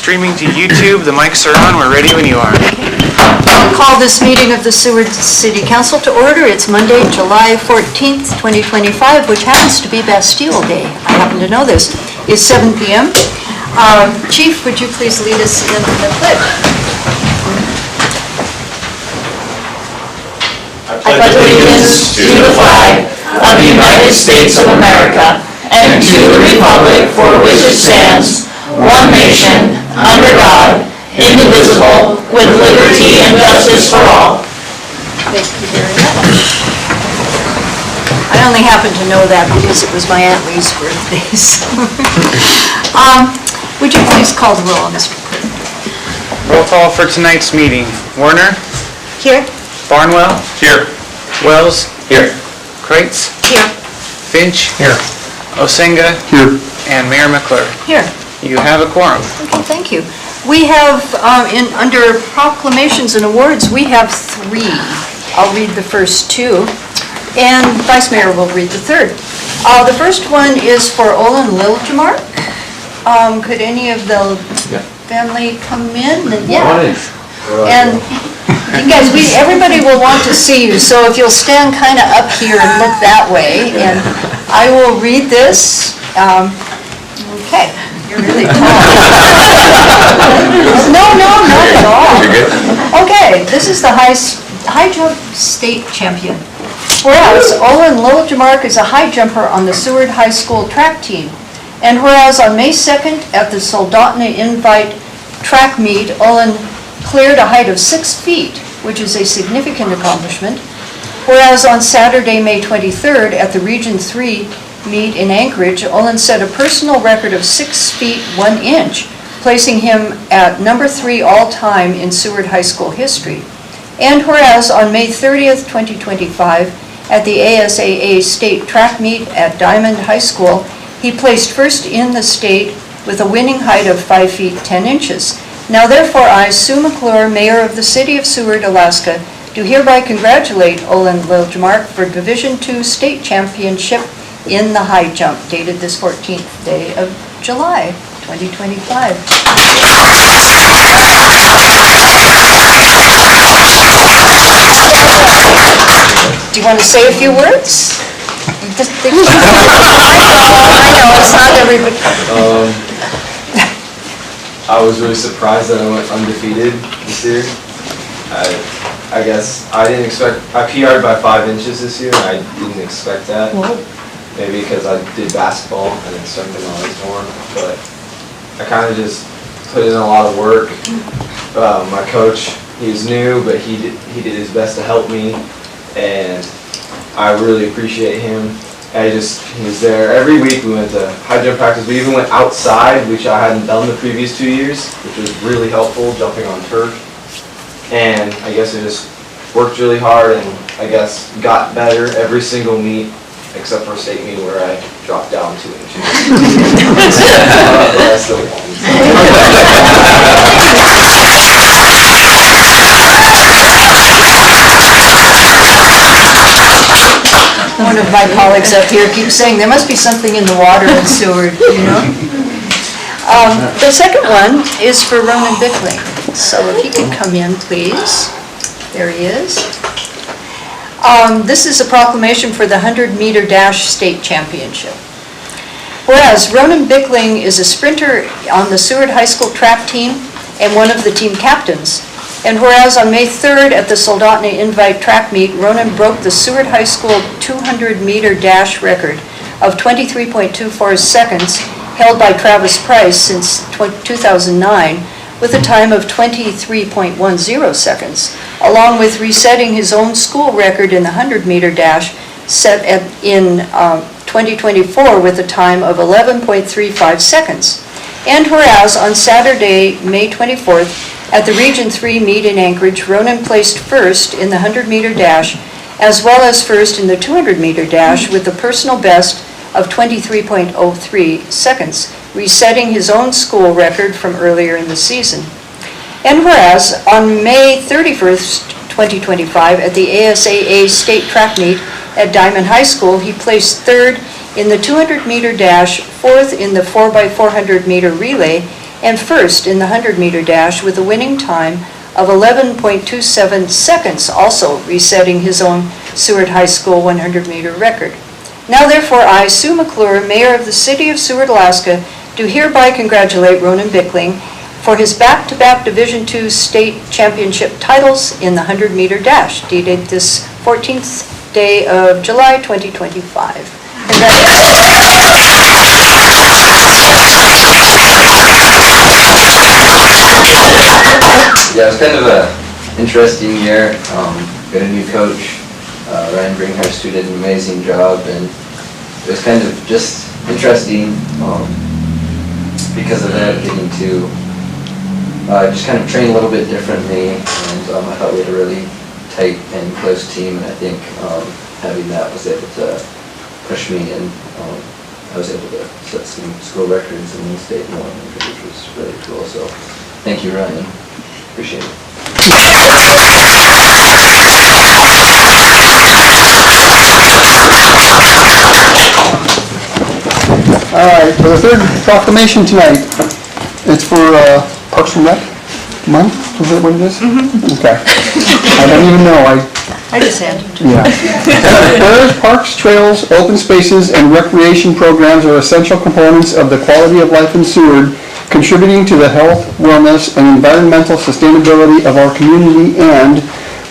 streaming to YouTube. The mics are on. We're ready when you are. I'll call this meeting of the Seward City Council to order. It's Monday, July 14th, 2025, which happens to be Bastille Day. I happen to know this. It's 7 p.m. Chief, would you please lead us in the pledge? I pledge allegiance to the flag of the United States of America and to the republic for which it stands, one nation, under God, indivisible, with liberty and justice for all. Thank you very much. I only happen to know that because it was my Aunt Lee's birthday. So. Would you please call the roll, Mr. Clerk? Roll call for tonight's meeting. Warner? Here. Barnwell? Here. Wells? Here. Kreitz? Here. Finch? Here. Osenga? Here. And Mayor McClure. Here. You have a quorum. Okay, thank you. We have, under proclamations and awards, we have 3. I'll read the first 2, and Vice Mayor will read the third. The first one is for Olin Liljemark. Could any of the family come in? Yeah. And you guys, everybody will want to see you, so if you'll stand kind of up here and look that way, and I will read this. Okay, you're really tall. No, not at all. Okay, this is the high jump state champion. Whereas Olin Liljemark is a high jumper on the Seward High School track team. And whereas on May 2nd at the Soldotna Invite track meet, Olin cleared a height of 6 feet, which is a significant accomplishment. Whereas on Saturday, May 23rd at the Region 3 meet in Anchorage, Olin set a personal record of 6 feet 1 inch, placing him at number 3 all-time in Seward High School history. And whereas on May 30th, 2025, at the ASAA state track meet at Diamond High School, he placed first in the state with a winning height of 5 feet 10 inches. Now therefore I, Sue McClure, Mayor of the City of Seward, Alaska, do hereby congratulate Olin Liljemark for Division II State Championship in the high jump, dated this 14th day of July, 2025. Do you want to say a few words? I know, it's not everybody. I was really surprised that I went undefeated this year. I guess I didn't expect, I PR'd by 5 inches this year, and I didn't expect that. Maybe because I did basketball and then strengthened my legs more, but I kind of just put in a lot of work. My coach, he was new, but he did his best to help me, and I really appreciate him. He was there every week. We went to high jump practice. We even went outside, which I hadn't done the previous 2 years, which was really helpful, jumping on turf. And I guess I just worked really hard and I guess got better every single meet, except for state meet where I dropped down 2 inches. One of my colleagues up here keeps saying there must be something in the water in Seward, you know? The second one is for Ronan Bickling. So if he can come in, please. There he is. This is a proclamation for the 100-meter dash state championship. Whereas Ronan Bickling is a sprinter on the Seward High School track team and one of the team captains. And whereas on May 3rd at the Soldotna Invite track meet, Ronan broke the Seward High School 200-meter dash record of 23.24 seconds held by Travis Price since 2009 with a time of 23.10 seconds, along with resetting his own school record in the 100-meter dash set in 2024 with a time of 11.35 seconds. And whereas on Saturday, May 24th, at the Region 3 meet in Anchorage, Ronan placed first in the 100-meter dash, as well as first in the 200-meter dash with a personal best of 23.03 seconds, resetting his own school record from earlier in the season. And whereas on May 31st, 2025, at the ASAA state track meet at Diamond High School, he placed third in the 200-meter dash, fourth in the 4x400-meter relay, and first in the 100-meter dash with a winning time of 11.27 seconds, also resetting his own Seward High School 100-meter record. Now therefore, I, Sue McClure, Mayor of the City of Seward, Alaska, do hereby congratulate Ronan Bickling for his back-to-back Division II state championship titles in the 100-meter dash, dated this 14th day of July 2025. Yeah, it was kind of an interesting year. Got a new coach. Ryan Bringhurst, who did an amazing job, and it was kind of just interesting because of that, getting to just kind of train a little bit differently, and I thought we had a really tight and close team, and I think having that was able to push me, and I was able to set some school records in the state and 100, which was really cool. So thank you, Ryan. Appreciate it. All right, for the third proclamation tonight, it's for Parks and Rec month, is that what it is? Mm-hmm. Okay. I don't even know, I just handed it to yeah. Whereas parks, trails, open spaces, and recreation programs are essential components of the quality of life in Seward, contributing to the health, wellness, and environmental sustainability of our community, and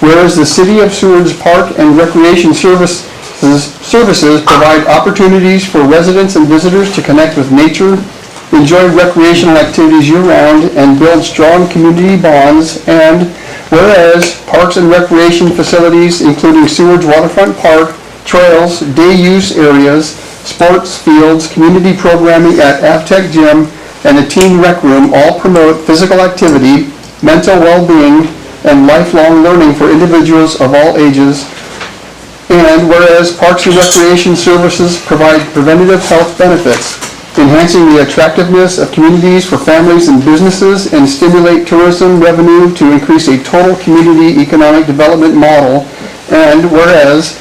whereas the City of Seward's Park and Recreation Services provide opportunities for residents and visitors to connect with nature, enjoy recreational activities year-round, and build strong community bonds, and whereas parks and recreation facilities, including Seward's Waterfront Park, trails, day use areas, sports fields, community programming at Avtech Gym, and a teen rec room all promote physical activity, mental well-being, and lifelong learning for individuals of all ages. And whereas Parks and Recreation Services provide preventative health benefits, enhancing the attractiveness of communities for families and businesses, and stimulate tourism revenue to increase a total community economic development model. And whereas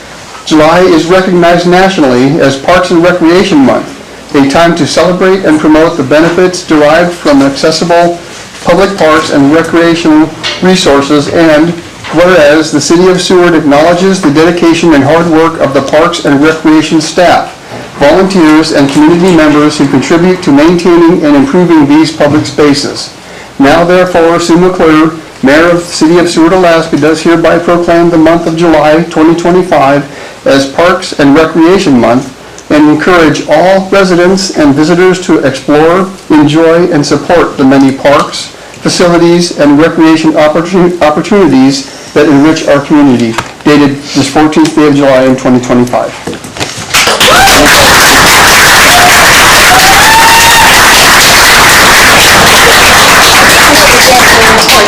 July is recognized nationally as Parks and Recreation Month, a time to celebrate and promote the benefits derived from accessible public parks and recreational resources. And whereas the City of Seward acknowledges the dedication and hard work of the Parks and Recreation staff, volunteers, and community members who contribute to maintaining and improving these public spaces. Now therefore, Sue McClure, Mayor of the City of Seward, Alaska, does hereby proclaim the month of July 2025 as Parks and Recreation Month, and encourage all residents and visitors to explore, enjoy, and support the many parks, facilities, and recreation opportunities that enrich our community, dated this 14th day of July in 2025.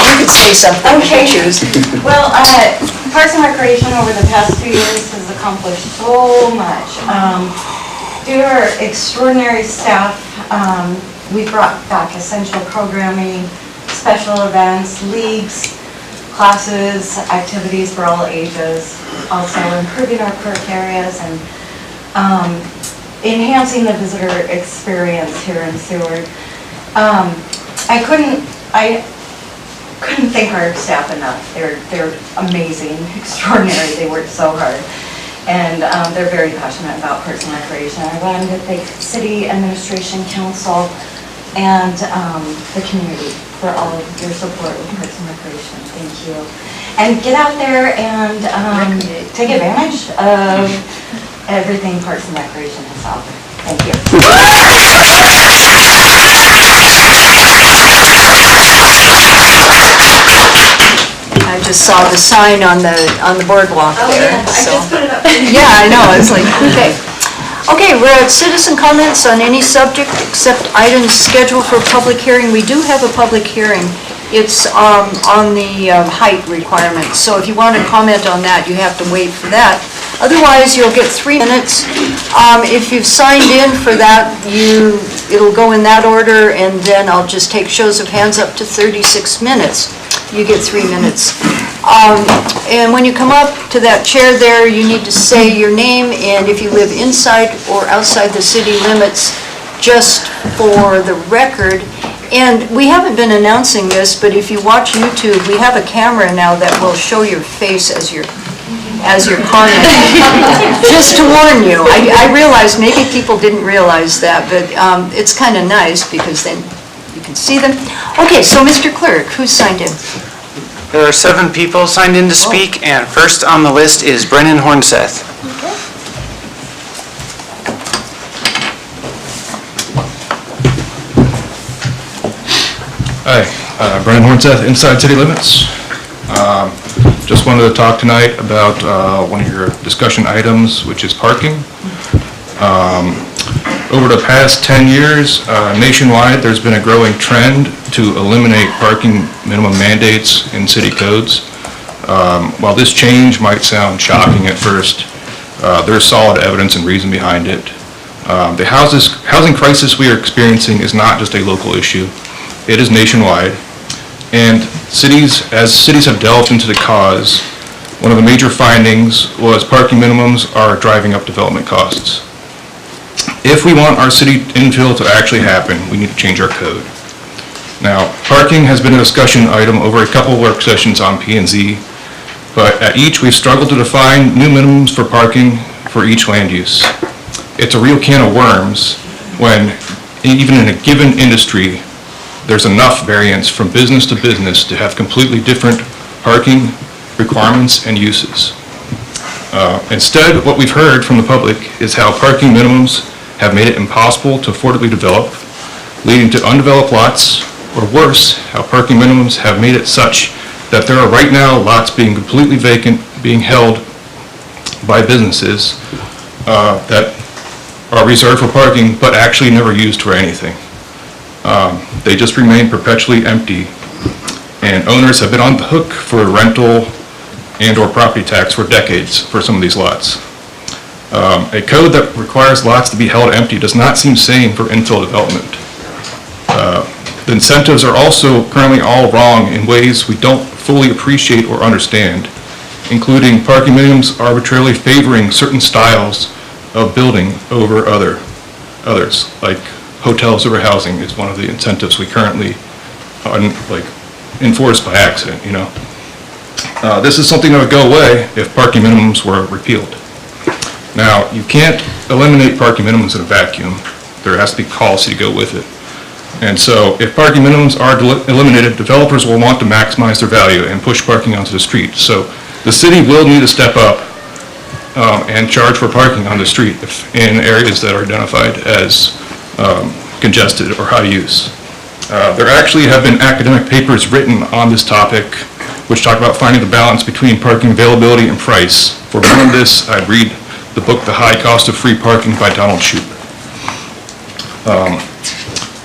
You could say something if you choose. Well, Parks and Recreation over the past 2 years has accomplished so much. Due to our extraordinary staff, we brought back essential programming, special events, leagues, classes, activities for all ages, also improving our Clerk areas and enhancing the visitor experience here in Seward. I couldn't thank our staff enough. They're amazing, extraordinary. They work so hard. And they're very passionate about Parks and Recreation. I wanted to thank City Administration Council and the community for all of your support with Parks and Recreation. Thank you. And get out there and take advantage of everything Parks and Recreation has to offer. Thank you. I just saw the sign on the boardwalk there. I so. just put it up. Yeah, I know, it's like, okay. Okay, we're at citizen comments on any subject except items scheduled for public hearing. We do have a public hearing. It's on the height requirements, so if you want to comment on that, you have to wait for that. Otherwise, you'll get 3 minutes. If you've signed in for that, it'll go in that order, and then I'll just take shows of hands up to 36 minutes. You get 3 minutes. And when you come up to that chair there, you need to say your name, and if you live inside or outside the city limits, just for the record. And we haven't been announcing this, but if you watch YouTube, we have a camera now that will show your face as you're commenting. Just to warn you, I realize maybe people didn't realize that, but it's kind of nice because then you can see them. Okay, so Mr. Clerk, who's signed in? There are 7 people signed in to speak, and first on the list is Brennan Hornseth. Hi, Brennan Hornseth, Inside City Limits. Just wanted to talk tonight about one of your discussion items, which is parking. Over the past 10 years, nationwide, there's been a growing trend to eliminate parking minimum mandates in city codes. While this change might sound shocking at first, there's solid evidence and reason behind it. The housing crisis we are experiencing is not just a local issue. It is nationwide, and as cities have delved into the cause, one of the major findings was parking minimums are driving up development costs. If we want our city infill to actually happen, we need to change our code. Now, parking has been a discussion item over a couple work sessions on P&Z, but at each we've struggled to define new minimums for parking for each land use. It's a real can of worms when, even in a given industry, there's enough variance from business to business to have completely different parking requirements and uses. Instead, what we've heard from the public is how parking minimums have made it impossible to affordably develop, leading to undeveloped lots, or worse, how parking minimums have made it such that there are right now lots being completely vacant, being held by businesses that are reserved for parking, but actually never used for anything. They just remain perpetually empty, and owners have been on the hook for rental and/or property tax for decades for some of these lots. A code that requires lots to be held empty does not seem sane for infill development. The incentives are also currently all wrong in ways we don't fully appreciate or understand, including parking minimums arbitrarily favoring certain styles of building over others, like hotels over housing is one of the incentives we currently enforce by accident, you know. This is something that would go away if parking minimums were repealed. Now, you can't eliminate parking minimums in a vacuum. There has to be policy to go with it. And so if parking minimums are eliminated, developers will want to maximize their value and push parking onto the street. So the city will need to step up and charge for parking on the street in areas that are identified as congested or high use. There actually have been academic papers written on this topic which talk about finding the balance between parking availability and price. For more on this, I'd read the book The High Cost of Free Parking by Donald Shoup.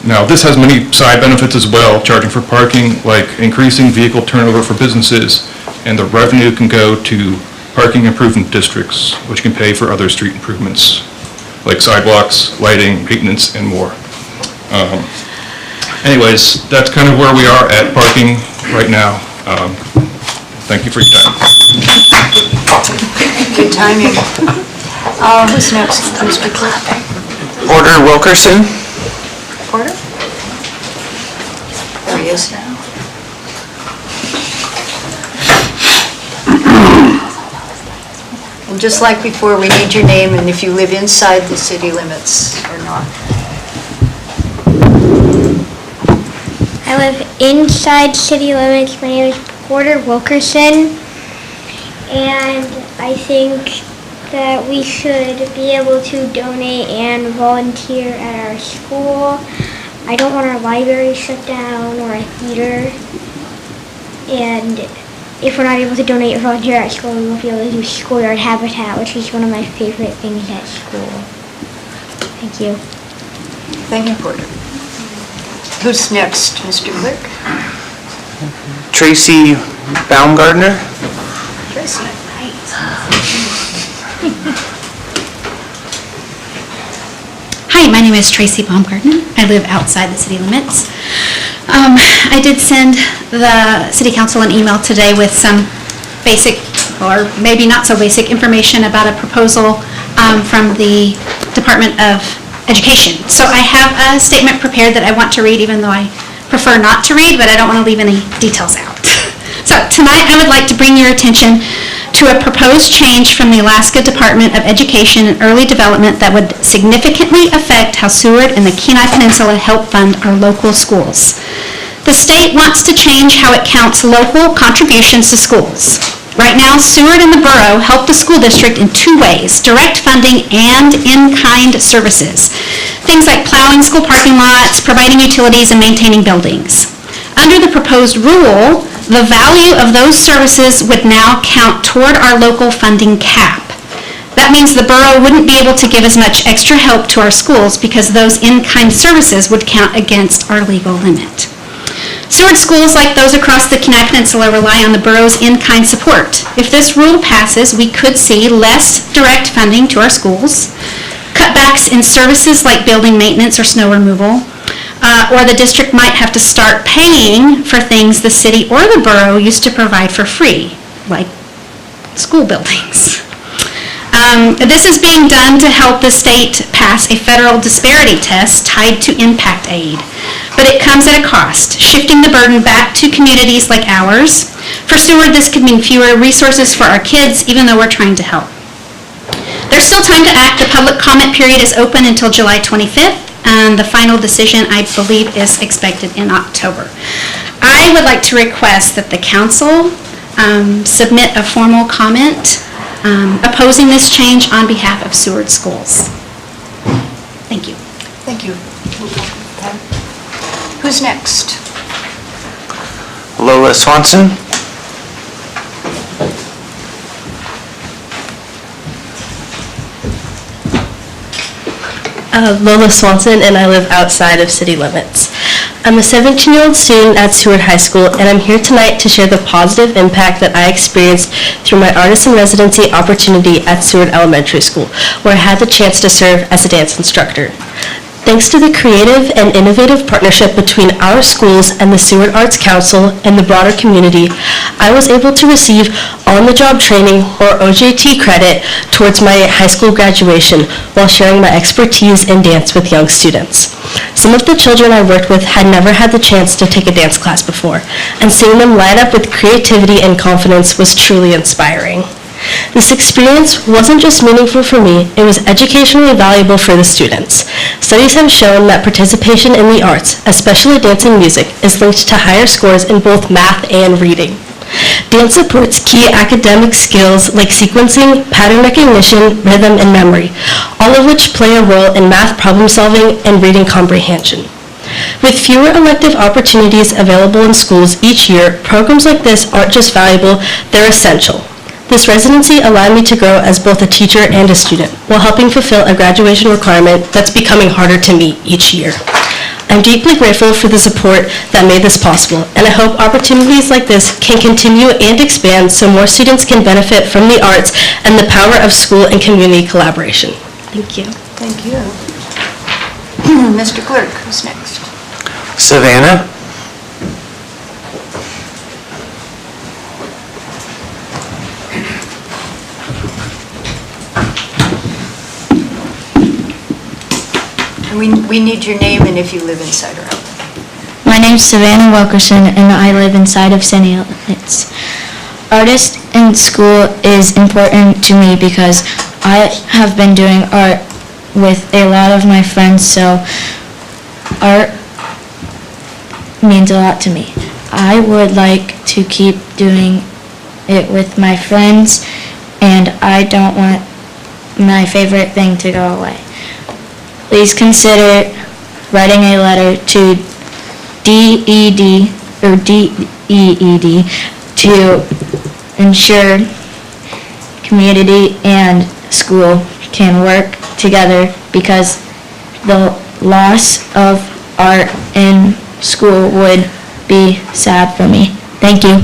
Now, this has many side benefits as well, charging for parking, like increasing vehicle turnover for businesses, and the revenue can go to parking improvement districts, which can pay for other street improvements, like sidewalks, lighting, maintenance, and more. Anyways, that's kind of where we are at parking right now. Thank you for your time. Good timing. Who's next, Mr. Clerk? Porter Wilkerson. Porter? There he is. And just like before, we need your name and if you live inside the city limits or not. I live inside city limits. My name is Porter Wilkerson, and I think that we should be able to donate and volunteer at our school. I don't want our library shut down or a theater, and if we're not able to donate or volunteer at school, we won't be able to do schoolyard habitat, which is one of my favorite things at school. Thank you. Thank you, Porter. Who's next, Mr. Clerk? Tracy Baumgartner. Tracy. Hi, my name is Tracy Baumgartner. I live outside the city limits. I did send the city council an email today with some basic, or maybe not so basic, information about a proposal from the Department of Education. So I have a statement prepared that I want to read, even though I prefer not to read, but I don't want to leave any details out. So tonight I would like to bring your attention to a proposed change from the Alaska Department of Education and Early Development that would significantly affect how Seward and the Kenai Peninsula help fund our local schools. The state wants to change how it counts local contributions to schools. Right now, Seward and the borough help the school district in two ways: direct funding and in-kind services. Things like plowing school parking lots, providing utilities, and maintaining buildings. Under the proposed rule, the value of those services would now count toward our local funding cap. That means the borough wouldn't be able to give as much extra help to our schools because those in-kind services would count against our legal limit. Seward schools, like those across the Kenai Peninsula, rely on the borough's in-kind support. If this rule passes, we could see less direct funding to our schools, cutbacks in services like building maintenance or snow removal, or the district might have to start paying for things the city or the borough used to provide for free, like school buildings. This is being done to help the state pass a federal disparity test tied to impact aid. But it comes at a cost, shifting the burden back to communities like ours. For Seward, this could mean fewer resources for our kids, even though we're trying to help. There's still time to act. The public comment period is open until July 25th, and the final decision, I believe, is expected in October. I would like to request that the council submit a formal comment opposing this change on behalf of Seward schools. Thank you. Thank you. Who's next? Lola Swanson. Lola Swanson, and I live outside of city limits. I'm a 17-year-old student at Seward High School, and I'm here tonight to share the positive impact that I experienced through my artist in residency opportunity at Seward Elementary School, where I had the chance to serve as a dance instructor. Thanks to the creative and innovative partnership between our schools and the Seward Arts Council and the broader community, I was able to receive on-the-job training, or OJT credit, towards my high school graduation while sharing my expertise in dance with young students. Some of the children I worked with had never had the chance to take a dance class before, and seeing them light up with creativity and confidence was truly inspiring. This experience wasn't just meaningful for me, it was educationally valuable for the students. Studies have shown that participation in the arts, especially dance and music, is linked to higher scores in both math and reading. Dance supports key academic skills like sequencing, pattern recognition, rhythm, and memory, all of which play a role in math problem solving and reading comprehension. With fewer elective opportunities available in schools each year, programs like this aren't just valuable, they're essential. This residency allowed me to grow as both a teacher and a student, while helping fulfill a graduation requirement that's becoming harder to meet each year. I'm deeply grateful for the support that made this possible, and I hope opportunities like this can continue and expand so more students can benefit from the arts and the power of school and community collaboration. Thank you. Thank you. Mr. Clerk, who's next? Savannah. We need your name and if you live inside or out. My name's Savannah Wilkerson, and I live inside of city limits. Artist in school is important to me because I have been doing art with a lot of my friends, so art means a lot to me. I would like to keep doing it with my friends, and I don't want my favorite thing to go away. Please consider writing a letter to DED to ensure community and school can work together, because the loss of art in school would be sad for me. Thank you.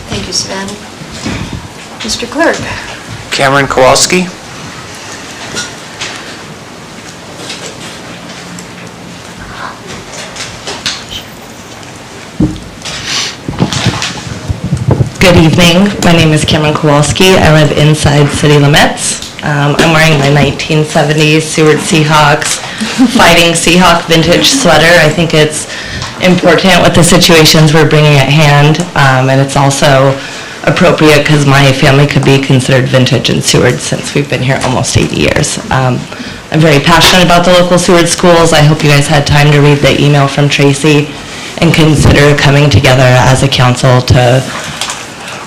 Thank you, Savannah. Mr. Clerk. Cameron Kowalski. Good evening. My name is Cameron Kowalski. I live inside city limits. I'm wearing my 1970s Seward Seahawks Fighting Seahawk vintage sweater. I think it's important with the situations we're bringing at hand, and it's also appropriate because my family could be considered vintage in Seward since we've been here almost 80 years. I'm very passionate about the local Seward schools. I hope you guys had time to read the email from Tracy and consider coming together as a council to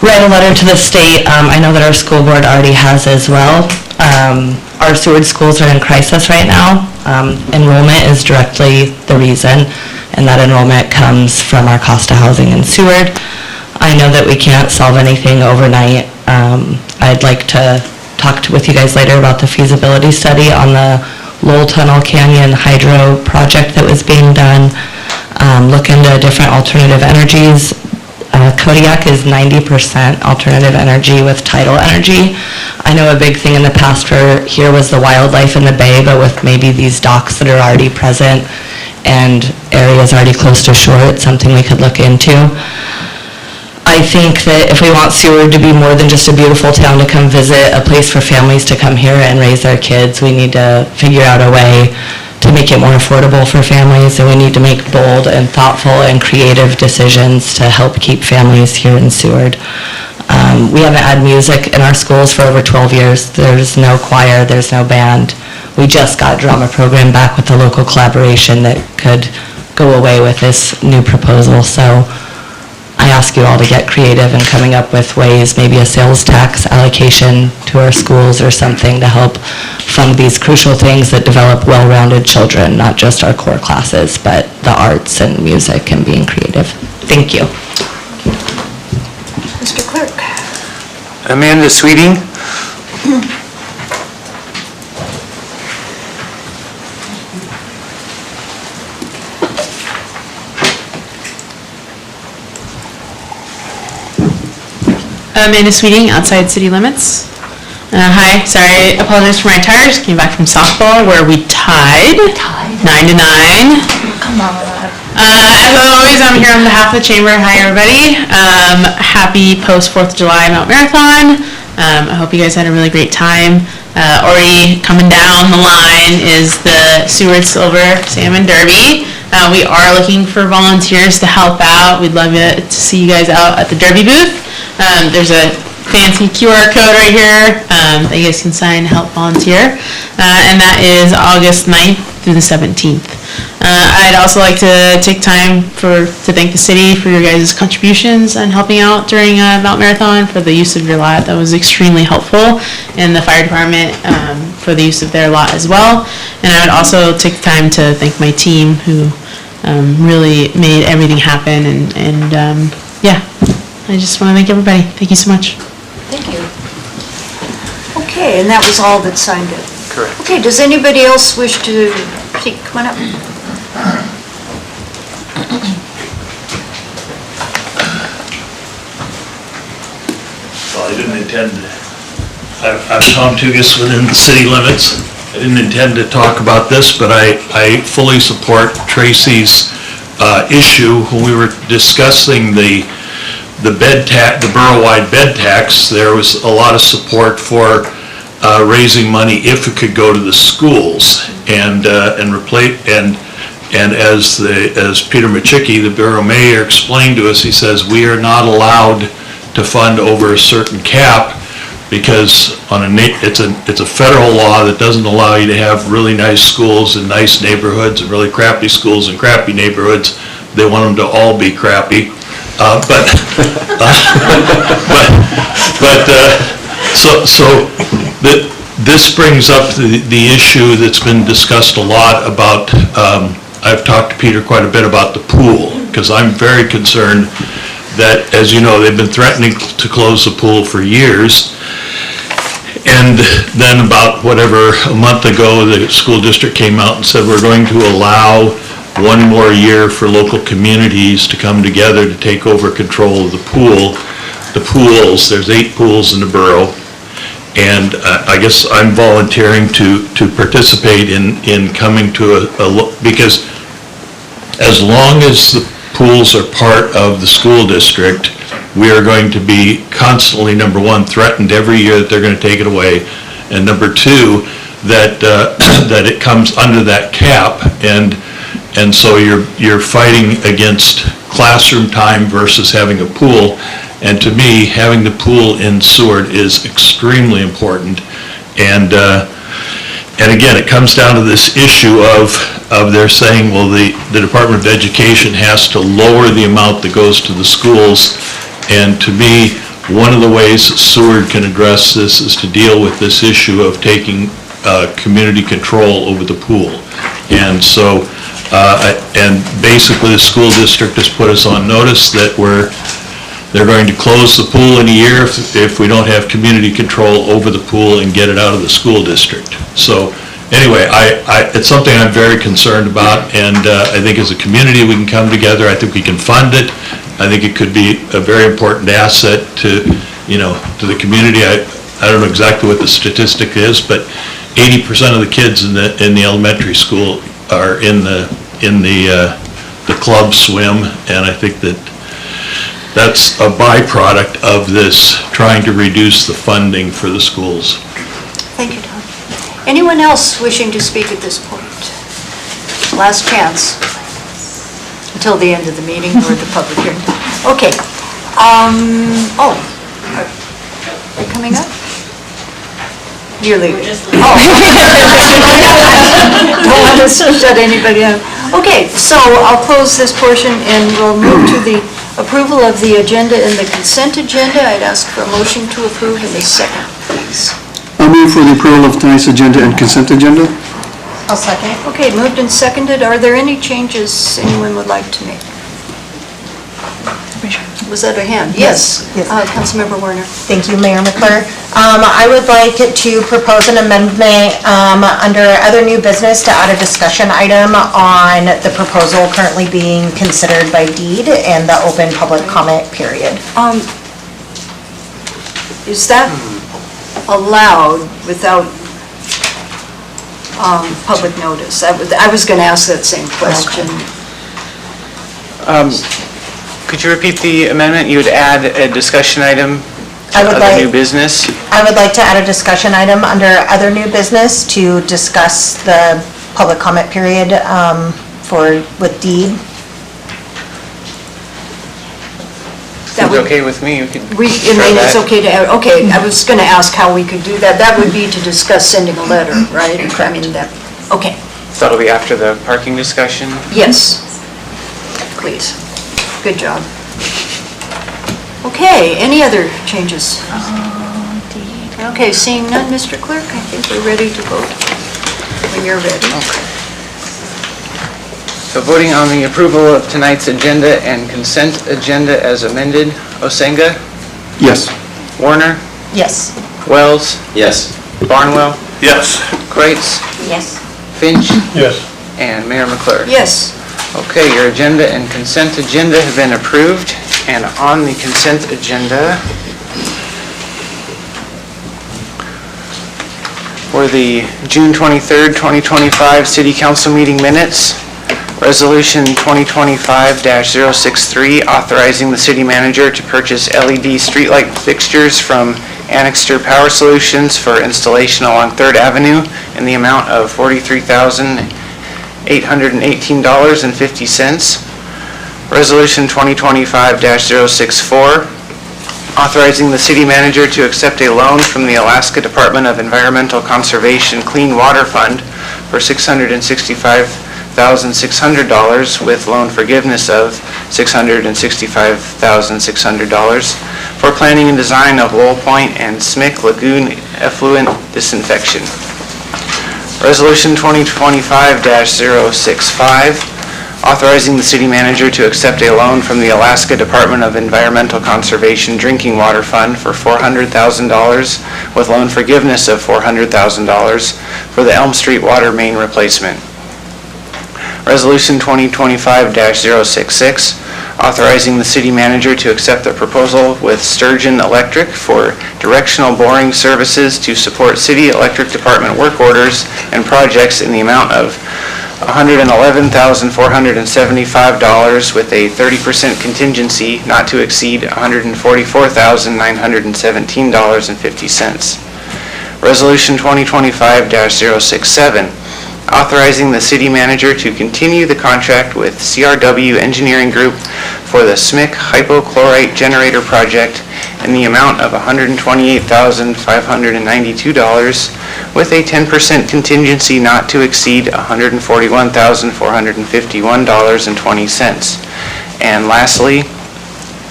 write a letter to the state. I know that our school board already has as well. Our Seward schools are in crisis right now. Enrollment is directly the reason, and that enrollment comes from our cost of housing in Seward. I know that we can't solve anything overnight. I'd like to talk with you guys later about the feasibility study on the Lowell Tunnel Canyon Hydro project that was being done. Look into different alternative energies. Kodiak is 90% alternative energy with tidal energy. I know a big thing in the past for here was the wildlife in the bay, but with maybe these docks that are already present and areas already close to shore, it's something we could look into. I think that if we want Seward to be more than just a beautiful town to come visit, a place for families to come here and raise their kids, we need to figure out a way to make it more affordable for families, and we need to make bold and thoughtful and creative decisions to help keep families here in Seward. We haven't had music in our schools for over 12 years. There's no choir, there's no band. We just got drama program back with the local collaboration that could go away with this new proposal. So I ask you all to get creative in coming up with ways, maybe a sales tax allocation to our schools or something to help fund these crucial things that develop well-rounded children, not just our core classes, but the arts and music and being creative. Thank you. Mr. Clerk. Amanda Sweeting. Amanda Sweeting, outside city limits. Hi, sorry, apologize for my tires. Came back from softball where we tied 9-9. Come on. As always, I'm here on behalf of the chamber. Hi, everybody. Happy post 4th of July Mount Marathon. I hope you guys had a really great time. Already coming down the line is the Seward Silver Salmon Derby. We are looking for volunteers to help out. We'd love to see you guys out at the Derby booth. There's a fancy QR code right here that you guys can sign to help volunteer. And that is August 9th through the 17th. I'd also like to take time to thank the city for your guys' contributions and helping out during Mount Marathon, for the use of your lot. That was extremely helpful, and the fire department for the use of their lot as well. And I would also take the time to thank my team who really made everything happen. And yeah, I just want to thank everybody. Thank you so much. Thank you. Okay, and that was all that signed it. Correct. Okay, does anybody else wish to speak? Come on up. Well, I didn't intend, I'm Tom Tugas within the city limits. I didn't intend to talk about this, but I fully support Tracy's issue. When we were discussing the borough-wide bed tax, there was a lot of support for raising money if it could go to the schools, and as Peter Machicki, the borough mayor, explained to us, he says we are not allowed to fund over a certain cap because it's a federal law that doesn't allow you to have really nice schools in nice neighborhoods and really crappy schools in crappy neighborhoods. They want them to all be crappy. This brings up the issue that's been discussed a lot about, I've talked to Peter quite a bit about the pool, because I'm very concerned that, as you know, they've been threatening to close the pool for years. And then about a month ago, the school district came out and said, we're going to allow one more year for local communities to come together to take over control of the pool. The pools, there's 8 pools in the borough, and I guess I'm volunteering to participate in coming to because as long as the pools are part of the school district, we are going to be constantly, number one, threatened every year that they're going to take it away, and number two, that it comes under that cap. And And so you're fighting against classroom time versus having a pool. And to me, having the pool in Seward is extremely important. And again, it comes down to this issue of they're saying, well, the Department of Education has to lower the amount that goes to the schools. And to me, one of the ways that Seward can address this is to deal with this issue of taking community control over the pool. And so, and basically the school district has put us on notice that they're going to close the pool in a year if we don't have community control over the pool and get it out of the school district. So anyway, it's something I'm very concerned about, and I think as a community we can come together. I think we can fund it. I think it could be a very important asset to the community. I don't know exactly what the statistic is, but 80% of the kids in the elementary school are in the club swim, and I think that's a byproduct of this, trying to reduce the funding for the schools. Thank you, Tom. Anyone else wishing to speak at this point? Last chance, until the end of the meeting or the public hearing. Okay. Are you coming up? You're leaving. Oh. Don't want to shut anybody out. Okay, so I'll close this portion and we'll move to the approval of the agenda and the consent agenda. I'd ask for a motion to approve in a second, please. I'll move for the approval of tonight's agenda and consent agenda. I'll second. Okay, moved and seconded. Are there any changes anyone would like to make? Was that a hand? Yes. Councilmember Warner. Thank you, Mayor McClure. I would like to propose an amendment under other new business to add a discussion item on the proposal currently being considered by deed and the open public comment period. Is that allowed without public notice? I was going to ask that same question. Could you repeat the amendment? You would add a discussion item to other new business? I would like to add a discussion item under other new business to discuss the public comment period with deed. That would be okay with me. It's okay to add. Okay, I was going to ask how we could do that. That would be to discuss sending a letter, right? I mean, okay. So that'll be after the parking discussion? Yes, please. Good job. Okay, any other changes? Okay, seeing none, Mr. Clerk, I think we're ready to vote when you're ready. Okay. So voting on the approval of tonight's agenda and consent agenda as amended, Osenga? Yes. Warner? Yes. Wells? Yes. Barnwell? Yes. Kreitz? Yes. Finch? Yes. And Mayor McClure? Yes. Okay, your agenda and consent agenda have been approved, and on the consent agenda for the June 23rd, 2025 City Council meeting minutes, Resolution 2025-063, authorizing the city manager to purchase LED streetlight fixtures from Annixter Power Solutions for installation along 3rd Avenue in the amount of $43,818.50. Resolution 2025-064, authorizing the city manager to accept a loan from the Alaska Department of Environmental Conservation Clean Water Fund for $665,600 with loan forgiveness of $665,600 for planning and design of Lowell Point and Smick Lagoon effluent disinfection. Resolution 2025-065, authorizing the city manager to accept a loan from the Alaska Department of Environmental Conservation Drinking Water Fund for $400,000 with loan forgiveness of $400,000 for the Elm Street water main replacement. Resolution 2025-066, authorizing the city manager to accept the proposal with Sturgeon Electric for directional boring services to support city electric department work orders and projects in the amount of $111,475 with a 30% contingency not to exceed $144,917.50. Resolution 2025-067, authorizing the city manager to continue the contract with CRW Engineering Group for the SMIC hypochlorite generator project in the amount of $128,592 with a 10% contingency not to exceed $141,451.20. And lastly,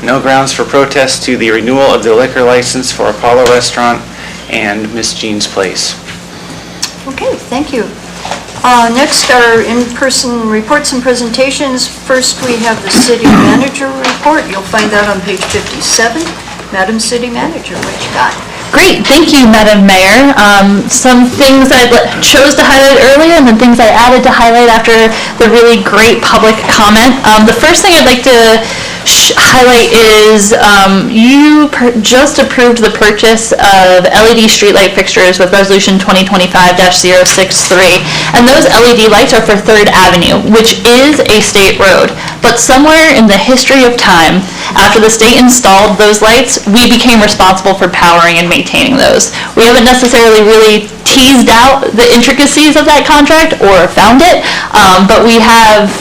no grounds for protest to the renewal of the liquor license for Apollo Restaurant and Miss Jean's Place. Okay, thank you. Next are in-person reports and presentations. First, we have the city manager report. You'll find that on page 57. Madam City Manager, what you got? Great, thank you, Madam Mayor. Some things I chose to highlight earlier and then things I added to highlight after the really great public comment. The first thing I'd like to highlight is you just approved the purchase of LED streetlight fixtures with resolution 2025-063, and those LED lights are for 3rd Avenue, which is a state road. But somewhere in the history of time, after the state installed those lights, we became responsible for powering and maintaining those. We haven't necessarily really teased out the intricacies of that contract or found it, but we have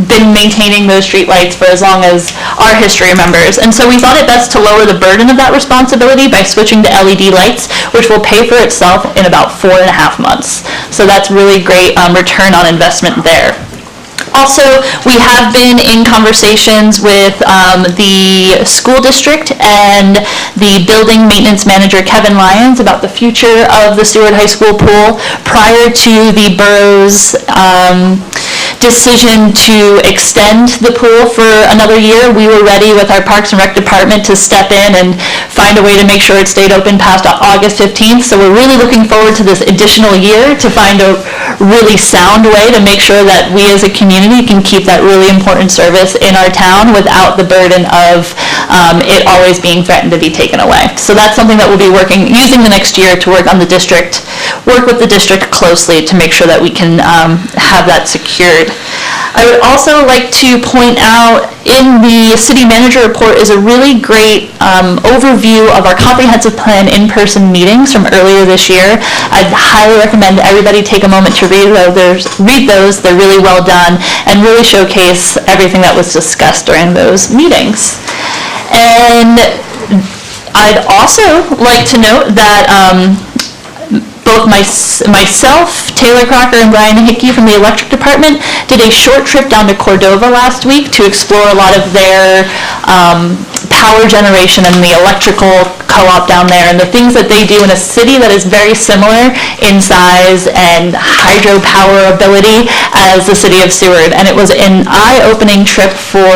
been maintaining those streetlights for as long as our history remembers. And so we thought it best to lower the burden of that responsibility by switching to LED lights, which will pay for itself in about 4.5 months. So that's really great return on investment there. Also, we have been in conversations with the school district and the building maintenance manager, Kevin Lyons, about the future of the Seward High School pool prior to the borough's decision to extend the pool for another year. We were ready with our Parks and Rec department to step in and find a way to make sure it stayed open past August 15th. So we're really looking forward to this additional year to find a really sound way to make sure that we as a community can keep that really important service in our town without the burden of it always being threatened to be taken away. So that's something that we'll be using the next year to work with the district closely to make sure that we can have that secured. I would also like to point out in the city manager report is a really great overview of our comprehensive plan in-person meetings from earlier this year. I'd highly recommend everybody take a moment to read those. They're really well done and really showcase everything that was discussed during those meetings. And I'd also like to note that both myself, Taylor Crocker, and Brian Hickey from the electric department did a short trip down to Cordova last week to explore a lot of their power generation and the electrical co-op down there and the things that they do in a city that is very similar in size and hydropower ability as the city of Seward. And it was an eye-opening trip for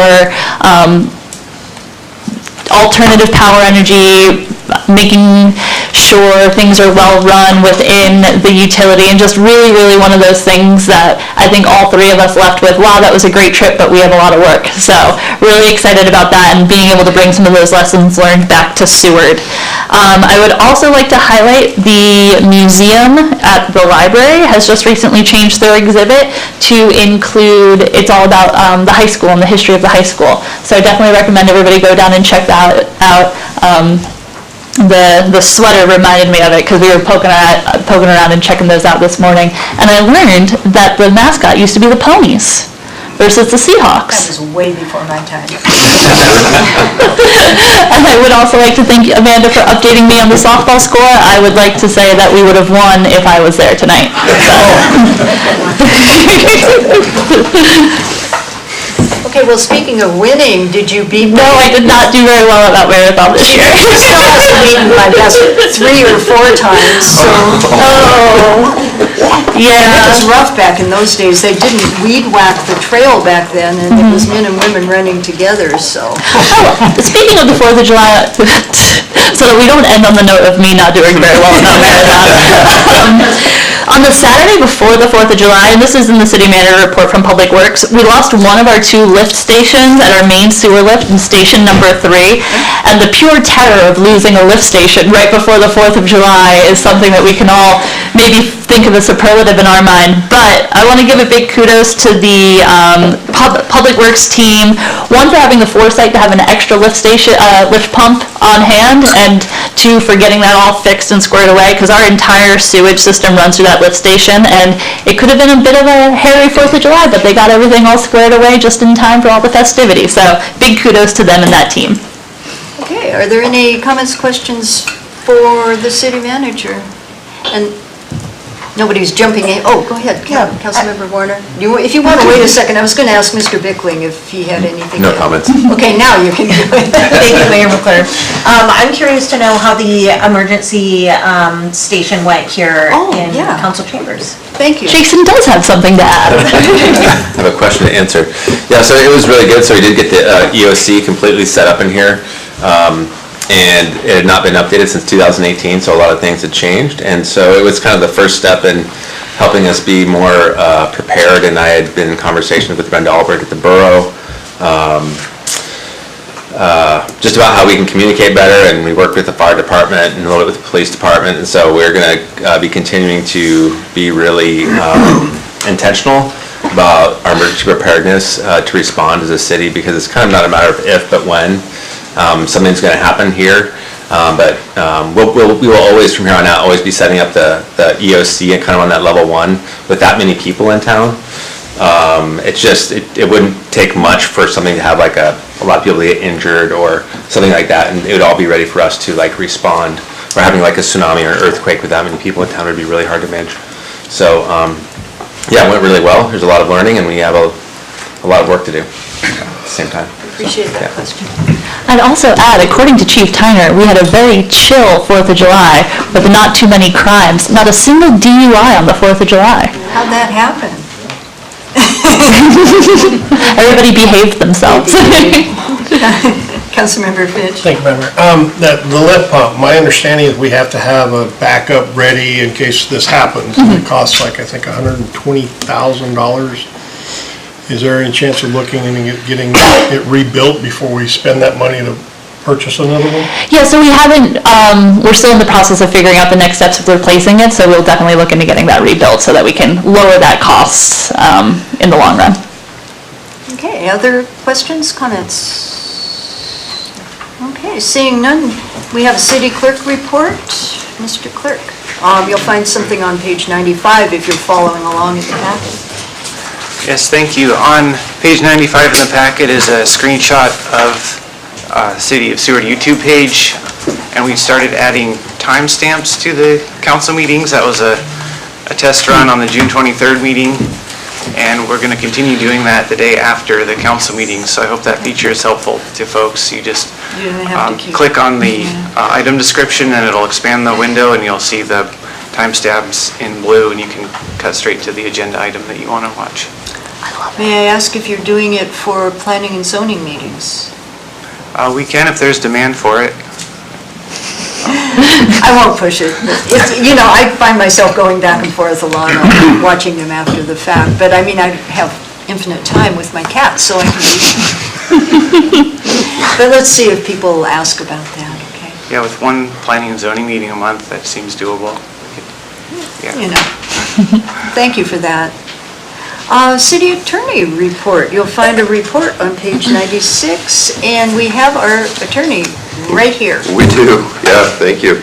alternative power energy, making sure things are well run within the utility, and just really, really one of those things that I think all three of us left with, wow, that was a great trip, but we have a lot of work. So really excited about that and being able to bring some of those lessons learned back to Seward. I would also like to highlight the museum at the library has just recently changed their exhibit to include, it's all about the high school and the history of the high school. So I definitely recommend everybody go down and check that out. The sweater reminded me of it because we were poking around and checking those out this morning. And I learned that the mascot used to be the ponies versus the Seahawks. That was way before my time. And I would also like to thank Amanda for updating me on the softball score. I would like to say that we would have won if I was there tonight. Okay, well, speaking of winning, did you beat? No, I did not do very well at that marathon this year. Still hasn't beaten my best 3 or 4 times, so. Oh, yeah. It was rough back in those days. They didn't weed whack the trail back then, and it was men and women running together, so. Oh, speaking of the 4th of July, so that we don't end on the note of me not doing very well in that marathon. On the Saturday before the 4th of July, and this is in the city manager report from Public Works, we lost one of our 2 lift stations at our main sewer lift in station number 3, and the pure terror of losing a lift station right before the 4th of July is something that we can all maybe think of a superlative in our mind. But I want to give a big kudos to the Public Works team, one for having the foresight to have an extra lift pump on hand, and too, for getting that all fixed and squared away, because our entire sewage system runs through that lift station, and it could have been a bit of a hairy 4th of July, but they got everything all squared away just in time for all the festivities. So big kudos to them and that team. Okay, are there any comments, questions for the city manager? And nobody's jumping in. Oh, go ahead, Councilmember Warner. If you want to wait a second, I was going to ask Mr. Bickling if he had anything. No comments. Okay, now you can do it. Thank you, Mayor McClure. I'm curious to know how the emergency station went here in council chambers. Thank you. Jason does have something to add. I have a question to answer. Yeah, so it was really good. So we did get the EOC completely set up in here. And it had not been updated since 2018, so a lot of things had changed. And so it was kind of the first step in helping us be more prepared. And I had been in conversations with Brenda Albert at the borough, just about how we can communicate better. And we worked with the fire department and a little bit with the police department. And so we're going to be continuing to be really intentional about our emergency preparedness to respond as a city, because it's kind of not a matter of if, but when. Something's going to happen here, but we will always, from here on out, always be setting up the EOC and kind of on that level 1 with that many people in town. It's just, it wouldn't take much for something to have like a lot of people get injured or something like that, and it would all be ready for us to like respond. Or having like a tsunami or earthquake with that many people in town would be really hard to manage. So yeah, it went really well. There's a lot of learning, and we have a lot of work to do at the same time. Appreciate that question. I'd also add, according to Chief Tyner, we had a very chill 4th of July with not too many crimes, not a single DUI on the 4th of July. How'd that happen? Everybody behaved themselves. Councilmember Fitch. Thank you, Member. The lift pump, my understanding is we have to have a backup ready in case this happens. It costs like, I think, $120,000. Is there any chance of looking and getting it rebuilt before we spend that money to purchase another one? Yeah, so we haven't, we're still in the process of figuring out the next steps of replacing it, so we'll definitely look into getting that rebuilt so that we can lower that cost in the long run. Okay, other questions, comments? Okay, seeing none, we have a city clerk report. Mr. Clerk, you'll find something on page 95 if you're following along in the packet. Yes, thank you. On page 95 in the packet is a screenshot of City of Seward YouTube page, and we started adding timestamps to the council meetings. That was a test run on the June 23rd meeting, and we're going to continue doing that the day after the council meeting, so I hope that feature is helpful to folks. You just click on the item description, and it'll expand the window, and you'll see the timestamps in blue, and you can cut straight to the agenda item that you want to watch. May I ask if you're doing it for planning and zoning meetings? We can if there's demand for it. I won't push it. I find myself going back and forth a lot on watching them after the fact, but I mean, I have infinite time with my cats, so I can do that. But let's see if people ask about that, okay? Yeah, with one planning and zoning meeting a month, that seems doable. Yeah. Thank you for that. City Attorney report. You'll find a report on page 96, and we have our attorney right here. We do, yeah, thank you.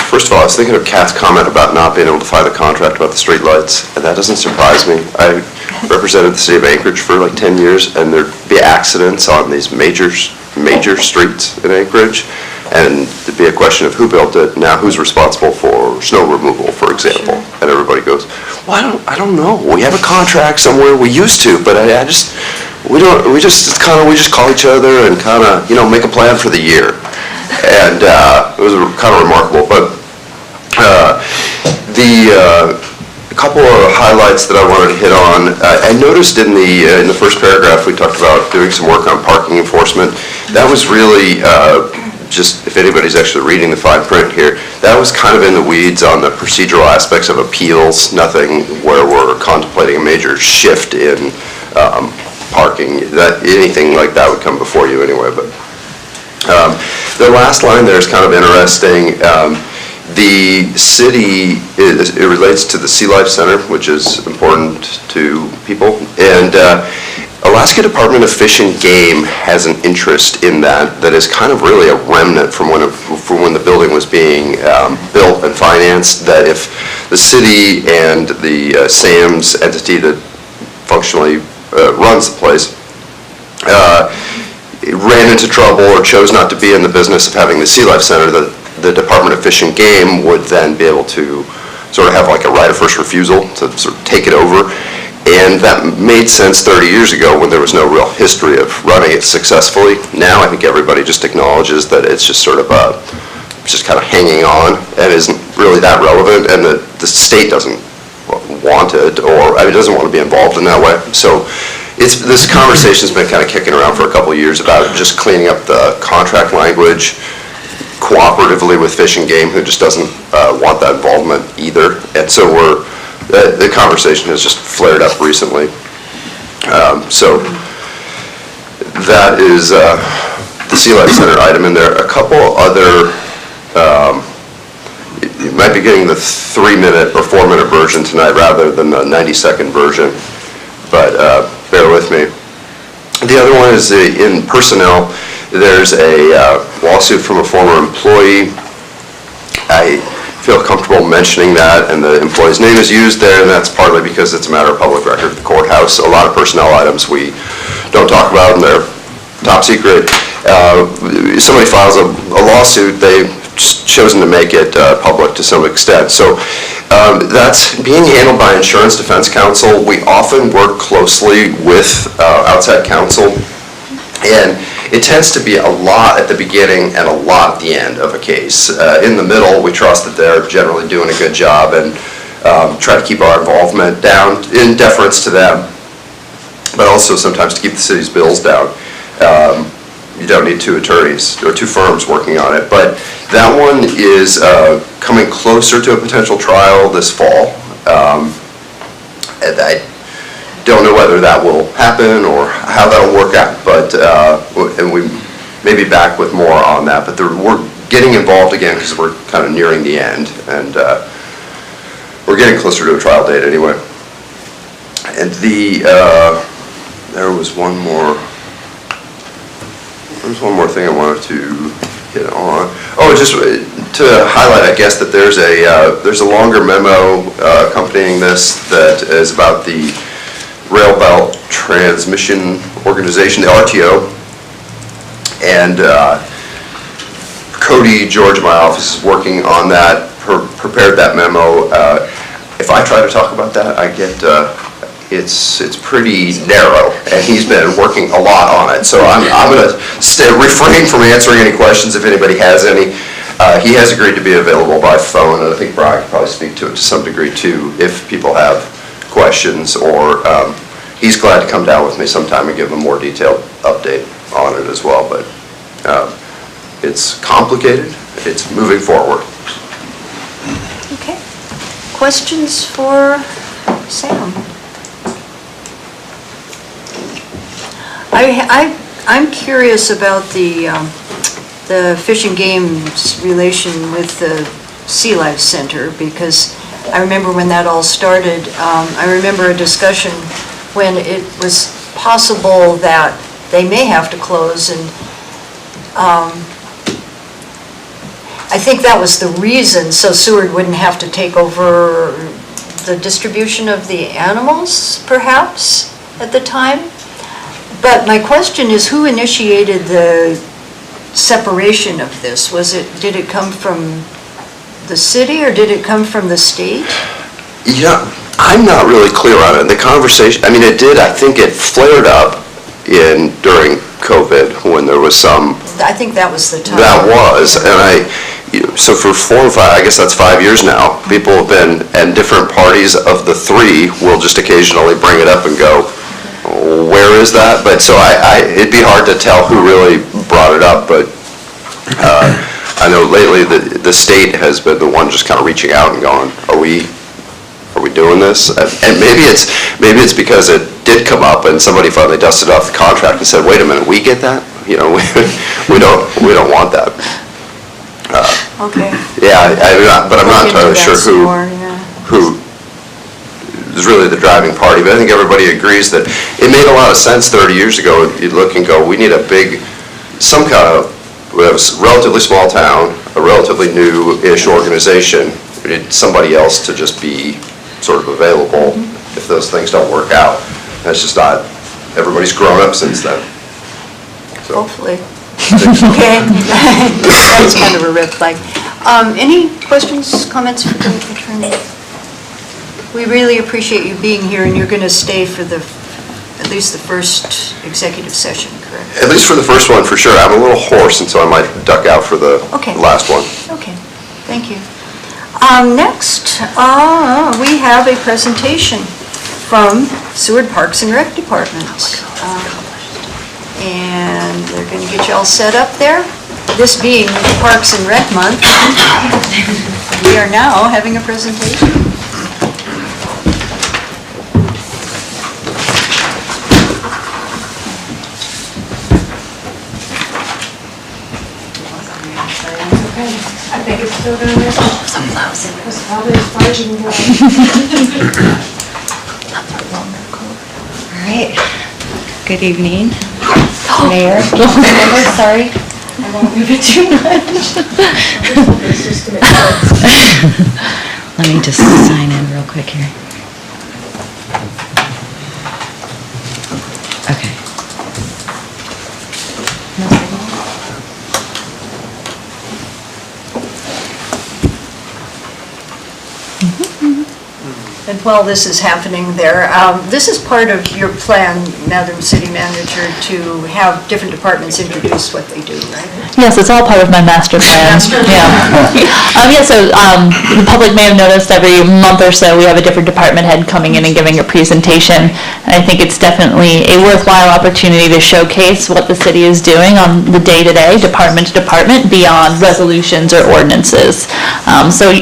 First of all, I was thinking of Kat's comment about not being able to find a contract about the streetlights, and that doesn't surprise me. I represented the city of Anchorage for like 10 years, and there'd be accidents on these major streets in Anchorage, and there'd be a question of who built it, now who's responsible for snow removal, for example. Sure. And everybody goes, well, I don't know. We have a contract somewhere, we used to, but we just call each other and kind of, make a plan for the year. And it was kind of remarkable. But a couple of highlights that I wanted to hit on. I noticed in the first paragraph we talked about doing some work on parking enforcement. That was really just, if anybody's actually reading the fine print here, that was kind of in the weeds on the procedural aspects of appeals, nothing where we're contemplating a major shift in parking. Anything like that would come before you anyway. But the last line there is kind of interesting. The city, it relates to the Sea Life Center, which is important to people, and Alaska Department of Fish and Game has an interest in that is kind of really a remnant from when the building was being built and financed, that if the city and the SAMS entity that functionally runs the place ran into trouble or chose not to be in the business of having the Sea Life Center, the Department of Fish and Game would then be able to sort of have like a right of first refusal to sort of take it over. And that made sense 30 years ago when there was no real history of running it successfully. Now I think everybody just acknowledges that it's just sort of just kind of hanging on and isn't really that relevant, and the state doesn't want it, or it doesn't want to be involved in that way. So this conversation's been kind of kicking around for a couple of years about just cleaning up the contract language cooperatively with Fish and Game, who just doesn't want that involvement either. And so the conversation has just flared up recently. So that is the Sea Life Center item, and there are a couple other, you might be getting the 3-minute or 4-minute version tonight rather than the 90-second version, but bear with me. The other one is in personnel. There's a lawsuit from a former employee. I feel comfortable mentioning that, and the employee's name is used there, and that's partly because it's a matter of public record at the courthouse. A lot of personnel items we don't talk about, and they're top secret. Somebody files a lawsuit, they've chosen to make it public to some extent. So that's being handled by Insurance Defense Counsel. We often work closely with outside counsel, and it tends to be a lot at the beginning and a lot at the end of a case. In the middle, we trust that they're generally doing a good job and try to keep our involvement down in deference to them, but also sometimes to keep the city's bills down. You don't need 2 attorneys or 2 firms working on it, but that one is coming closer to a potential trial this fall. And I don't know whether that will happen or how that'll work out, but and we may be back with more on that. But we're getting involved again because we're kind of nearing the end, and we're getting closer to a trial date anyway. And there was one more thing I wanted to hit on. Oh, just to highlight, I guess, that there's a longer memo accompanying this that is about the Rail Belt Transmission Organization, the RTO, and Cody George in my office is working on that, prepared that memo. If I try to talk about that, I get, it's pretty narrow, and he's been working a lot on it. So I'm going to refrain from answering any questions if anybody has any. He has agreed to be available by phone, and I think Brian can probably speak to it to some degree too, if people have questions, or he's glad to come down with me sometime and give a more detailed update on it as well. But it's complicated. It's moving forward. Okay. Questions for Sam? I'm curious about the Fish and Game's relation with the Sea Life Center, because I remember when that all started. I remember a discussion when it was possible that they may have to close, and I think that was the reason, so Seward wouldn't have to take over the distribution of the animals, perhaps, at the time. But my question is, who initiated the separation of this? Did it come from the city, or did it come from the state? Yeah, I'm not really clear on it. The conversation, I mean, it did, I think it flared up during COVID when there was some. I think that was the time. That was, and so for 4 or 5, I guess that's 5 years now, people have been, and different parties of the 3 will just occasionally bring it up and go, where is that? But so it'd be hard to tell who really brought it up, but I know lately the state has been the one just kind of reaching out and going, are we doing this? And maybe it's because it did come up and somebody finally dusted off the contract and said, wait a minute, we get that? You know, we don't want that. Okay. Yeah, but I'm not entirely sure who is really the driving party. But I think everybody agrees that it made a lot of sense 30 years ago. You'd look and go, we need a big, some kind of, we have a relatively small town, a relatively new-ish organization. We need somebody else to just be sort of available if those things don't work out. That's just not, everybody's grown up since then. So. Hopefully. Okay. That's kind of a red flag. Any questions, comments for the attorney? We really appreciate you being here, and you're going to stay for at least the first executive session, correct? At least for the first one, for sure. I'm a little hoarse, and so I might duck out for the last one. Okay, thank you. Next, we have a presentation from Seward Parks and Rec Department. And they're going to get you all set up there. This being Parks and Rec Month, we are now having a presentation. I think it's still going to work. Oh, so close. It was probably as far as you can go. All right. Good evening, Mayor. Sorry. I won't move it too much. Let me just sign in real quick here. Okay. And while this is happening there, this is part of your plan, Madam City Manager, to have different departments introduce what they do, right? Yes, it's all part of my master plan. The public may have noticed every month or so we have a different department head coming in and giving a presentation. And I think it's definitely a worthwhile opportunity to showcase what the city is doing on the day-to-day, department to department, beyond resolutions or ordinances. So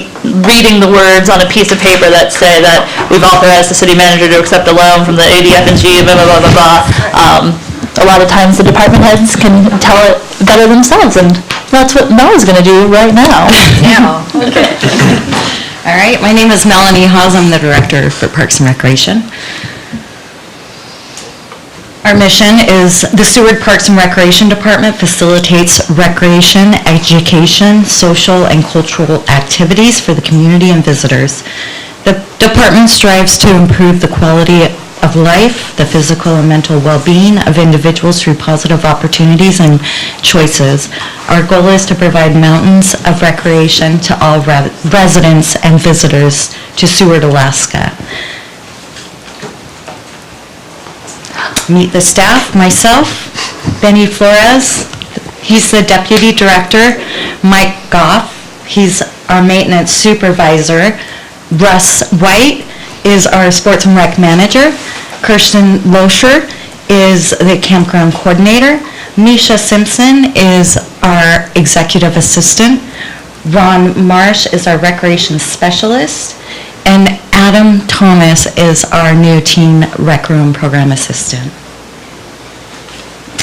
reading the words on a piece of paper that say that we've authorized the city manager to accept a loan from the ADF&G, blah, blah, blah, blah, blah. A lot of times the department heads can tell it better themselves, and that's what Mel is going to do right now. Yeah, okay. All right, my name is Melanie Hawes. I'm the Director for Parks and Recreation. Our mission is the Seward Parks and Recreation Department facilitates recreation, education, social, and cultural activities for the community and visitors. The department strives to improve the quality of life, the physical and mental well-being of individuals through positive opportunities and choices. Our goal is to provide mountains of recreation to all residents and visitors to Seward, Alaska. Meet the staff, myself, Benny Flores, he's the Deputy Director, Mike Goff, he's our Maintenance Supervisor, Russ White is our Sports and Rec Manager, Kirsten Loescher is the Campground Coordinator, Misha Simpson is our Executive Assistant, Ron Marsh is our Recreation Specialist, and Adam Thomas is our new Teen Rec Room Program Assistant.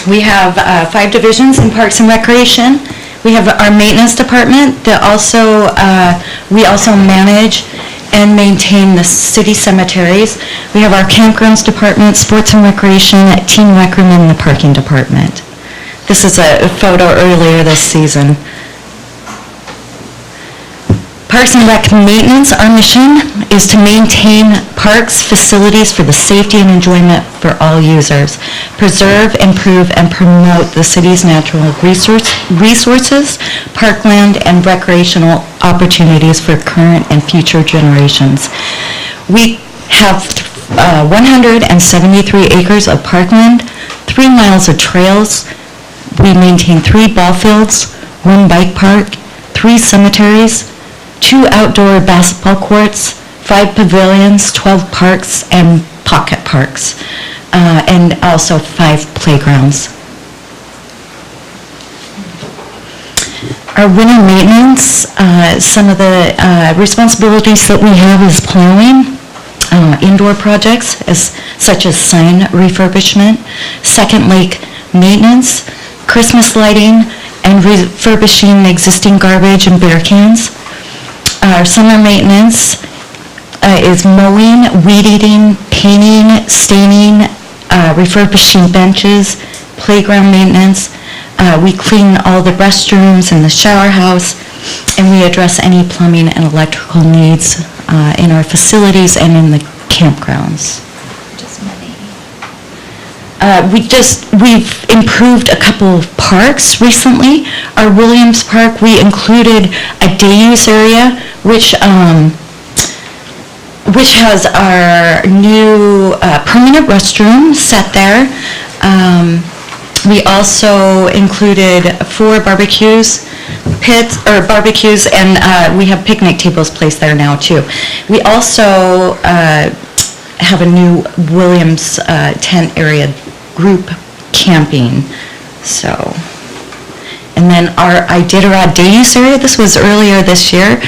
We have 5 divisions in Parks and Recreation. We have our Maintenance Department that we also manage and maintain the city cemeteries. We have our Campgrounds Department, Sports and Recreation, Teen Rec Room, and the Parking Department. This is a photo earlier this season. Parks and Rec Maintenance, our mission is to maintain parks facilities for the safety and enjoyment for all users, preserve, improve, and promote the city's natural resources, parkland, and recreational opportunities for current and future generations. We have 173 acres of parkland, 3 miles of trails. We maintain 3 ball fields, 1 bike park, 3 cemeteries, 2 outdoor basketball courts, 5 pavilions, 12 parks, and pocket parks, and also 5 playgrounds. Our winter maintenance, some of the responsibilities that we have is plowing, indoor projects such as sign refurbishment, second lake maintenance, Christmas lighting, and refurbishing existing garbage and beer cans. Our summer maintenance is mowing, weed eating, painting, staining, refurbishing benches, playground maintenance. We clean all the restrooms and the shower house, and we address any plumbing and electrical needs in our facilities and in the campgrounds. We've improved a couple of parks recently. Our Williams Park, we included a day use area, which has our new permanent restroom set there. We also included 4 barbecues, and we have picnic tables placed there now too. We also have a new Williams tent area group camping, so. And then our Iditarod day use area, this was earlier this year.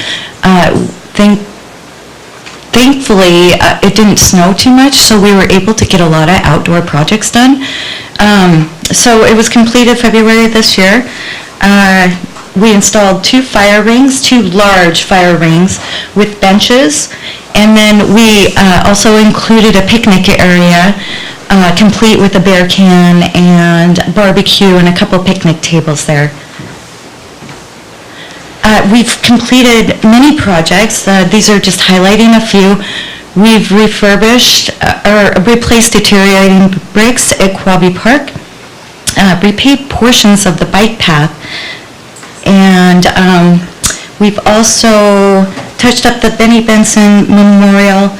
Thankfully, it didn't snow too much, so we were able to get a lot of outdoor projects done. So it was completed February this year. We installed 2 fire rings, 2 large fire rings with benches, and then we also included a picnic area complete with a bear can and barbecue and a couple picnic tables there. We've completed many projects. These are just highlighting a few. We've refurbished or replaced deteriorating bricks at Quabbie Park, repaved portions of the bike path, and we've also touched up the Benny Benson Memorial.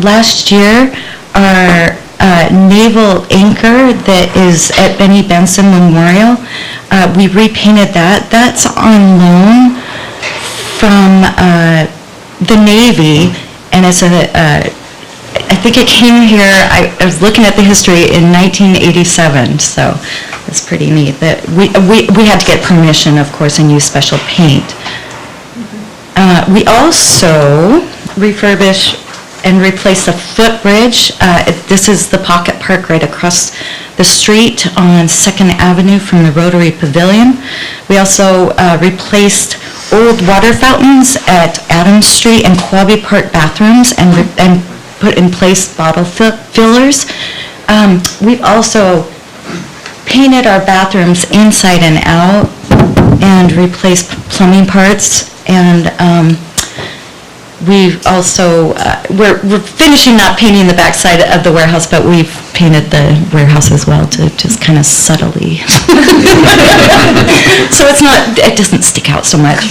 Last year, our naval anchor that is at Benny Benson Memorial, we repainted that. That's on loan from the Navy, and it's I think it came here, I was looking at the history in 1987, so it's pretty neat that we had to get permission, of course, and use special paint. We also refurbished and replace the footbridge. This is the Pocket Park right across the street on 2nd Avenue from the Rotary Pavilion. We also replaced old water fountains at Adams Street and Quabbie Park bathrooms and put in place bottle fillers. We've also painted our bathrooms inside and out and replaced plumbing parts, and we've also, we're finishing not painting the backside of the warehouse, but we've painted the warehouse as well to just kind of subtly. So it doesn't stick out so much.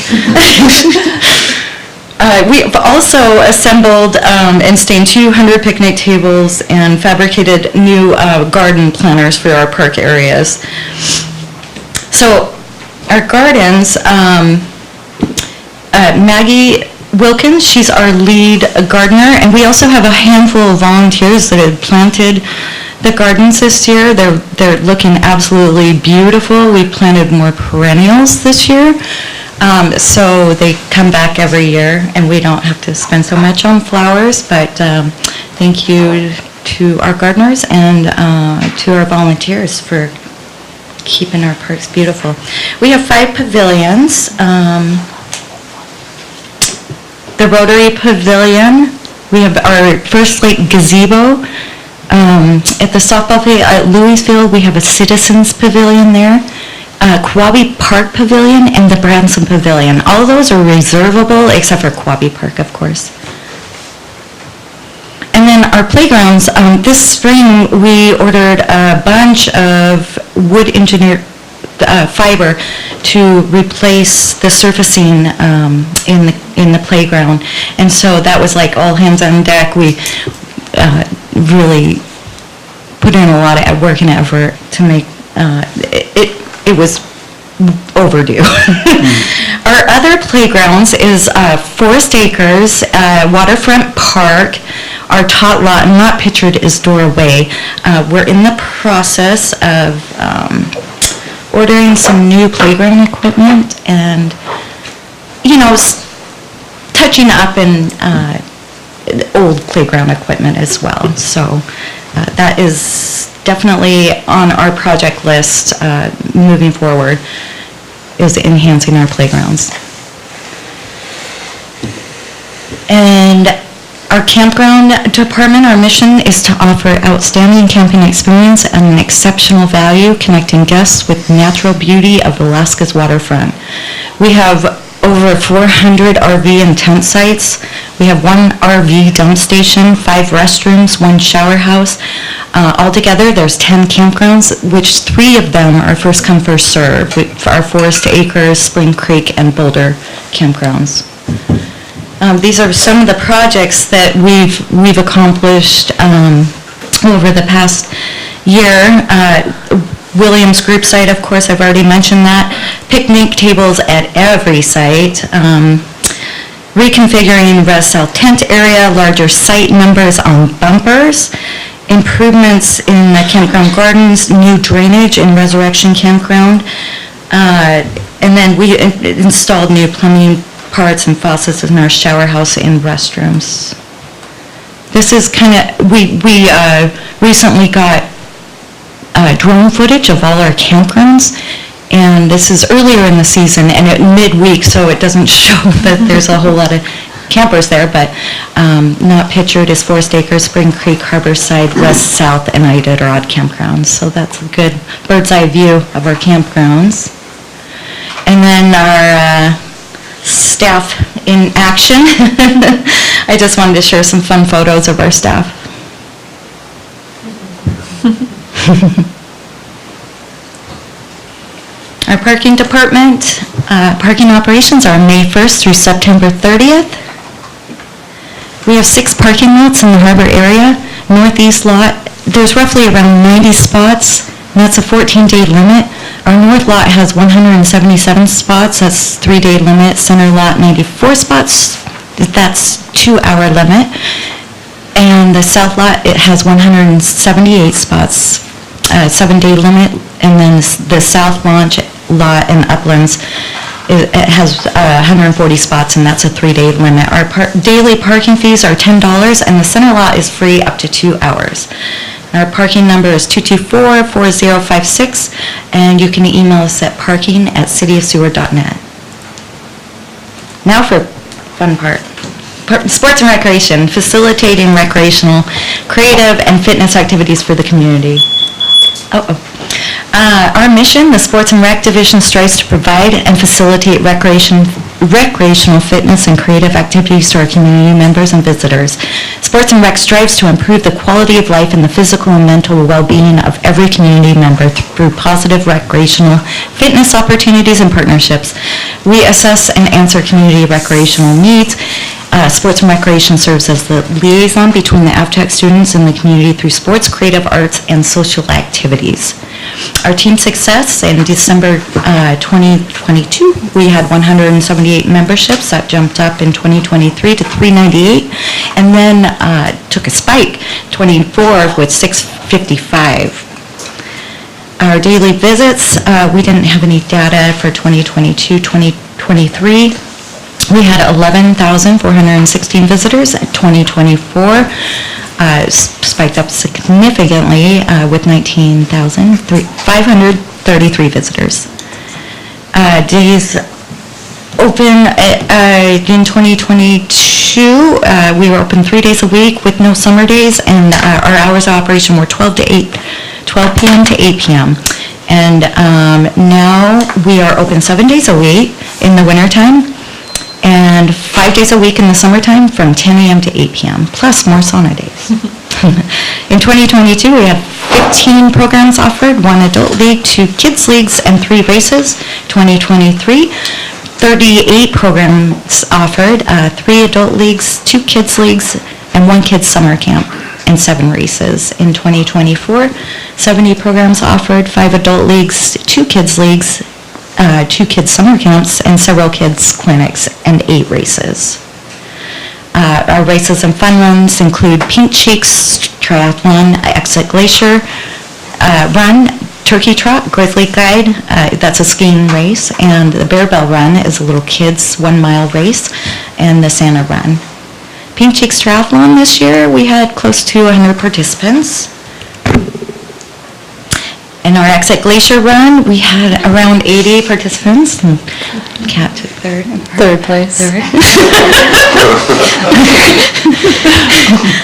We've also assembled and stained 200 picnic tables and fabricated new garden planters for our park areas. So our gardens, Maggie Wilkins, she's our lead gardener, and we also have a handful of volunteers that have planted the gardens this year. They're looking absolutely beautiful. We planted more perennials this year, so they come back every year, and we don't have to spend so much on flowers, but thank you to our gardeners and to our volunteers for keeping our parks beautiful. We have 5 pavilions. The Rotary Pavilion, we have our First Lake gazebo. At the softball field at Louisville, we have a Citizens Pavilion there. Quabbie Park Pavilion and the Branson Pavilion. All of those are reservable except for Quabbie Park, of course. And then our playgrounds, this spring we ordered a bunch of wood engineered fiber to replace the surfacing in the playground, and so that was like all hands on deck. We really put in a lot of work and effort to make it was overdue. Our other playgrounds is Forest Acres, Waterfront Park. Our tot lot, not pictured, is Doorway. We're in the process of ordering some new playground equipment and, touching up in old playground equipment as well. So that is definitely on our project list moving forward, is enhancing our playgrounds. And Our campground department, our mission is to offer outstanding camping experience and an exceptional value connecting guests with natural beauty of Alaska's waterfront. We have over 400 RV and tent sites. We have 1 RV dump station, 5 restrooms, 1 shower house. Altogether, there's 10 campgrounds, which 3 of them are first come, first served. Our Forest Acres, Spring Creek, and Boulder campgrounds. These are some of the projects that we've accomplished over the past year. Williams Group site, of course, I've already mentioned that. Picnic tables at every site. Reconfiguring Res South tent area, larger site numbers on bumpers. Improvements in the campground gardens, new drainage in Resurrection Campground. And then we installed new plumbing parts and faucets in our shower house and restrooms. This is we recently got drone footage of all our campgrounds, and this is earlier in the season and at midweek, so it doesn't show that there's a whole lot of campers there, but not pictured is Forest Acres, Spring Creek, Harborside, West South, and Iditarod campgrounds. So that's a good bird's eye view of our campgrounds. And then our staff in action. I just wanted to share some fun photos of our staff. Our parking department, parking operations are May 1st through September 30th. We have 6 parking lots in the harbor area. Northeast lot, there's roughly around 90 spots, and that's a 14-day limit. Our north lot has 177 spots, that's 3-day limit. Center lot, 94 spots, that's 2-hour limit. And the south lot, it has 178 spots, 7-day limit. And then the south launch lot in Uplands, it has 140 spots, and that's a 3-day limit. Our daily parking fees are $10, and the center lot is free up to 2 hours. Our parking number is 224-4056, and you can email us at parking@cityofseward.net. Now for fun part. Sports and recreation, facilitating recreational, creative, and fitness activities for the community. Our mission, the Sports and Rec Division, strives to provide and facilitate recreational fitness and creative activities to our community members and visitors. Sports and Rec strives to improve the quality of life and the physical and mental well-being of every community member through positive recreational fitness opportunities and partnerships. We assess and answer community recreational needs. Sports and Recreation serves as the liaison between the AVTech students and the community through sports, creative arts, and social activities. Our team success in December 2022, we had 178 memberships. That jumped up in 2023 to 398, and then took a spike 24 with 655. Our daily visits, we didn't have any data for 2022, 2023. We had 11,416 visitors. 2024 spiked up significantly with 19,533 visitors. Days open in 2022, we were open 3 days a week with no summer days, and our hours of operation were 12 p.m. to 8 p.m. And now we are open 7 days a week in the wintertime, and 5 days a week in the summertime from 10 a.m. to 8 p.m., plus more sauna days. In 2022, we had 15 programs offered, 1 adult league, 2 kids leagues, and 3 races. 2023, 38 programs offered, 3 adult leagues, 2 kids leagues, and 1 kids summer camp, and 7 races. In 2024, 70 programs offered, 5 adult leagues, 2 kids leagues, 2 kids summer camps, and several kids clinics, and 8 races. Our races and fun runs include Pink Cheeks Triathlon, Exit Glacier Run, Turkey Trot, Grizzly Guide, that's a skiing race, and the Bear Bell Run is a little kids 1-mile race, and the Santa Run. Pink Cheeks Triathlon this year, we had close to 100 participants. In our Exit Glacier Run, we had around 80 participants, and Kat took third. Third place.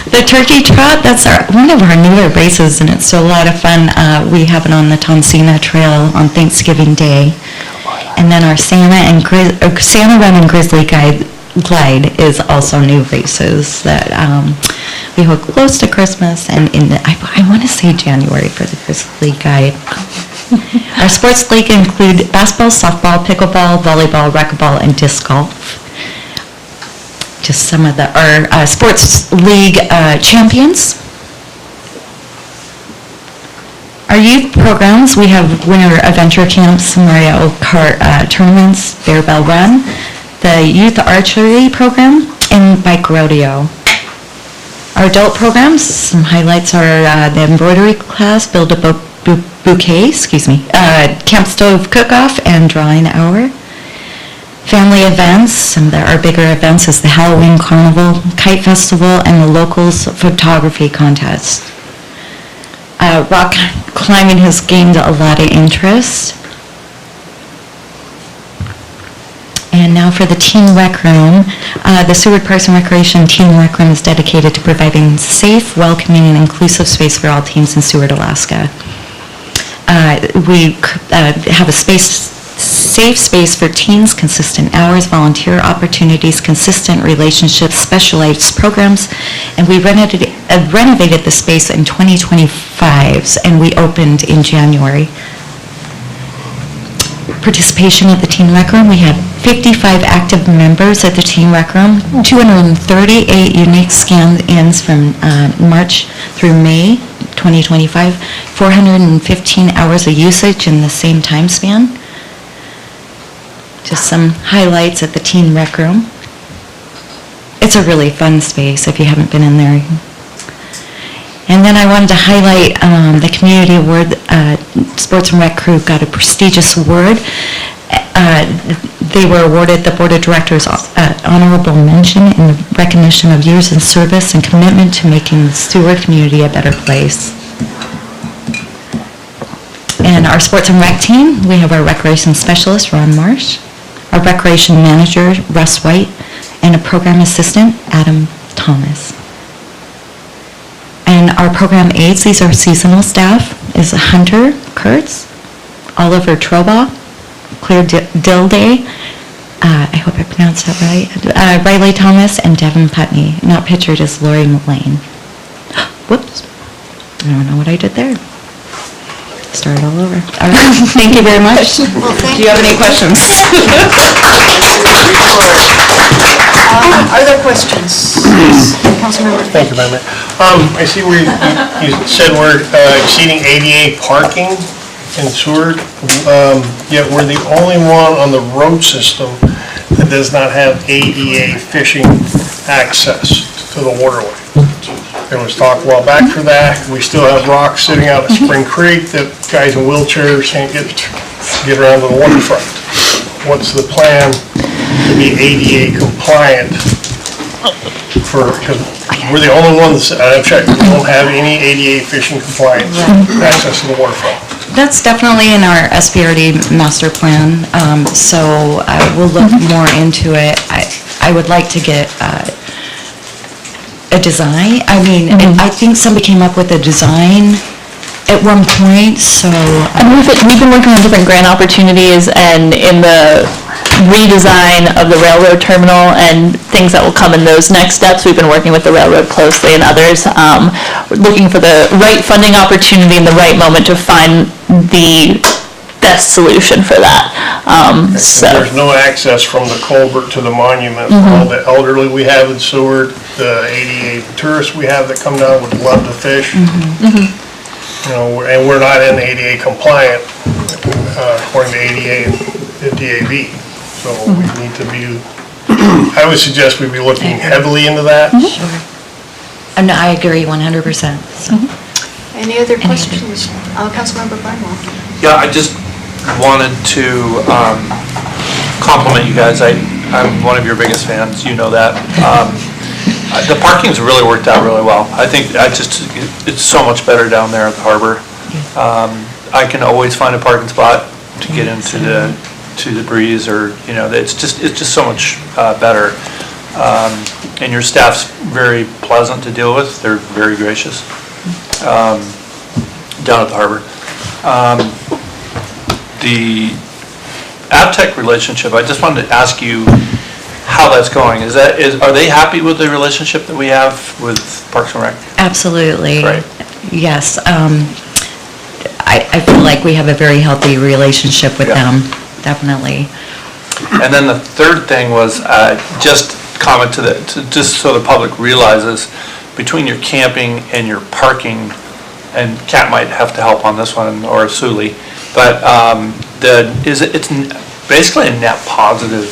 The Turkey Trot, that's one of our newer races, and it's still a lot of fun. We have it on the Tonsina Trail on Thanksgiving Day. And then our Santa Run and Grizzly Glide is also new races that we hold close to Christmas and I want to say January for the Grizzly Guide. Our sports league include basketball, softball, pickleball, volleyball, racquetball, and disc golf. Just some of our sports league champions. Our youth programs, we have winter adventure camps, Mario Kart tournaments, Bear Bell Run, the youth archery program, and bike rodeo. Our adult programs, some highlights are the embroidery class, Build a Bouquet, Camp Stove Cook-Off, and Drawing Hour. Family events, some of our bigger events is the Halloween Carnival, Kite Festival, and the Locals Photography Contest. Rock climbing has gained a lot of interest. And now for the Teen Rec Room. The Seward Parks and Recreation Teen Rec Room is dedicated to providing safe, welcoming, and inclusive space for all teens in Seward, Alaska. We have a safe space for teens, consistent hours, volunteer opportunities, consistent relationships, specialized programs, and we renovated the space in 2025, and we opened in January. Participation at the Teen Rec Room, we have 55 active members at the Teen Rec Room, 238 unique scan-ins from March through May 2025, 415 hours of usage in the same time span. Just some highlights at the Teen Rec Room. It's a really fun space if you haven't been in there. And then I wanted to highlight the Community Award. Sports and Rec crew got a prestigious award. They were awarded the Board of Directors honorable mention in recognition of years in service and commitment to making the Seward community a better place. And our Sports and Rec team, we have our Recreation Specialist, Ron Marsh, our Recreation Manager, Russ White, and a Program Assistant, Adam Thomas. And our program aides, these are seasonal staff, is Hunter Kurtz, Oliver Troba, Claire Dilday, I hope I pronounced that right, Riley Thomas, and Devin Putney. Not pictured is Lori Mullane. Whoops, I don't know what I did there. Start all over. All right, thank you very much. Well, thank Do you have any questions? Are there questions? Councilmember. Thank you, Madam Mayor. I see where you said we're exceeding ADA parking in Seward, yet we're the only one on the road system that does not have ADA fishing access to the waterway. There was talk a while back for that. We still have rocks sitting out at Spring Creek that guys in wheelchairs can't get around to the waterfront. What's the plan to be ADA compliant because we're the only ones, I've checked, we don't have any ADA fishing compliance access to the waterfront. That's definitely in our SBRD master plan, so we'll look more into it. I would like to get a design. I mean, I think somebody came up with a design at one point, so. And we've been working on different grant opportunities and in the redesign of the railroad terminal and things that will come in those next steps. We've been working with the railroad closely and others, looking for the right funding opportunity and the right moment to find the best solution for that. So there's no access from the culvert to the monument. All the elderly we have in Seward, the ADA tourists we have that come down would love to fish. You know, and we're not in ADA compliant according to ADA and DAV. So we need to be, I would suggest we be looking heavily into that. And I agree 100%. So. Any other questions? Councilmember Barnwell. Yeah, I just wanted to compliment you guys. I'm one of your biggest fans, you know that. The parking's really worked out really well. I think it's so much better down there at the harbor. I can always find a parking spot to get into the breeze, or, it's just so much better. And your staff's very pleasant to deal with. They're very gracious down at the harbor. The AvTech relationship, I just wanted to ask you how that's going. Are they happy with the relationship that we have with Parks and Rec? Absolutely. Right. Yes. I feel like we have a very healthy relationship with them, definitely. And then the third thing was just comment just so the public realizes, between your camping and your parking, and Kat might have to help on this one, or Suli, but it's basically a net positive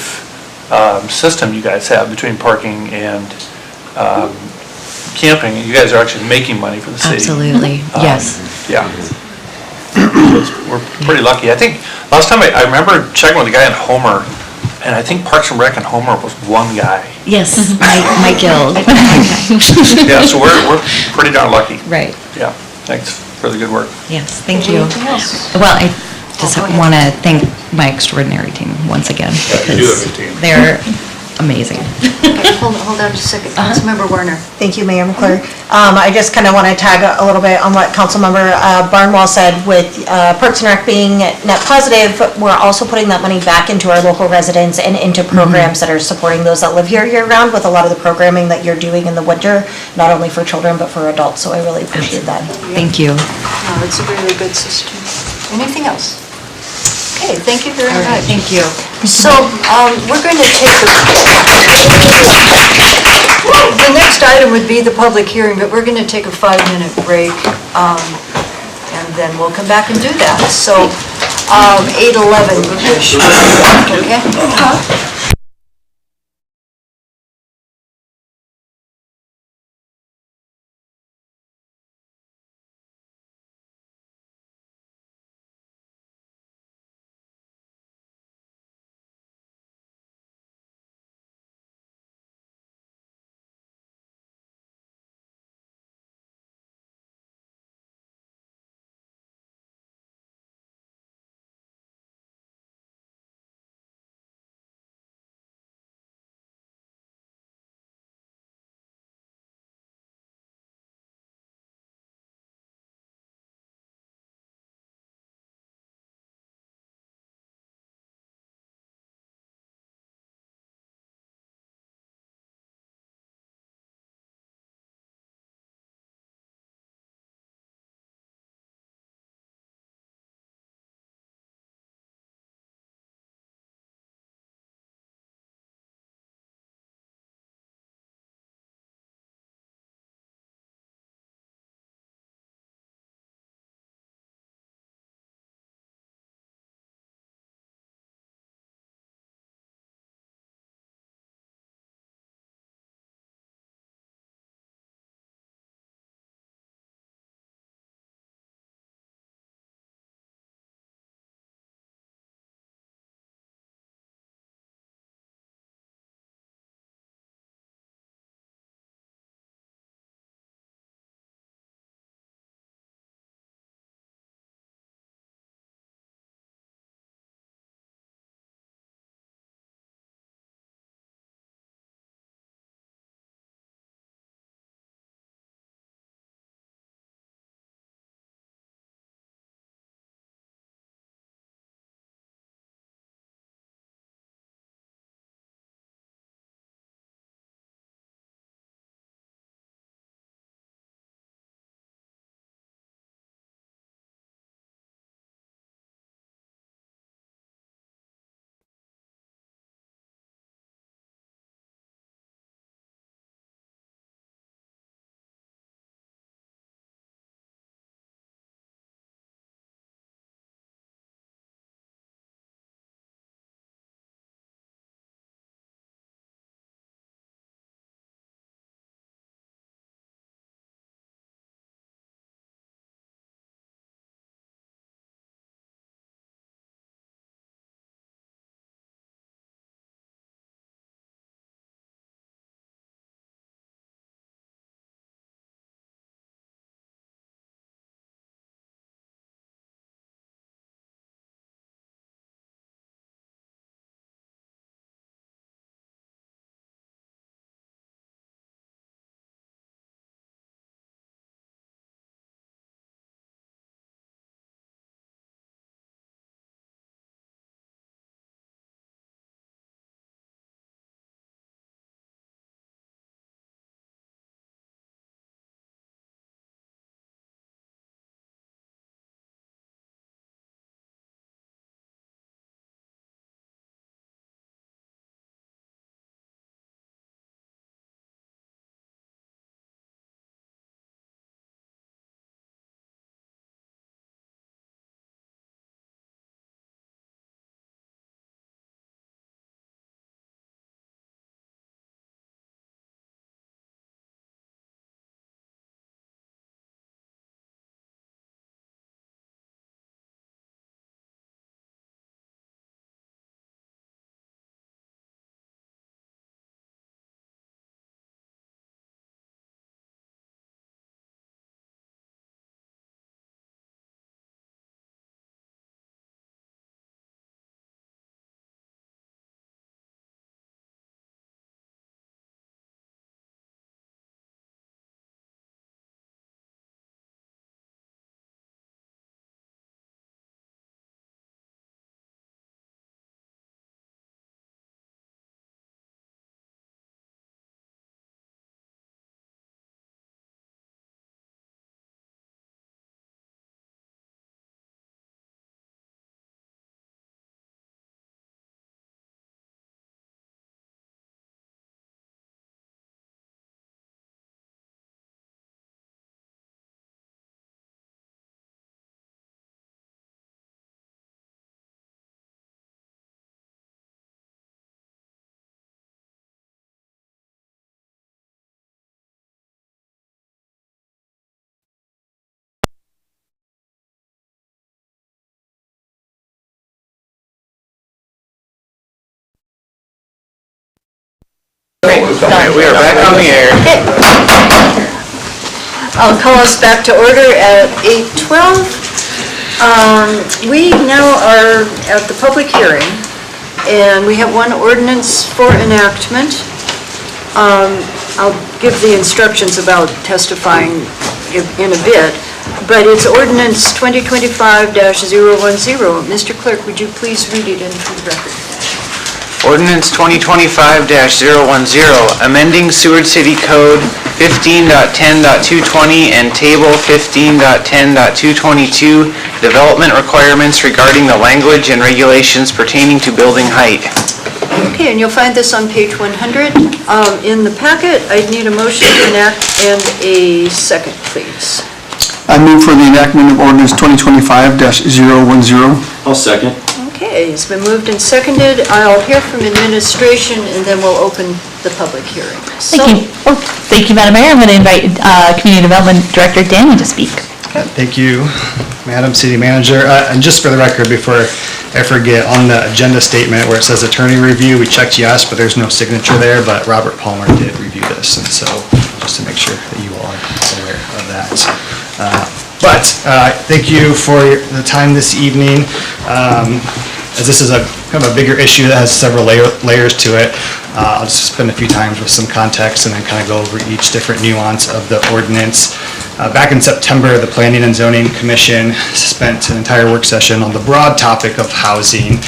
system you guys have between parking and camping. You guys are actually making money for the city. Absolutely, yes. Yeah. We're pretty lucky. I think last time I remember checking with the guy in Homer, and I think Parks and Rec in Homer was one guy. Yes, my guild. Yeah, so we're pretty darn lucky. Right. Yeah, thanks for the good work. Yes, thank you. Anything else? Well, I just want to thank my extraordinary team once again. Yeah, you do have a team. They're amazing. Okay, hold on just a second. Councilmember Werner. Thank you, Mayor McClure. I just kind of want to tag a little bit on what Councilmember Barnwell said with Parks and Rec being net positive. We're also putting that money back into our local residents and into programs that are supporting those that live here year-round, with a lot of the programming that you're doing in the winter, not only for children but for adults. So I really appreciate that. Thank you. No, it's a really good system. Anything else? Okay, thank you very much. Thank you. So, we're going to take the next item would be the public hearing, but we're going to take a 5-minute break, and then we'll come back and do that. So, 8:11-ish, okay? We are back on the air. I'll call us back to order at 8:12. We now are at the public hearing, and we have one ordinance for enactment. I'll give the instructions about testifying in a bit, but it's ordinance 2025-010. Mr. Clerk, would you please read it into the record? Ordinance 2025-010, amending Seward City Code 15.10.220 and Table 15.10.222, development requirements regarding the language and regulations pertaining to building height. Okay, and you'll find this on page 100. In the packet, I'd need a motion to enact and a second, please. I move for the enactment of ordinance 2025-010. I'll second. Okay, it's been moved and seconded. I'll hear from administration, and then we'll open the public hearing. Thank you. Thank you, Madam Mayor. I'm going to invite Community Development Director Danny to speak. Thank you, Madam City Manager. And just for the record, before I forget, on the agenda statement where it says attorney review, we checked yes, but there's no signature there, but Robert Palmer did review this, and so just to make sure that you all are aware of that. But thank you for the time this evening. As this is a kind of a bigger issue that has several layers to it, I'll just spend a few times with some context and then kind of go over each different nuance of the ordinance. Back in September, the Planning and Zoning Commission spent an entire work session on the broad topic of housing,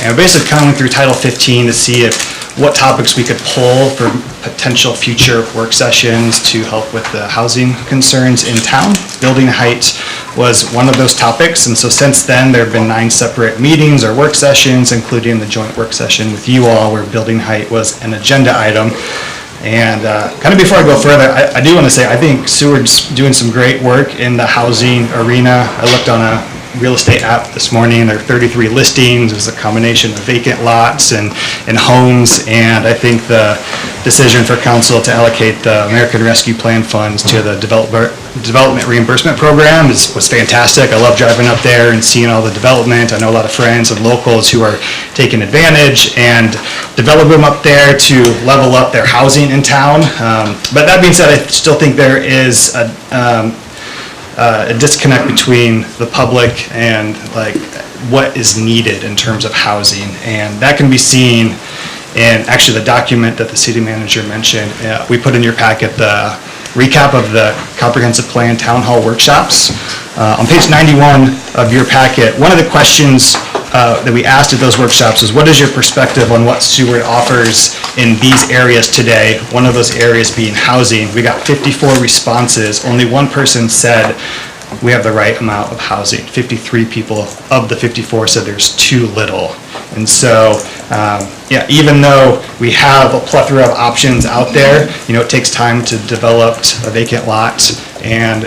and basically coming through Title 15 to see what topics we could pull for potential future work sessions to help with the housing concerns in town. Building height was one of those topics, and so since then there have been 9 separate meetings or work sessions, including the joint work session with you all where building height was an agenda item. And kind of before I go further, I do want to say I think Seward's doing some great work in the housing arena. I looked on a real estate app this morning. There are 33 listings. There's a combination of vacant lots and homes, and I think the decision for council to allocate the American Rescue Plan funds to the development reimbursement program was fantastic. I love driving up there and seeing all the development. I know a lot of friends and locals who are taking advantage and developing up there to level up their housing in town. But that being said, I still think there is a disconnect between the public and like what is needed in terms of housing, and that can be seen in actually the document that the city manager mentioned. We put in your packet the recap of the comprehensive plan town hall workshops. On page 91 of your packet, one of the questions that we asked at those workshops is, what is your perspective on what Seward offers in these areas today? One of those areas being housing. We got 54 responses. Only one person said we have the right amount of housing. 53 people of the 54 said there's too little. And so, yeah, even though we have a plethora of options out there, you know, it takes time to develop a vacant lot. And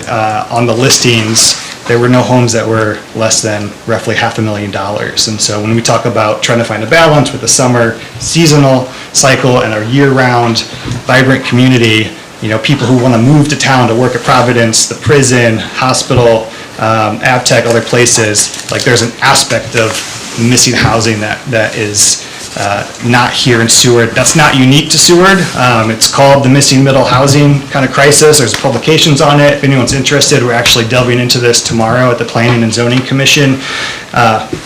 on the listings, there were no homes that were less than roughly $500,000. And so when we talk about trying to find a balance with the summer seasonal cycle and our year-round vibrant community, you know, people who want to move to town to work at Providence, the prison, hospital, AvTech, other places, like there's an aspect of missing housing that is not here in Seward. That's not unique to Seward. It's called the missing middle housing kind of crisis. There's publications on it. If anyone's interested, we're actually delving into this tomorrow at the Planning and Zoning Commission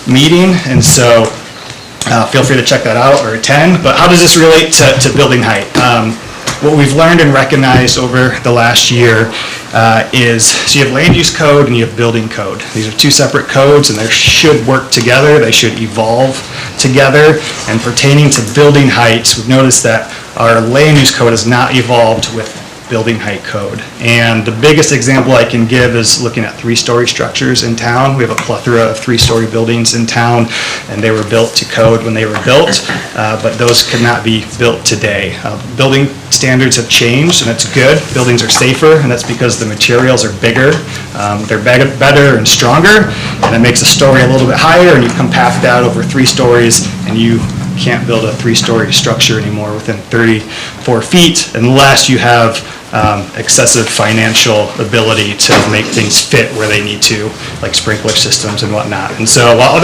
meeting. And so feel free to check that out or attend. But how does this relate to building height? What we've learned and recognized over the last year is, so you have land use code and you have building code. These are two separate codes and they should work together. They should evolve together. And pertaining to building heights, we've noticed that our land use code has not evolved with building height code. And the biggest example I can give is looking at 3-story structures in town. We have a plethora of 3-story buildings in town, and they were built to code when they were built, but those could not be built today. Building standards have changed, and that's good. Buildings are safer, and that's because the materials are bigger. They're better and stronger, and it makes a story a little bit higher, and you compact that over 3 stories, and you can't build a 3-story structure anymore within 34 feet unless you have excessive financial ability to make things fit where they need to, like sprinkler systems and whatnot. And so while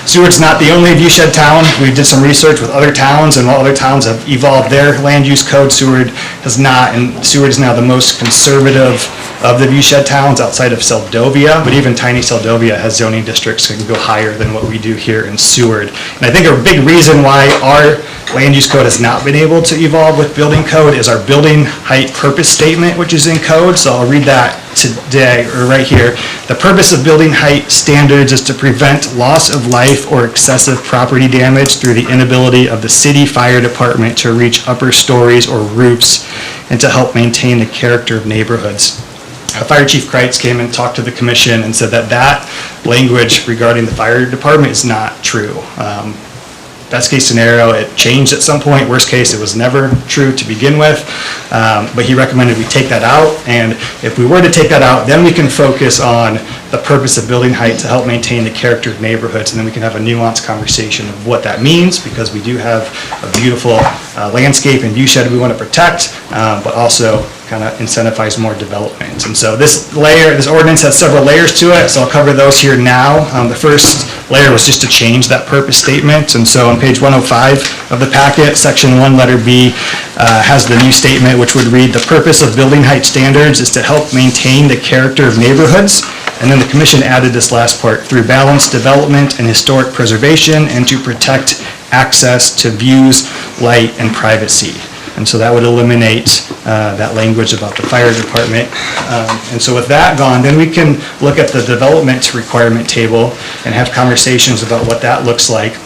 Seward's not the only viewshed town, we did some research with other towns, and while other towns have evolved their land use code, Seward has not, and Seward is now the most conservative of the viewshed towns outside of Seldovia, but even tiny Seldovia has zoning districts that can go higher than what we do here in Seward. And I think a big reason why our land use code has not been able to evolve with building code is our building height purpose statement, which is in code. So I'll read that today, or right here. The purpose of building height standards is to prevent loss of life or excessive property damage through the inability of the city fire department to reach upper stories or roofs, and to help maintain the character of neighborhoods. Fire Chief Kreitz came and talked to the commission and said that language regarding the fire department is not true. Best case scenario, it changed at some point. Worst case, it was never true to begin with. But he recommended we take that out. And if we were to take that out, then we can focus on the purpose of building height to help maintain the character of neighborhoods. And then we can have a nuanced conversation of what that means, because we do have a beautiful landscape and viewshed we want to protect, but also kind of incentivize more development. And so this ordinance has several layers to it, so I'll cover those here now. The first layer was just to change that purpose statement. And so on page 105 of the packet, section 1, letter B, has the new statement, which would read, the purpose of building height standards is to help maintain the character of neighborhoods. And then the commission added this last part, through balanced development and historic preservation, and to protect access to views, light, and privacy. And so that would eliminate that language about the fire department. And so with that gone, then we can look at the development requirement table and have conversations about what that looks like.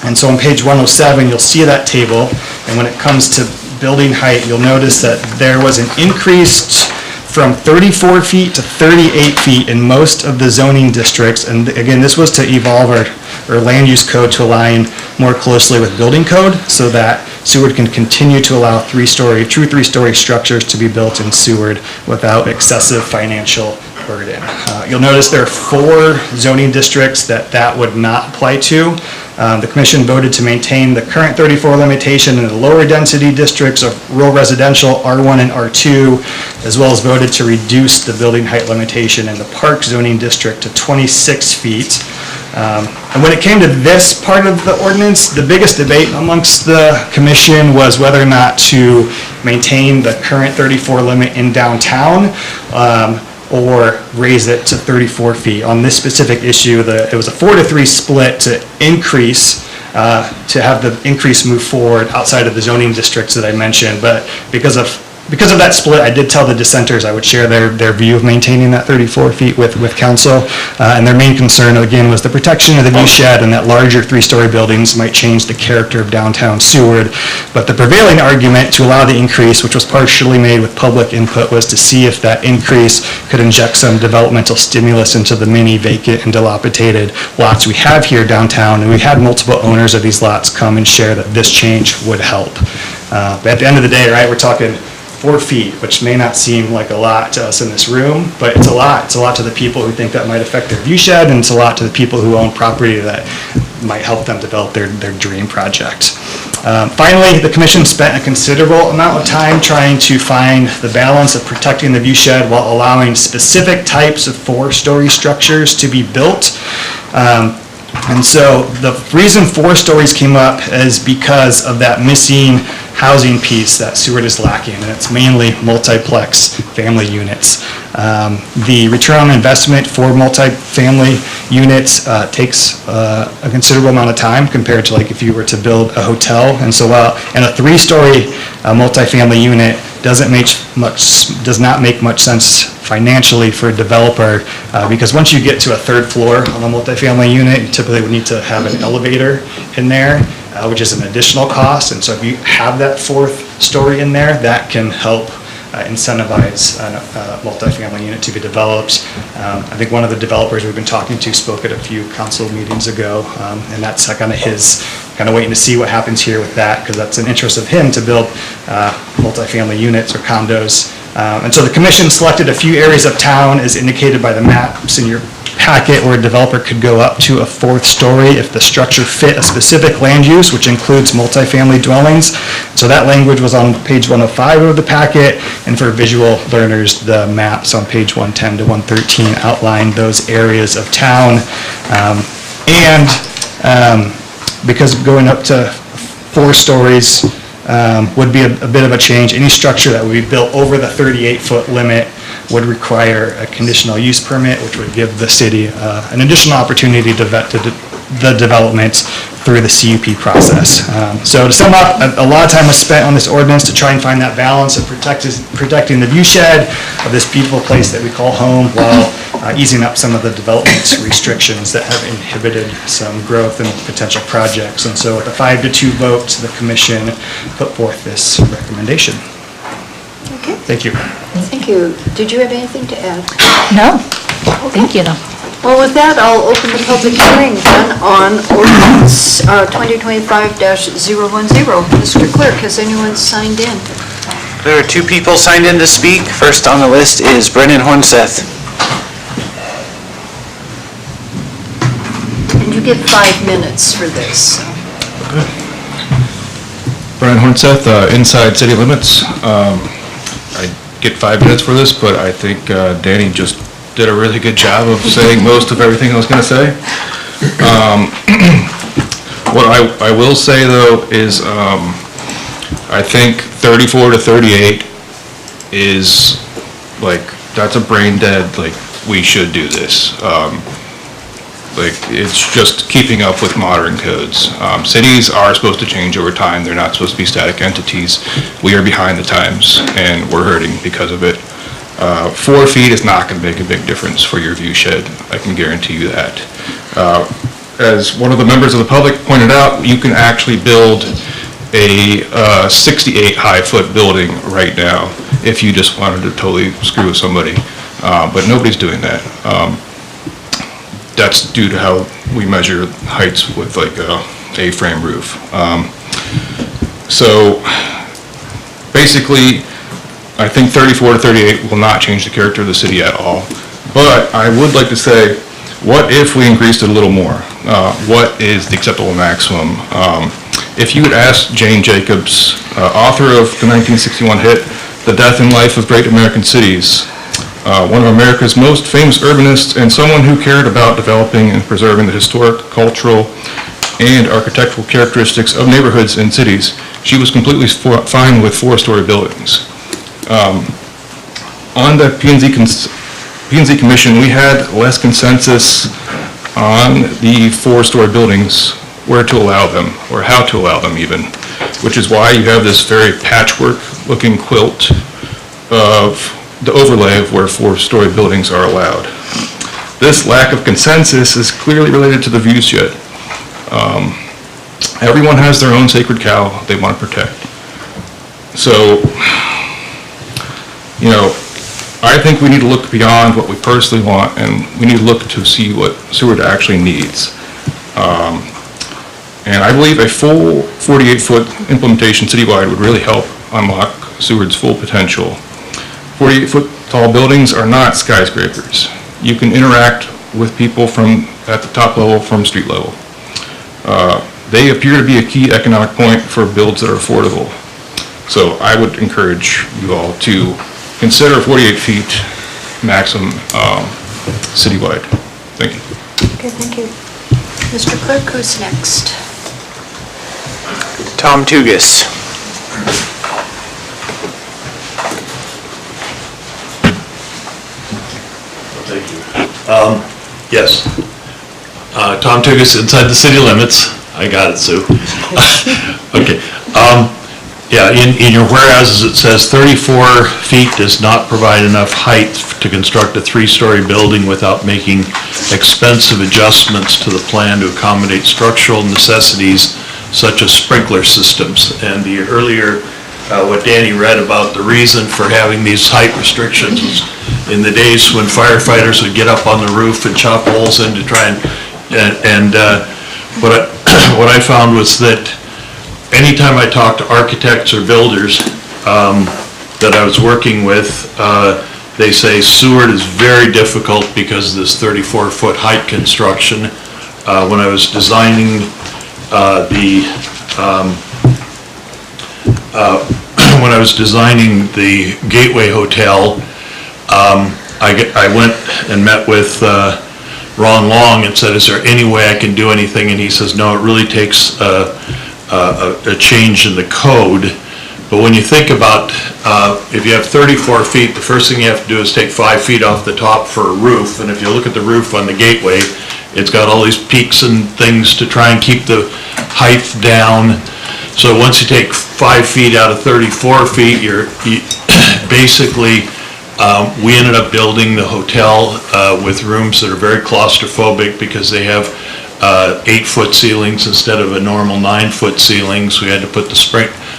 And so on page 107, you'll see that table. And when it comes to building height, you'll notice that there was an increase from 34 feet to 38 feet in most of the zoning districts. And again, this was to evolve our land use code to align more closely with building code, so that Seward can continue to allow true three-story structures to be built in Seward without excessive financial burden. You'll notice there are 4 zoning districts that would not apply to. The commission voted to maintain the current 34 limitation in the lower density districts of rural residential R1 and R2, as well as voted to reduce the building height limitation in the park zoning district to 26 feet. And when it came to this part of the ordinance, the biggest debate amongst the commission was whether or not to maintain the current 34 limit in downtown, or raise it to 34 feet. On this specific issue, it was a 4-to-3 split to increase, to have the increase move forward outside of the zoning districts that I mentioned. But because of that split, I did tell the dissenters I would share their view of maintaining that 34 feet with council. And their main concern, again, was the protection of the viewshed, and that larger 3-story buildings might change the character of downtown Seward. But the prevailing argument to allow the increase, which was partially made with public input, was to see if that increase could inject some developmental stimulus into the many vacant and dilapidated lots we have here downtown. And we had multiple owners of these lots come and share that this change would help. But at the end of the day, right, we're talking 4 feet, which may not seem like a lot to us in this room, but it's a lot. It's a lot to the people who think that might affect their viewshed, and it's a lot to the people who own property that might help them develop their dream project. Finally, the commission spent a considerable amount of time trying to find the balance of protecting the viewshed while allowing specific types of 4-story structures to be built. And so the reason 4 stories came up is because of that missing housing piece that Seward is lacking, and it's mainly multiplex family units. The return on investment for multifamily units takes a considerable amount of time compared to like if you were to build a hotel. And so and a 3-story multifamily unit does not make much sense financially for a developer, because once you get to a 3rd floor on a multifamily unit, you typically would need to have an elevator in there, which is an additional cost. And so if you have that 4th story in there, that can help incentivize a multifamily unit to be developed. I think one of the developers we've been talking to spoke at a few council meetings ago, and that's kind of his waiting to see what happens here with that, because that's an interest of him to build multifamily units or condos. And so the commission selected a few areas of town as indicated by the maps in your packet where a developer could go up to a 4th story if the structure fit a specific land use, which includes multifamily dwellings. So that language was on page 105 of the packet, and for visual learners, the maps on page 110 to 113 outline those areas of town. Because going up to 4 stories would be a bit of a change. Any structure that would be built over the 38-foot limit would require a conditional use permit, which would give the city an additional opportunity to vet the development through the CUP process. So to sum up, a lot of time was spent on this ordinance to try and find that balance of protecting the view shed of this beautiful place that we call home, while easing up some of the development restrictions that have inhibited some growth and potential projects. And so with a 5-2 vote, the commission put forth this recommendation. Okay. Thank you. Thank you. Did you have anything to add? No, thank you though. Well, with that, I'll open the public hearing then on Ordinance 2025-010. Mr. Clerk, has anyone signed in? There are 2 people signed in to speak. First on the list is Brennan Hornseth. And you get 5 minutes for this. Brian Hornseth, inside city limits. I get 5 minutes for this, but I think Danny just did a really good job of saying most of everything I was going to say. What I will say, though, is I think 34 to 38 is, like, that's a brain dead, like, we should do this. Like, it's just keeping up with modern codes. Cities are supposed to change over time. They're not supposed to be static entities. We are behind the times, and we're hurting because of it. 4 feet is not going to make a big difference for your view shed. I can guarantee you that. As one of the members of the public pointed out, you can actually build a 68 high foot building right now if you just wanted to totally screw with somebody. But nobody's doing that. That's due to how we measure heights with like a A-frame roof. So basically, I think 34 to 38 will not change the character of the city at all. But I would like to say, what if we increased it a little more? What is the acceptable maximum? If you had asked Jane Jacobs, author of the 1961 hit, The Death and Life of Great American Cities, one of America's most famous urbanists and someone who cared about developing and preserving the historic, cultural, and architectural characteristics of neighborhoods and cities, she was completely fine with 4-story buildings. On the P&Z Commission, we had less consensus on the 4-story buildings, where to allow them, or how to allow them even, which is why you have this very patchwork-looking quilt of the overlay of where 4-story buildings are allowed. This lack of consensus is clearly related to the view shed. Everyone has their own sacred cow they want to protect. So, you know, I think we need to look beyond what we personally want, and we need to look to see what Seward actually needs. And I believe a full 48-foot implementation citywide would really help unlock Seward's full potential. 48-foot tall buildings are not skyscrapers. You can interact with people from at the top level from street level. They appear to be a key economic point for builds that are affordable. So I would encourage you all to consider 48 feet maximum citywide. Thank you. Okay, thank you. Mr. Clerk, who's next? Tom Tugas. Thank you. Yes. Tom Tugas, inside the city limits. I got it, Sue. Okay. Yeah, in your whereas it says 34 feet does not provide enough height to construct a 3-story building without making expensive adjustments to the plan to accommodate structural necessities such as sprinkler systems. And the earlier, what Danny read about the reason for having these height restrictions was in the days when firefighters would get up on the roof and chop holes in to try and what I found was that anytime I talked to architects or builders that I was working with, they say Seward is very difficult because of this 34-foot height construction. When I was designing when I was designing the Gateway Hotel, I went and met with Ron Long and said, is there any way I can do anything? And he says, no, it really takes a change in the code. But when you think about, if you have 34 feet, the first thing you have to do is take 5 feet off the top for a roof. And if you look at the roof on the Gateway, it's got all these peaks and things to try and keep the height down. So once you take 5 feet out of 34 feet, basically, we ended up building the hotel with rooms that are very claustrophobic because they have 8-foot ceilings instead of a normal 9-foot ceilings. We had to put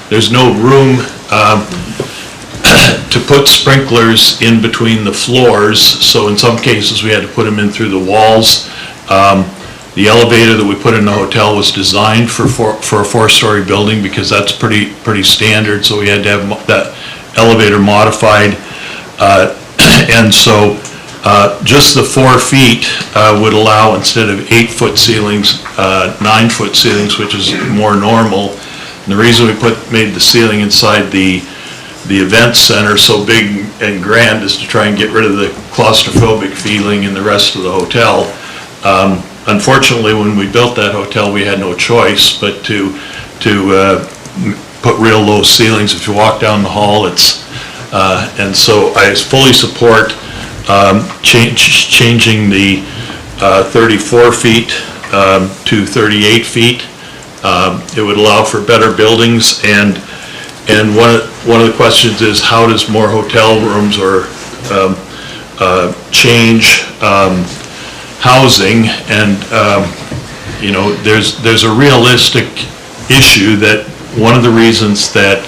there's no room to put sprinklers in between the floors, so in some cases we had to put them in through the walls. The elevator that we put in the hotel was designed for a 4-story building because that's pretty standard, so we had to have that elevator modified. And so just the 4 feet would allow, instead of 8-foot ceilings, 9-foot ceilings, which is more normal. And the reason we made the ceiling inside the event center so big and grand is to try and get rid of the claustrophobic feeling in the rest of the hotel. Unfortunately, when we built that hotel, we had no choice but to put real low ceilings. If you walk down the hall, and so I fully support changing the 34 feet to 38 feet. It would allow for better buildings, and one of the questions is, how does more hotel rooms or change housing? And there's a realistic issue that one of the reasons that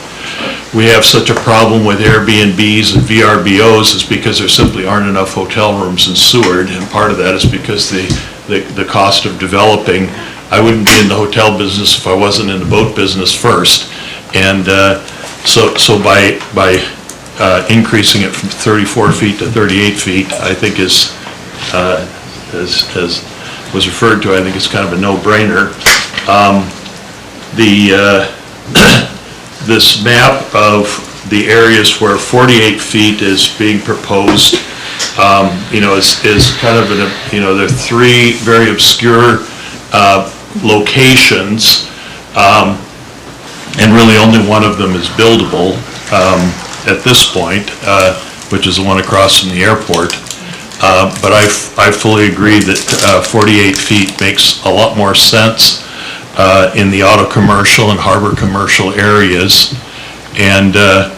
we have such a problem with Airbnbs and VRBOs is because there simply aren't enough hotel rooms in Seward, and part of that is because the cost of developing. I wouldn't be in the hotel business if I wasn't in the boat business first, and so by increasing it from 34 feet to 38 feet, I think is, as was referred to, I think it's kind of a no-brainer. This map of the areas where 48 feet is being proposed, is kind of there are 3 very obscure locations, and really only one of them is buildable at this point, which is the one across from the airport. But I fully agree that 48 feet makes a lot more sense in the auto commercial and harbor commercial areas, and to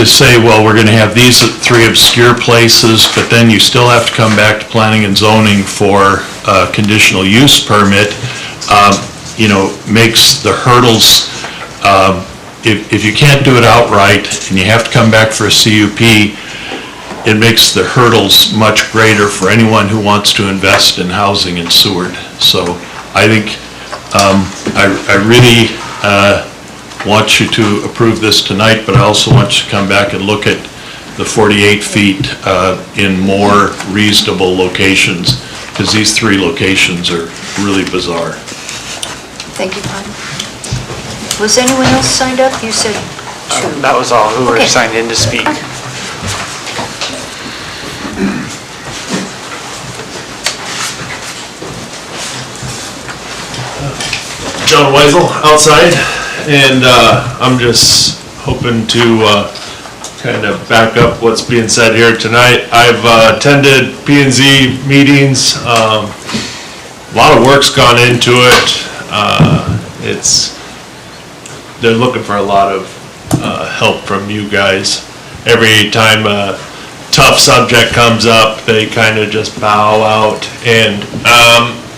say, well, we're going to have these 3 obscure places, but then you still have to come back to planning and zoning for a conditional use permit, makes the hurdles, if you can't do it outright and you have to come back for a CUP, it makes the hurdles much greater for anyone who wants to invest in housing in Seward. So I think I really want you to approve this tonight, but I also want you to come back and look at the 48 feet in more reasonable locations, because these 3 locations are really bizarre. Thank you, Bob. Was anyone else signed up? You said 2. That was all who were signed in to speak. John Weisel outside, and I'm just hoping to kind of back up what's being said here tonight. I've attended P&Z meetings. A lot of work's gone into it. They're looking for a lot of help from you guys. Every time a tough subject comes up, they kind of just bow out, and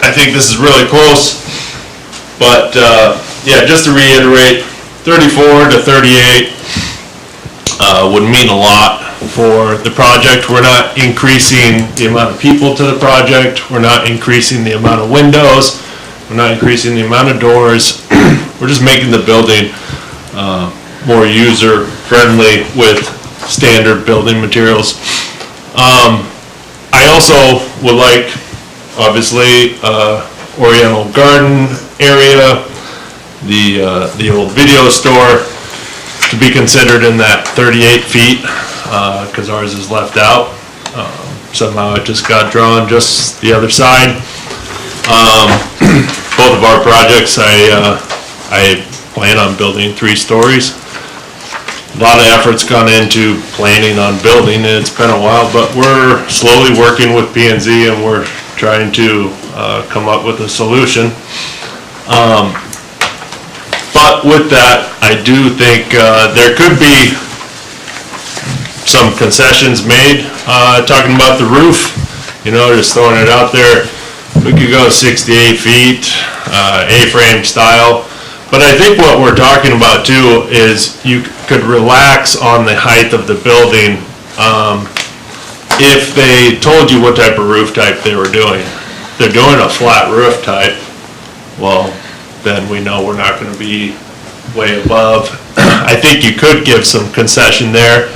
I think this is really close. But yeah, just to reiterate, 34 to 38 would mean a lot for the project. We're not increasing the amount of people to the project. We're not increasing the amount of windows. We're not increasing the amount of doors. We're just making the building more user-friendly with standard building materials. I also would like, obviously, Oriental Garden area, the old video store to be considered in that 38 feet, because ours is left out. Somehow it just got drawn just the other side. Both of our projects, I plan on building 3 stories. A lot of effort's gone into planning on building. It's been a while, but we're slowly working with P&Z and we're trying to come up with a solution. But with that, I do think there could be some concessions made. Talking about the roof, just throwing it out there, we could go 68 feet, A-frame style. But I think what we're talking about too is you could relax on the height of the building if they told you what type of roof type they were doing. If they're doing a flat roof type, well, then we know we're not going to be way above. I think you could give some concession there.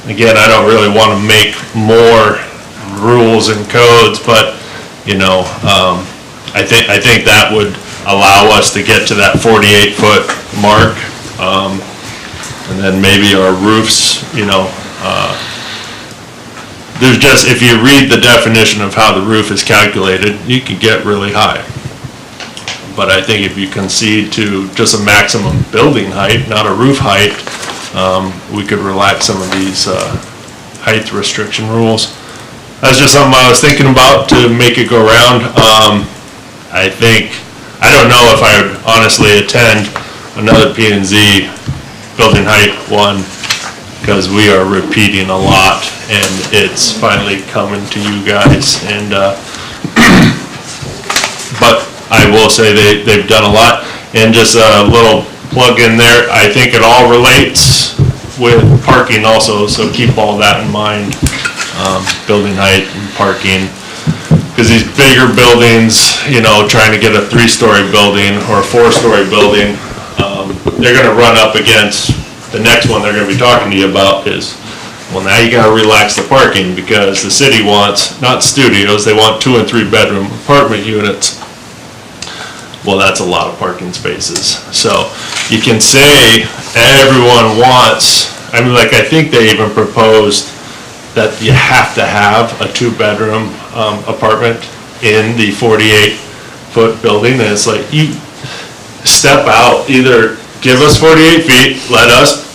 Again, I don't really want to make more rules and codes, but I think that would allow us to get to that 48-foot mark. And then maybe our roofs, there's just, if you read the definition of how the roof is calculated, you can get really high. But I think if you concede to just a maximum building height, not a roof height, we could relax some of these height restriction rules. That's just something I was thinking about to make it go around. I don't know if I would honestly attend another P&Z building height one, because we are repeating a lot and it's finally coming to you guys. And but I will say they've done a lot. And just a little plug in there, I think it all relates with parking also, so keep all that in mind, building height and parking. Because these bigger buildings, trying to get a 3-story building or a 4-story building, they're gonna run up against, the next one they're gonna be talking to you about is, well, now you gotta relax the parking, because the city wants, not studios, they want 2 and 3 bedroom apartment units. Well, that's a lot of parking spaces. So you can say everyone wants, I think they even proposed that you have to have a 2-bedroom apartment in the 48-foot building, and it's like, you step out, either give us 48 feet, let us,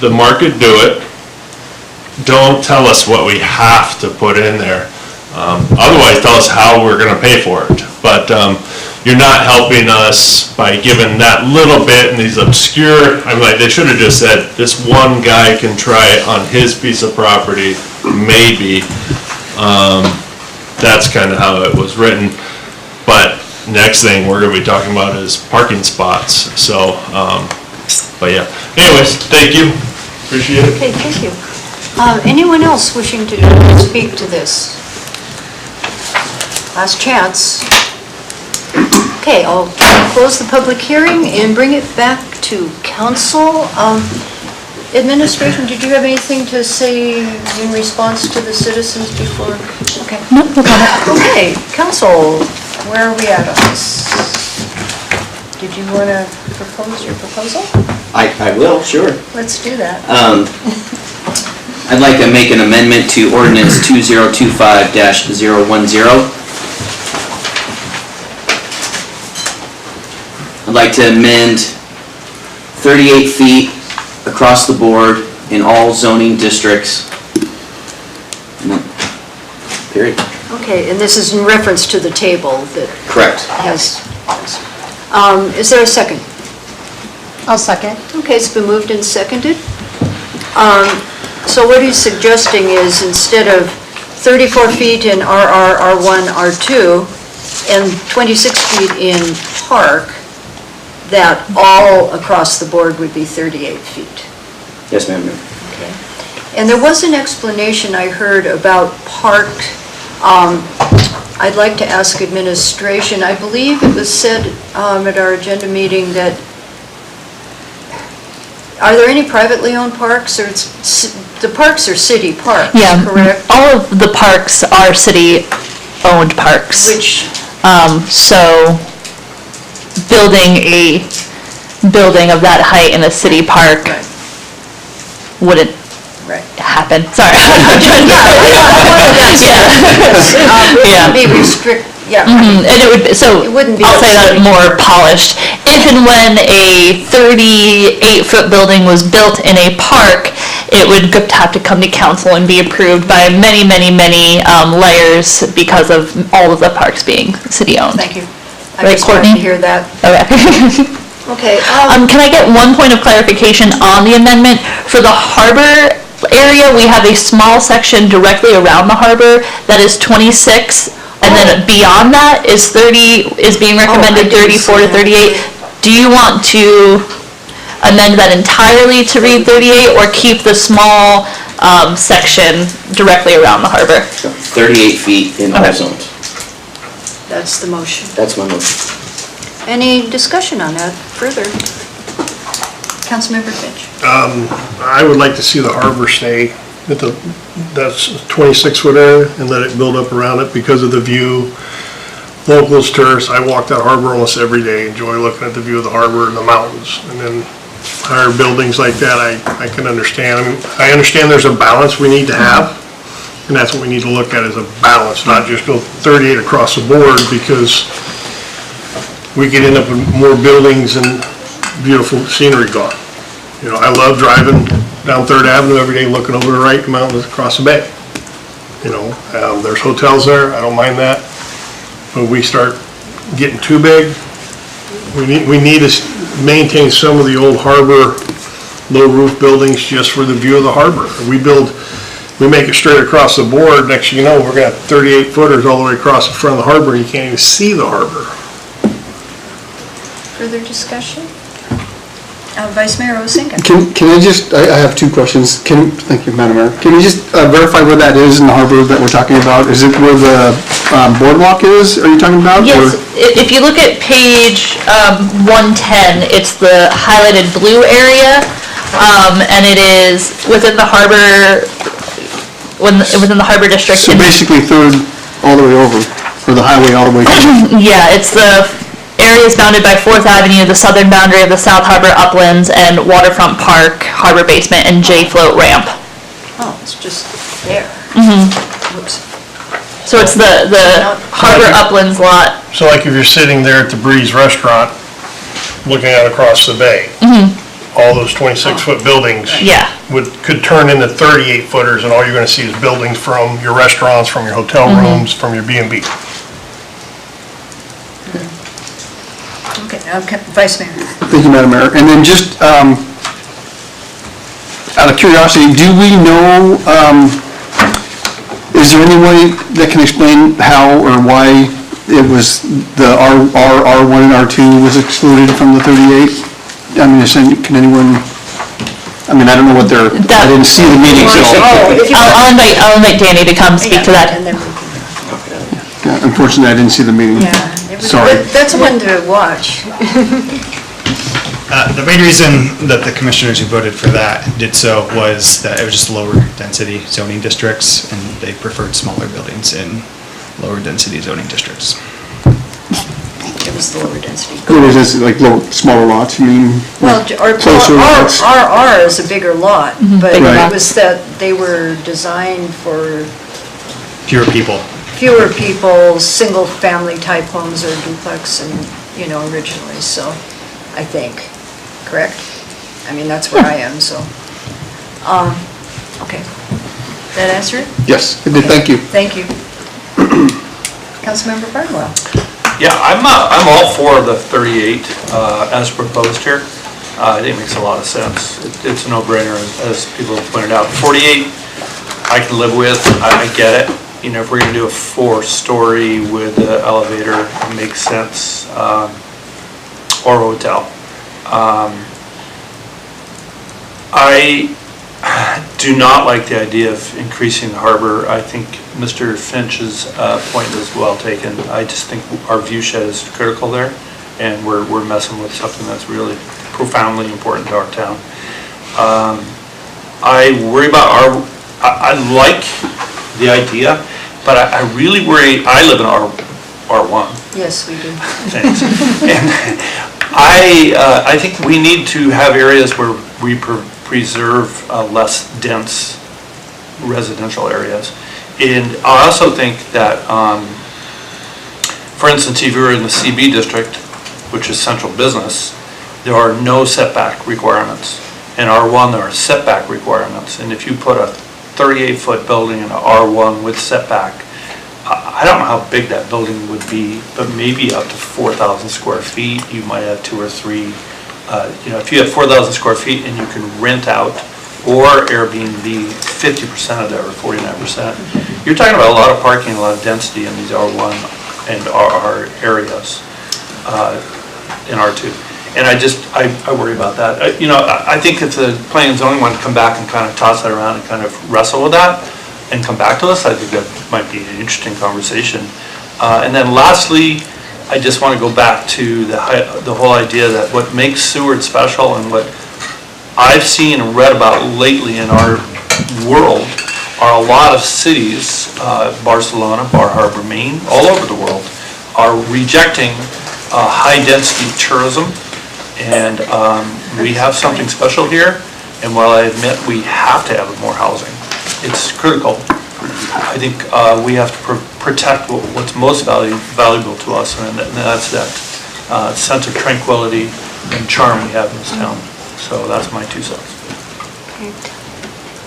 the market, do it. Don't tell us what we have to put in there. Otherwise, tell us how we're gonna pay for it. But you're not helping us by giving that little bit in these obscure, they should have just said, this one guy can try it on his piece of property, maybe. That's kind of how it was written. But next thing we're going to be talking about is parking spots. So, but yeah. Anyways, thank you. Appreciate it. Okay, thank you. Anyone else wishing to speak to this? Last chance. Okay, I'll close the public hearing and bring it back to council. Administration, did you have anything to say in response to the citizens before? Okay. No problem. Okay, council, where are we at on this? Did you want to propose your proposal? I will, sure. Let's do that. I'd like to make an amendment to Ordinance 2025-010. I'd like to amend 38 feet across the board in all zoning districts. Period. Okay, and this is in reference to the table that Correct. has, is there a second? I'll second. Okay, it's been moved and seconded. So what he's suggesting is, instead of 34 feet in RR, R1, R2, and 26 feet in park, that all across the board would be 38 feet. Yes, ma'am. Okay. And there was an explanation I heard about park. I'd like to ask administration, I believe it was said at our agenda meeting that Are there any privately owned parks, or the parks are city parks, Yeah, correct? all of the parks are city-owned parks. Which, so building a building of that height in a city park wouldn't happen. Sorry. I'm trying to be restricted, yeah. And it would, so I'll say that more polished. If and when a 38-foot building was built in a park, it would have to come to council and be approved by many, many, many layers because of all of the parks being city-owned. Thank you. I Right, just wanted Courtney? to hear that. Okay. Okay. Can I get one point of clarification on the amendment? For the harbor area, we have a small section directly around the harbor that is 26, and then beyond that is 30, is being recommended 34 to 38. Do you want to amend that entirely to read 38, or keep the small section directly around the harbor? 38 feet in all zones. That's the motion. That's my motion. Any discussion on that further? Councilmember Finch. I would like to see the harbor stay at that's 26-foot area and let it build up around it because of the view. Locals, tourists, I walk that harbor almost every day, enjoy looking at the view of the harbor and the mountains. And then higher buildings like that, I can understand. I mean, I understand there's a balance we need to have, and that's what we need to look at, is a balance, not just go 38 across the board, because we could end up with more buildings and beautiful scenery gone. You know, I love driving down 3rd Avenue every day, looking over the right mountains across the bay. You know, there's hotels there, I don't mind that. But we start getting too big, we need to maintain some of the old harbor, low roof buildings just for the view of the harbor. We make it straight across the board, next thing you know, we're gonna have 38 footers all the way across the front of the harbor, and you can't even see the harbor. Further discussion? Vice Mayor Osinga. Can I just, I have two questions. Thank you, Madam Mayor. Can you just verify where that is in the harbor that we're talking about? Is it where the boardwalk is, are you talking about? Yes, if you look at page 110, it's the highlighted blue area, and it is within the harbor, within the harbor district. So basically 3rd all the way over, or the highway all the way through? Yeah, it's the area is bounded by 4th Avenue, the southern boundary of the South Harbor Uplands, and Waterfront Park, Harbor Basement, and J-Float Ramp. Oh, it's just there. Whoops. So it's the Harbor Uplands lot. So like if you're sitting there at the Breeze Restaurant, looking out across the bay, all those 26-foot buildings could turn into 38 footers, and all you're gonna see is buildings from your restaurants, from your hotel rooms, from your B&B. Okay, Vice Mayor. Thank you, Madam Mayor. And then just out of curiosity, do we know, is there any way that can explain how or why it was the R1 and R2 was excluded from the 38? I mean, can anyone, I mean, I don't know what they're, I didn't see the meeting, so. I'll invite Danny to come speak to that. Yeah, unfortunately, I didn't see the meeting. Sorry. That's one to watch. The main reason that the commissioners who voted for that did so was that it was just lower density zoning districts, and they preferred smaller buildings in lower density zoning districts. It was the lower density. Lower density, like smaller lots, you mean? Well, Closer lots? RR is a bigger lot, but Right. it was that they were designed for Fewer people. single-family type homes or duplex and, originally, so, I think, correct? I mean, that's where I am, so. Okay. That answer it? Yes, it did, thank you. Thank you. Councilmember Barnwell. Yeah, I'm all for the 38 as proposed here. I think it makes a lot of sense. It's a no-brainer, as people have pointed out. 48, I can live with, I get it. If we're gonna do a 4-story with an elevator, it makes sense, or a hotel. I do not like the idea of increasing the harbor. I think Mr. Finch's point is well taken. I just think our view shed is critical there, and we're messing with something that's really profoundly important to our town. I worry about I like the idea, but I really worry, I live in R1. Yes, we do. Thanks. And I think we need to have areas where we preserve less dense residential areas. And I also think that, for instance, if you're in the CB district, which is central business, there are no setback requirements. In R1, there are setback requirements. And if you put a 38-foot building in a R1 with setback, I don't know how big that building would be, but maybe up to 4,000 square feet, you might have 2 or 3. If you have 4,000 square feet and you can rent out or Airbnb 50% of that or 49%, you're talking about a lot of parking, a lot of density in these R1 and R areas, in R2. And I worry about that. I think if the planning and zoning wanted to come back and kind of toss that around and kind of wrestle with that and come back to us, I think that might be an interesting conversation. And then lastly, I just want to go back to the whole idea that what makes Seward special and what I've seen and read about lately in our world are a lot of cities, Barcelona, Bar Harbor, Maine, all over the world, are rejecting high-density tourism. And we have something special here, and while I admit we have to have more housing, it's critical. I think we have to protect what's most valuable to us, and that's that sense of tranquility and charm we have in this town. So that's my 2 cents.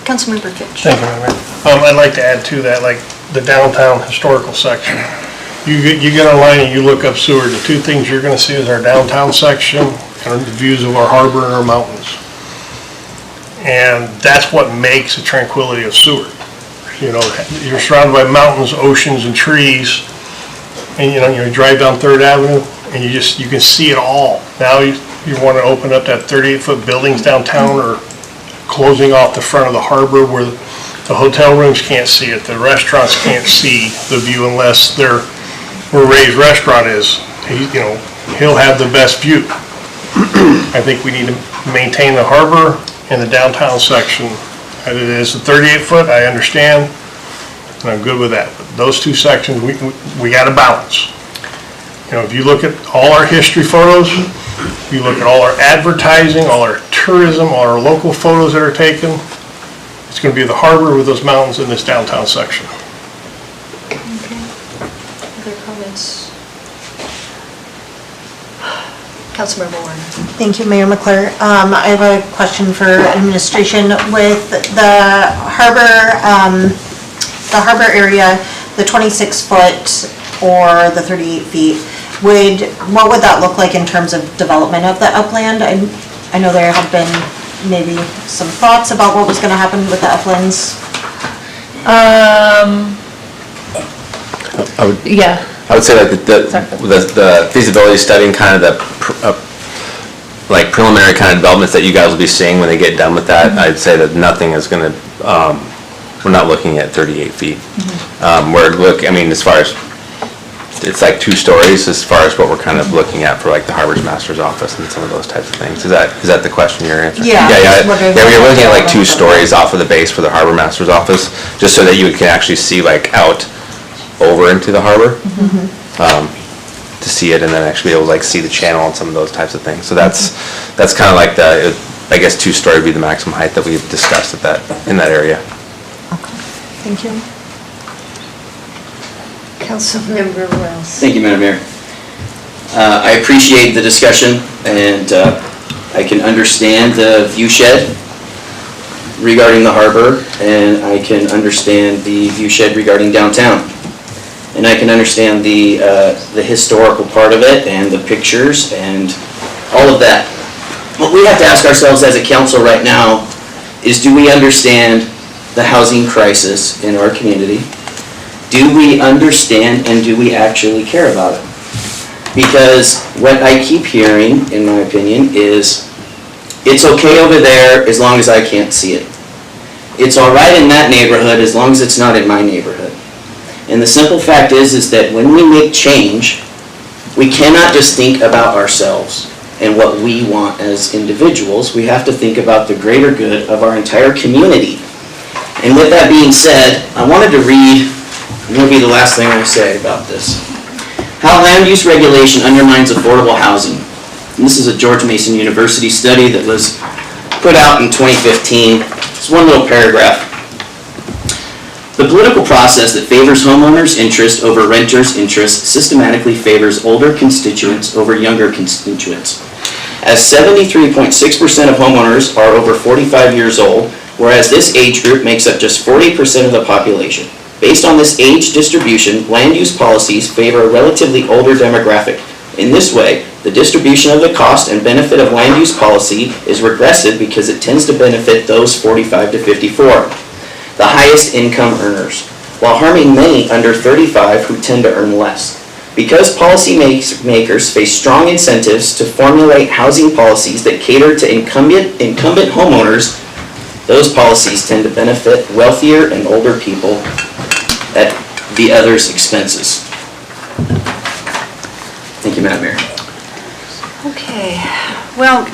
Councilmember Fitch. Thank you, Mayor. I'd like to add to that, like the downtown historical section. You get online and you look up Seward, the 2 things you're going to see is our downtown section and the views of our harbor and our mountains. And that's what makes the tranquility of Seward. You're surrounded by mountains, oceans, and trees, and you drive down 3rd Avenue and you can see it all. Now you want to open up that 38-foot buildings downtown or closing off the front of the harbor where the hotel rooms can't see it, the restaurants can't see the view unless they're where Ray's restaurant is. He'll have the best view. I think we need to maintain the harbor and the downtown section. It is a 38-foot, I understand, and I'm good with that. But those 2 sections, we got to balance. If you look at all our history photos, if you look at all our advertising, all our tourism, all our local photos that are taken, it's going to be the harbor with those mountains in this downtown section. Other comments? Councilmember Warner. Thank you, Mayor McClure. I have a question for administration. With the harbor area, the 26-foot or the 38 feet, what would that look like in terms of development of the upland? I know there have been maybe some thoughts about what was going to happen with the uplands. I would say like the feasibility study and kind of the preliminary kind of developments that you guys will be seeing when they get done with that, I'd say that nothing is going to, we're not looking at 38 feet. As far as, it's like 2 stories as far as what we're kind of looking at for like the Harbor's Master's Office and some of those types of things. Is that the question you're answering? Yeah. We're looking at like 2 stories off of the base for the Harbor Master's Office, just so that you can actually see like out over into the harbor, to see it and then actually be able to like see the channel and some of those types of things. So that's kind of like I guess 2-story would be the maximum height that we've discussed in that area. Okay, thank you. Councilmember Wells. Thank you, Madam Mayor. I appreciate the discussion, and I can understand the view shed regarding the harbor, and I can understand the view shed regarding downtown. And I can understand the historical part of it and the pictures and all of that. What we have to ask ourselves as a council right now is, do we understand the housing crisis in our community? Do we understand and do we actually care about it? Because what I keep hearing, in my opinion, is it's okay over there as long as I can't see it. It's all right in that neighborhood as long as it's not in my neighborhood. And the simple fact is that when we make change, we cannot just think about ourselves. and what we want as individuals. We have to think about the greater good of our entire community. And with that being said, I wanted to read, and it'll be the last thing I say about this. How land use regulation undermines affordable housing. And this is a George Mason University study that was put out in 2015. It's one little paragraph. The political process that favors homeowners' interest over renters' interest systematically favors older constituents over younger constituents. As 73.6% of homeowners are over 45 years old, whereas this age group makes up just 40% of the population. Based on this age distribution, land use policies favor a relatively older demographic. In this way, the distribution of the cost and benefit of land use policy is regressive because it tends to benefit those 45 to 54, the highest income earners, while harming many under 35 who tend to earn less. Because policy makers face strong incentives to formulate housing policies that cater to incumbent homeowners, those policies tend to benefit wealthier and older people at the others' expenses. Thank you, Madam Mayor. Okay, well,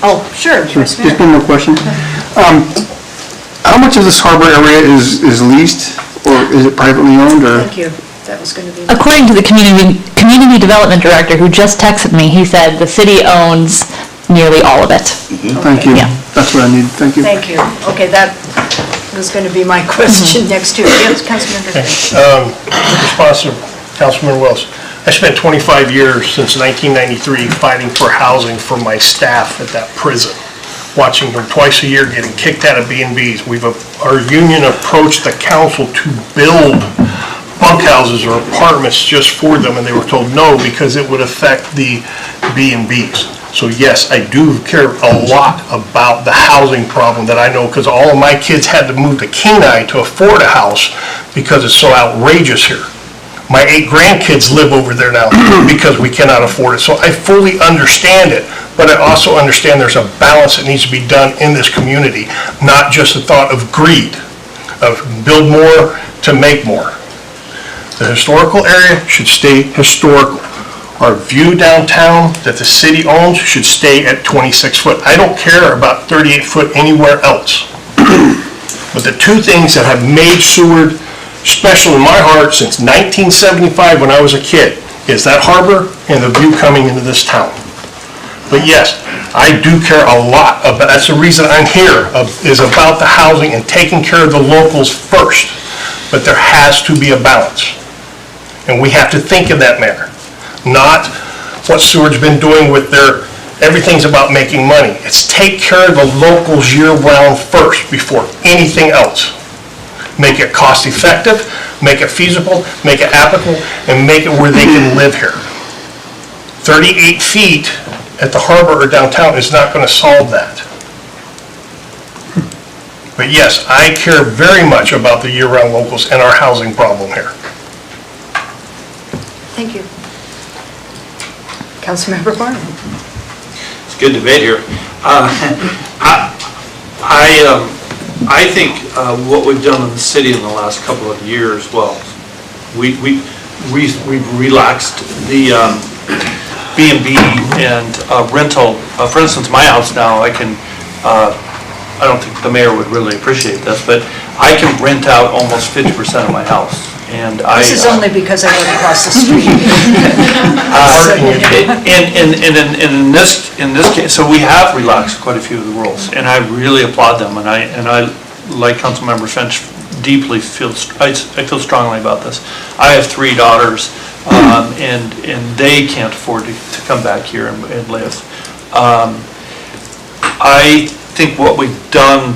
oh, sure. Just one more question. How much of this harbor area is leased, or is it privately owned, or? Thank you. That was going to be. According to the community development director who just texted me, he said the city owns nearly all of it. Thank you. Yeah. That's what I need. Thank you. Thank you. Okay, that was going to be my question next too. Yes, Councilmember. In response to Councilman Wells, I spent 25 years since 1993 fighting for housing for my staff at that prison, watching them twice a year getting kicked out of B&Bs. Our union approached the council to build bunkhouses or apartments just for them, and they were told no because it would affect the B&Bs. So yes, I do care a lot about the housing problem that I know, because all of my kids had to move to Kenai to afford a house because it's so outrageous here. My 8 grandkids live over there now because we cannot afford it. So I fully understand it, but I also understand there's a balance that needs to be done in this community, not just the thought of greed, of build more to make more. The historical area should stay historical. Our view downtown that the city owns should stay at 26 foot. I don't care about 38 foot anywhere else. But the two things that have made Seward special in my heart since 1975 when I was a kid is that harbor and the view coming into this town. But yes, I do care a lot about, that's the reason I'm here, is about the housing and taking care of the locals first. But there has to be a balance. And we have to think in that manner. Not what Seward's been doing with everything's about making money. It's take care of the locals year-round first before anything else. Make it cost-effective, make it feasible, make it applicable, and make it where they can live here. 38 feet at the harbor or downtown is not going to solve that. But yes, I care very much about the year-round locals and our housing problem here. Thank you. Councilmember Barnum. It's a good debate here. I think what we've done in the city in the last couple of years, well, we've relaxed the B&B and rental. For instance, my house now, I don't think the mayor would really appreciate this, but I can rent out almost 50% of my house. And this is only because I live across the street. In this case, so we have relaxed quite a few of the rules, and I really applaud them. And I like Councilmember Finch, deeply I feel strongly about this. I have 3 daughters, and they can't afford to come back here and live. I think what we've done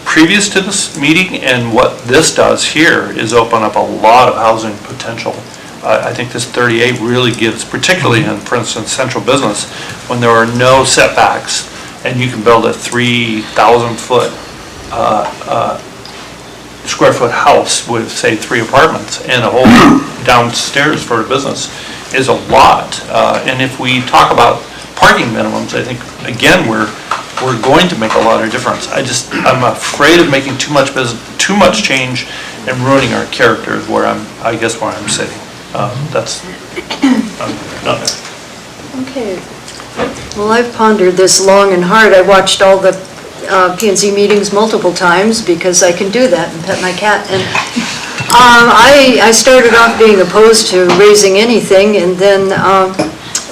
previous to this meeting and what this does here is open up a lot of housing potential. I think this 38 really gives, particularly in, for instance, central business, when there are no setbacks and you can build a 3,000 square foot house with, say, 3 apartments and a whole downstairs for a business is a lot. And if we talk about parking minimums, I think, again, we're going to make a lot of difference. I'm afraid of making too much change and ruining our character is where I'm sitting. That's Nothing. Okay. Well, I've pondered this long and hard. I watched all the P&Z meetings multiple times because I can do that and pet my cat. And I started off being opposed to raising anything, and then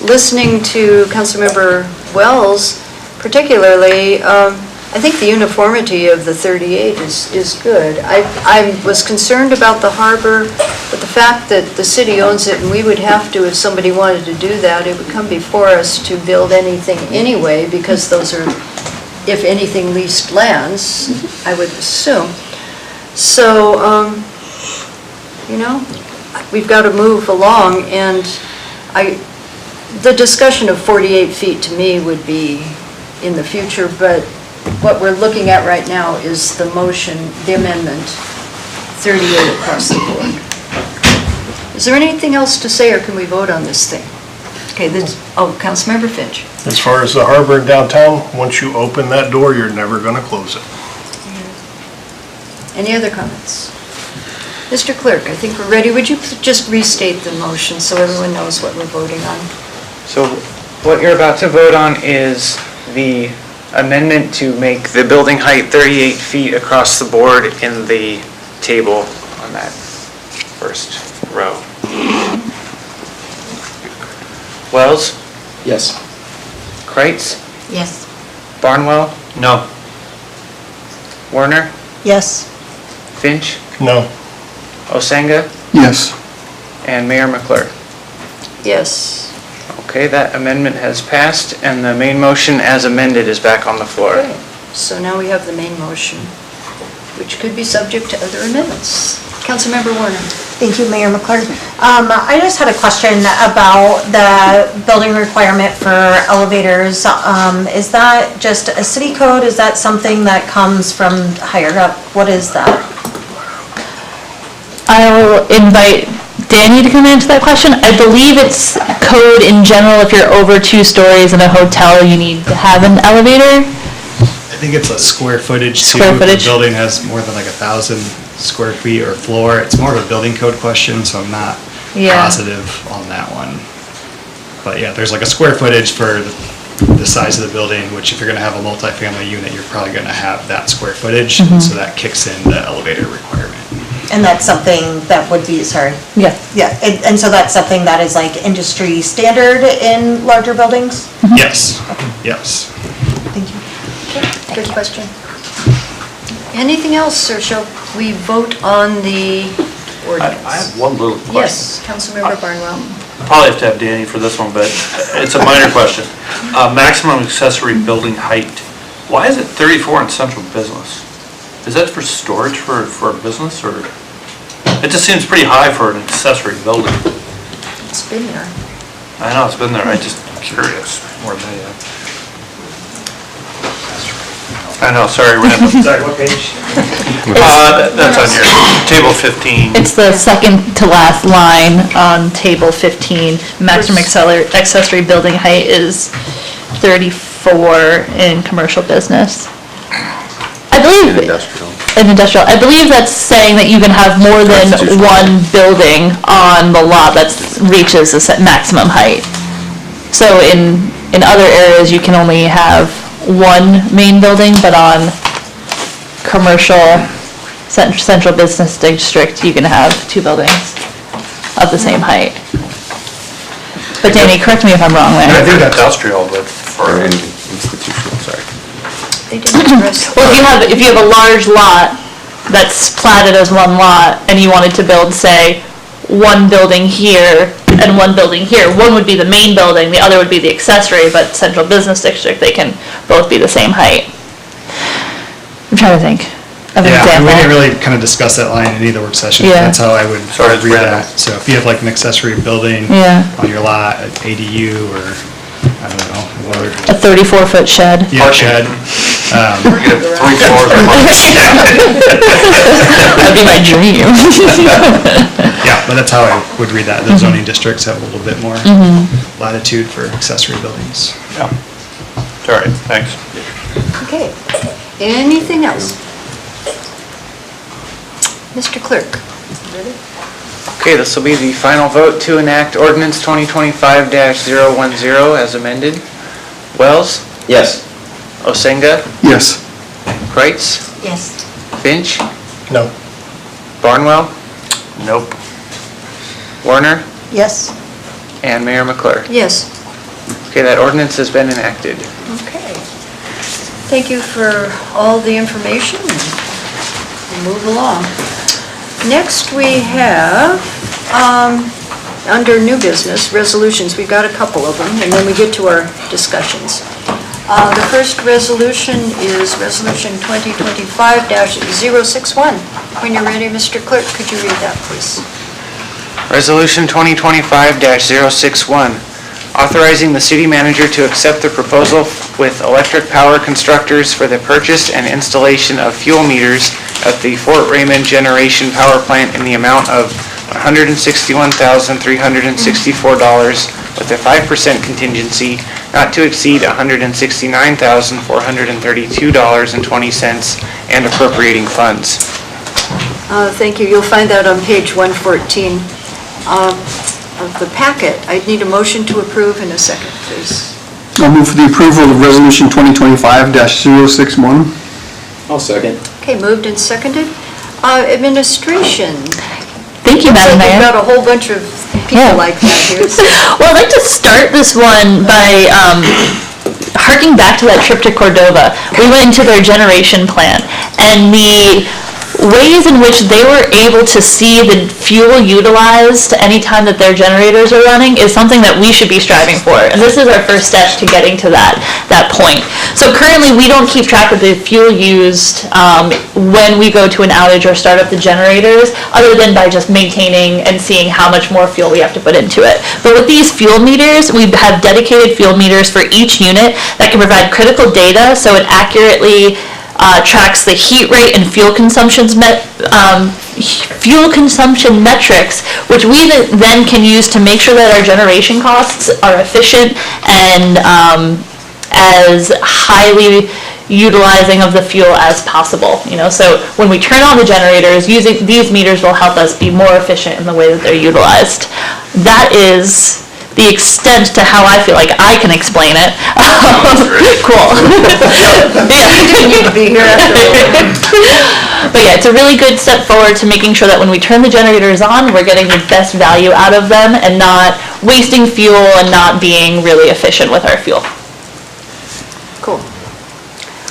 listening to Councilmember Wells particularly, I think the uniformity of the 38 is good. I was concerned about the harbor, but the fact that the city owns it and we would have to, if somebody wanted to do that, it would come before us to build anything anyway, because those are, if anything, leased lands, I would assume. So, you know, we've got to move along, and the discussion of 48 feet to me would be in the future, but what we're looking at right now is the motion, the amendment, 38 across the board. Is there anything else to say, or can we vote on this thing? Okay, Councilmember Finch. As far as the harbor in downtown, once you open that door, you're never going to close it. Any other comments? Mr. Clerk, I think we're ready. Would you just restate the motion so everyone knows what we're voting on? So what you're about to vote on is the amendment to make the building height 38 feet across the board in the table on that first row. Wells? Yes. Kreitz? Yes. Barnwell? No. Werner? Yes. Finch? No. Osenga? Yes. And Mayor McClure? Yes. Okay, that amendment has passed, and the main motion as amended is back on the floor. Okay, so now we have the main motion, which could be subject to other amendments. Councilmember Warner. Thank you, Mayor McClure. I just had a question about the building requirement for elevators. Is that just a city code? Is that something that comes from higher up? What is that? I'll invite Danny to come into that question. I believe it's code in general. If you're over 2 stories in a hotel, you need to have an elevator. I think it's a square footage too. Square footage. The building has more than like 1,000 square feet or floor. It's more of a building code question, so I'm not positive on that one. But yeah, there's like a square footage for the size of the building, which if you're gonna have a multifamily unit, you're probably gonna have that square footage. Mhm. So that kicks in the elevator requirement. And that's something that would be, sorry. Yeah. Yeah, and so that's something that is like industry standard in larger buildings? Yes, yes. Thank you. Good question. Anything else, or shall we vote on the ordinance? I have one little question. Yes, Councilmember Barnwell. I probably have to have Danny for this one, but it's a minor question. Maximum accessory building height. Why is it 34 in central business? Is that for storage for a business, or? It just seems pretty high for an accessory building. It's been there. I know, it's been there, I'm just curious more than anything. I know, sorry, random. Sorry, what page? That's on your table 15. It's the second to last line on table 15. Maximum accessory building height is 34 in commercial business. I believe. In industrial. I believe that's saying that you can have more than one building on the lot that reaches a set maximum height. So in other areas, you can only have one main building, but on commercial central business district, you can have 2 buildings of the same height. But Danny, correct me if I'm wrong there. I think industrial, but for institutional, sorry. They didn't address. Well, if you have a large lot that's platted as one lot, and you wanted to build, say, one building here and one building here, one would be the main building, the other would be the accessory, but central business district, they can both be the same height. I'm trying to think of an Yeah, example. we didn't really kind of discuss that line in either work session. Yeah. That's how I would read that. So if you have like an accessory building on your lot, an ADU, or I don't know, or A 34-foot shed. yeah, shed. Get 3 floors of That'd be my dream. Yeah, but that's how I would read that. The zoning districts have a little bit more latitude for accessory buildings. Yeah. All right, thanks. Okay. Anything else? Mr. Clerk. Ready? Okay, this will be the final vote to enact Ordinance 2025-010 as amended. Wells? Yes. Osenga? Yes. Kreitz? Yes. Finch? No. Barnwell? Nope. Warner? Yes. And Mayor McClure. Yes. Okay, that ordinance has been enacted. Okay. Thank you for all the information. We'll move along. Next, we have, under new business, resolutions. We've got a couple of them, and then we get to our discussions. The first resolution is Resolution 2025-061. When you're ready, Mr. Clerk, could you read that, please? Resolution 2025-061, authorizing the city manager to accept the proposal with Electric Power Constructors for the purchase and installation of fuel meters at the Fort Raymond Generation Power Plant in the amount of $161,364 with a 5% contingency not to exceed $169,432.20 and appropriating funds. Thank you. You'll find that on page 114 of the packet. I'd need a motion to approve in a second, please. I'll move for the approval of Resolution 2025-061. I'll second. Okay, moved and seconded. Administration. Thank you, Madam Mayor. We've got a whole bunch of people like that here. So. Well, I'd like to start this one by harking back to that trip to Cordova. We went into their generation plant, and the ways in which they were able to see the fuel utilized anytime that their generators are running is something that we should be striving for. And this is our first step to getting to that point. So currently, we don't keep track of the fuel used when we go to an outage or start up the generators, other than by just maintaining and seeing how much more fuel we have to put into it. But with these fuel meters, we have dedicated fuel meters for each unit that can provide critical data, so it accurately tracks the heat rate and fuel consumption metrics, which we then can use to make sure that our generation costs are efficient and as highly utilizing of the fuel as possible. So when we turn on the generators, using these meters will help us be more efficient in the way that they're utilized. That is the extent to how I feel like I can explain it. Cool. But yeah, it's a really good step forward to making sure that when we turn the generators on, we're getting the best value out of them and not wasting fuel and not being really efficient with our fuel. Cool.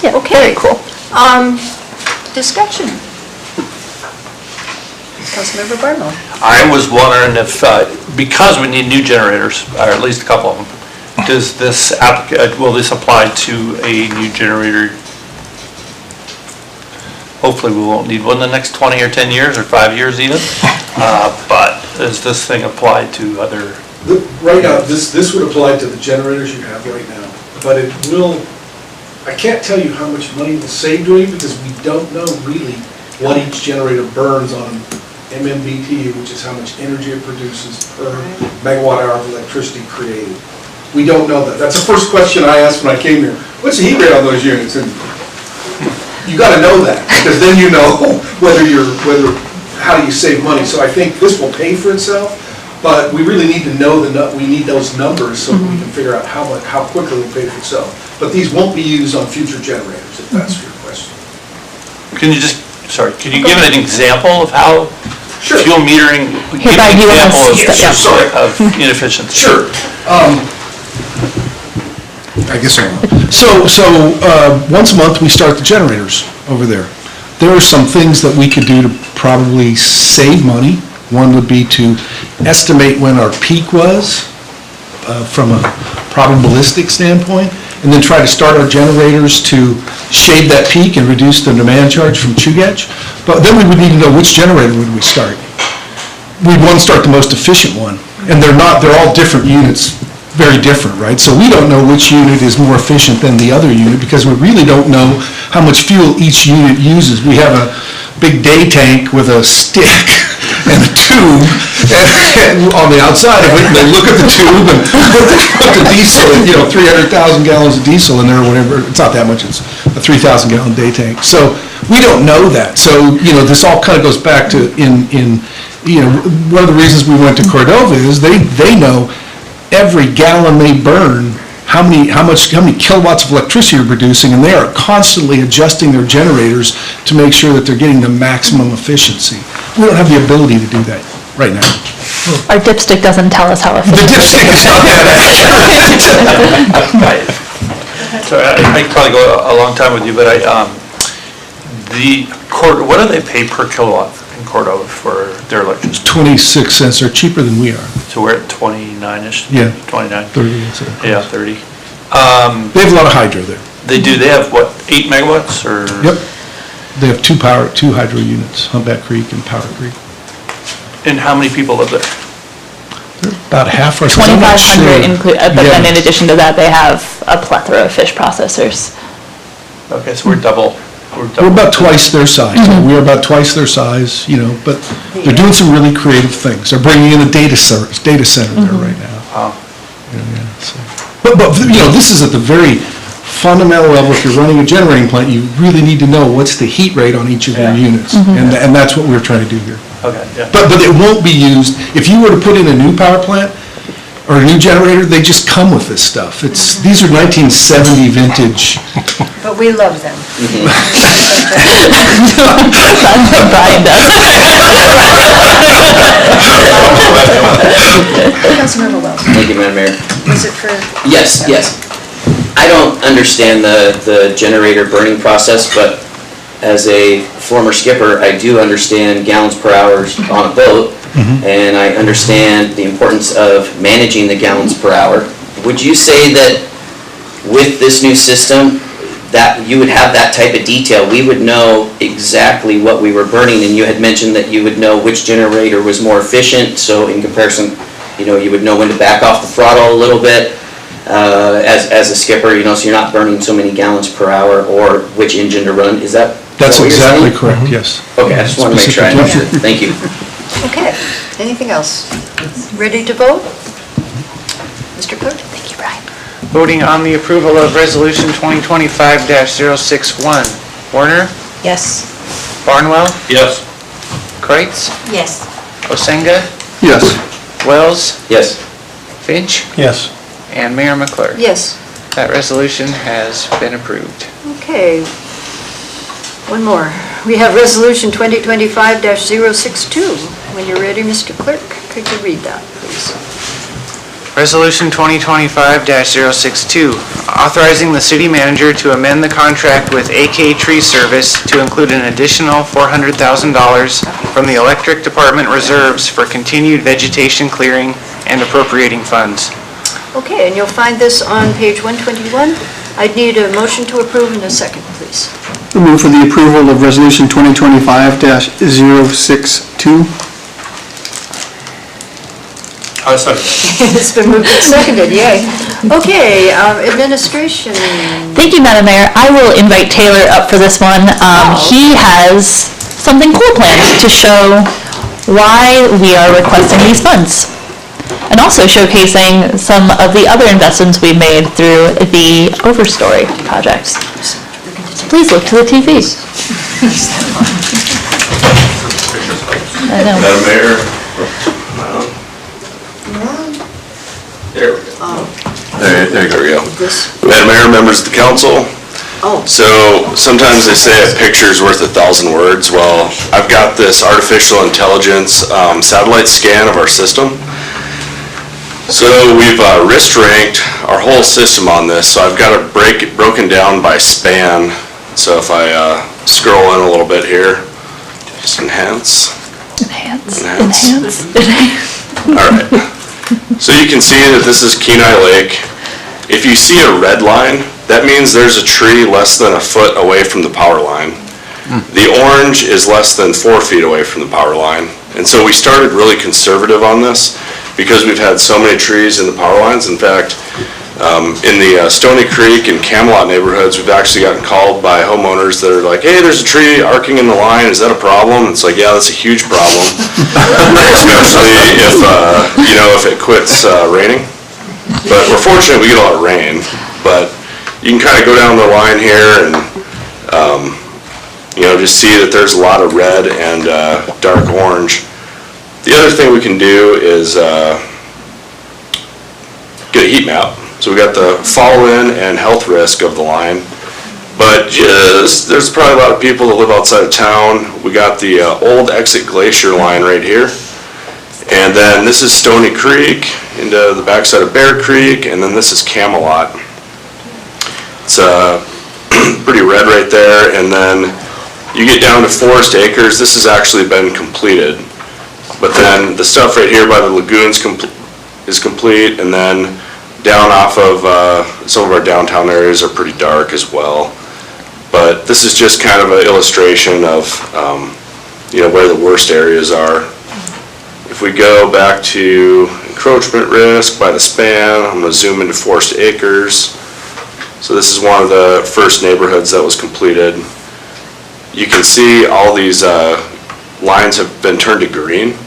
Yeah, okay. Very cool. Discussion. Councilmember Barnwell. I was wondering if, because we need new generators, or at least a couple of them, will this apply to a new generator? Hopefully we won't need one in the next 20 or 10 years or 5 years even. But does this thing apply to other? Right now, this would apply to the generators you have right now, but it will, I can't tell you how much money will save doing it because we don't know really what each generator burns on MMBTU, which is how much energy it produces per megawatt hour of electricity created. We don't know that. That's the first question I asked when I came here. What's the heat rate on those units? And you got to know that because then you know how do you save money. So I think this will pay for itself, but we really need to know we need those numbers so we can figure out how quickly it will pay for itself. But these won't be used on future generators, if that's your question. Can you give an example of how fuel metering, give an example of inefficiency? Sure. I guess so. Once a month, we start the generators over there. There are some things that we could do to probably save money. One would be to estimate when our peak was from a probabilistic standpoint, and then try to start our generators to shade that peak and reduce the demand charge from Chugach. But then we would need to know which generator would we start. We'd want to start the most efficient one, and they're all different units, very different, right? So we don't know which unit is more efficient than the other unit because we really don't know how much fuel each unit uses. We have a big day tank with a stick and a tube on the outside of it, and they look at the tube and put the diesel, 300,000 gallons of diesel in there or whatever. It's not that much, it's a 3,000 gallon day tank. So we don't know that. So, this all kind of goes back to in one of the reasons we went to Cordova is they know every gallon they burn, how many kilowatts of electricity you're producing, and they are constantly adjusting their generators to make sure that they're getting the maximum efficiency. We don't have the ability to do that right now. Our dipstick doesn't tell us how efficient. The dipstick is not that accurate. So I could probably go a long time with you, but what do they pay per kilowatt in Cordova for their electricity? 26 cents, they're cheaper than we are. So we're at 29-ish? Yeah. 29? 30. Yeah, 30. They have a lot of hydro there. They have what, 8 megawatts or? Yep. They have two hydro units, Humpback Creek and Powder Creek. And how many people live there? About half or so. I'm not 2,500 sure. include, but then in addition to that, they have a plethora of fish processors. Okay, so we're double. We're about twice their size. We're about twice their size, but they're doing some really creative things. They're bringing in a data center there right now. Wow. But this is at the very fundamental level. If you're running a generating plant, you really need to know what's the heat rate on each of your units. And that's what we're trying to do here. Okay, yeah. But it won't be used, if you were to put in a new power plant or a new generator, they just come with this stuff. These are 1970 vintage. But we love them. Brian does. Councilmember Wells. Thank you, Madam Mayor. Was it for? Yes. I don't understand the generator burning process, but as a former skipper, I do understand gallons per hour on a boat, and I understand the importance of managing the gallons per hour. Would you say that with this new system, that you would have that type of detail? We would know exactly what we were burning, and you had mentioned that you would know which generator was more efficient, so in comparison, you would know when to back off the throttle a little bit as a skipper, so you're not burning so many gallons per hour, or which engine to run. That's exactly correct, yes. Okay, I just want to make sure I understood. Thank you. Okay, anything else? Ready to vote? Mr. Clerk? Thank you, Brian. Voting on the approval of Resolution 2025-061. Warner? Yes. Barnwell? Yes. Kreitz? Yes. Osenga? Yes. Wells? Yes. Finch? Yes. And Mayor McClure? Yes. That resolution has been approved. Okay. One more. We have Resolution 2025-062. When you're ready, Mr. Clerk, could you read that, please? Resolution 2025-062, authorizing the city manager to amend the contract with AK Tree Service to include an additional $400,000 from the electric department reserves for continued vegetation clearing and appropriating funds. Okay, and you'll find this on page 121. I'd need a motion to approve in a second, please. I move for the approval of Resolution 2025-062. I second. It's been moved and seconded, yay. Okay, administration. Thank you, Madam Mayor. I will invite Taylor up for this one. He has something cool planned to show why we are requesting these funds, and also showcasing some of the other investments we've made through the Overstory projects. Please look to the TV. I know. Madam Mayor. There we go. There you go. Madam Mayor, members of the council. So sometimes they say a picture's worth 1,000 words. Well, I've got this artificial intelligence satellite scan of our system. So we've risk ranked our whole system on this. So I've got it broken down by span. So if I scroll in a little bit here, just enhance. All right. So you can see that this is Kenai Lake. If you see a red line, that means there's a tree less than a foot away from the power line. The orange is less than 4 feet away from the power line. And so we started really conservative on this because we've had so many trees in the power lines. In fact, in the Stony Creek and Camelot neighborhoods, we've actually gotten called by homeowners that are like, hey, there's a tree arcing in the line, is that a problem? It's like, yeah, that's a huge problem, especially if it quits raining. But we're fortunate we get a lot of rain, but you can kind of go down the line here and just see that there's a lot of red and dark orange. The other thing we can do is get a heat map. So we got the fall-in and health risk of the line. But there's probably a lot of people that live outside of town. We got the old exit glacier line right here. And then this is Stony Creek into the backside of Bear Creek, and then this is Camelot. It's pretty red right there, and then you get down to Forest Acres. This has actually been completed. But then the stuff right here by the lagoons is complete, and then down off of some of our downtown areas are pretty dark as well. But this is just kind of an illustration of where the worst areas are. If we go back to encroachment risk by the span, I'm going to zoom into Forest Acres. So this is one of the first neighborhoods that was completed. You can see all these lines have been turned to green.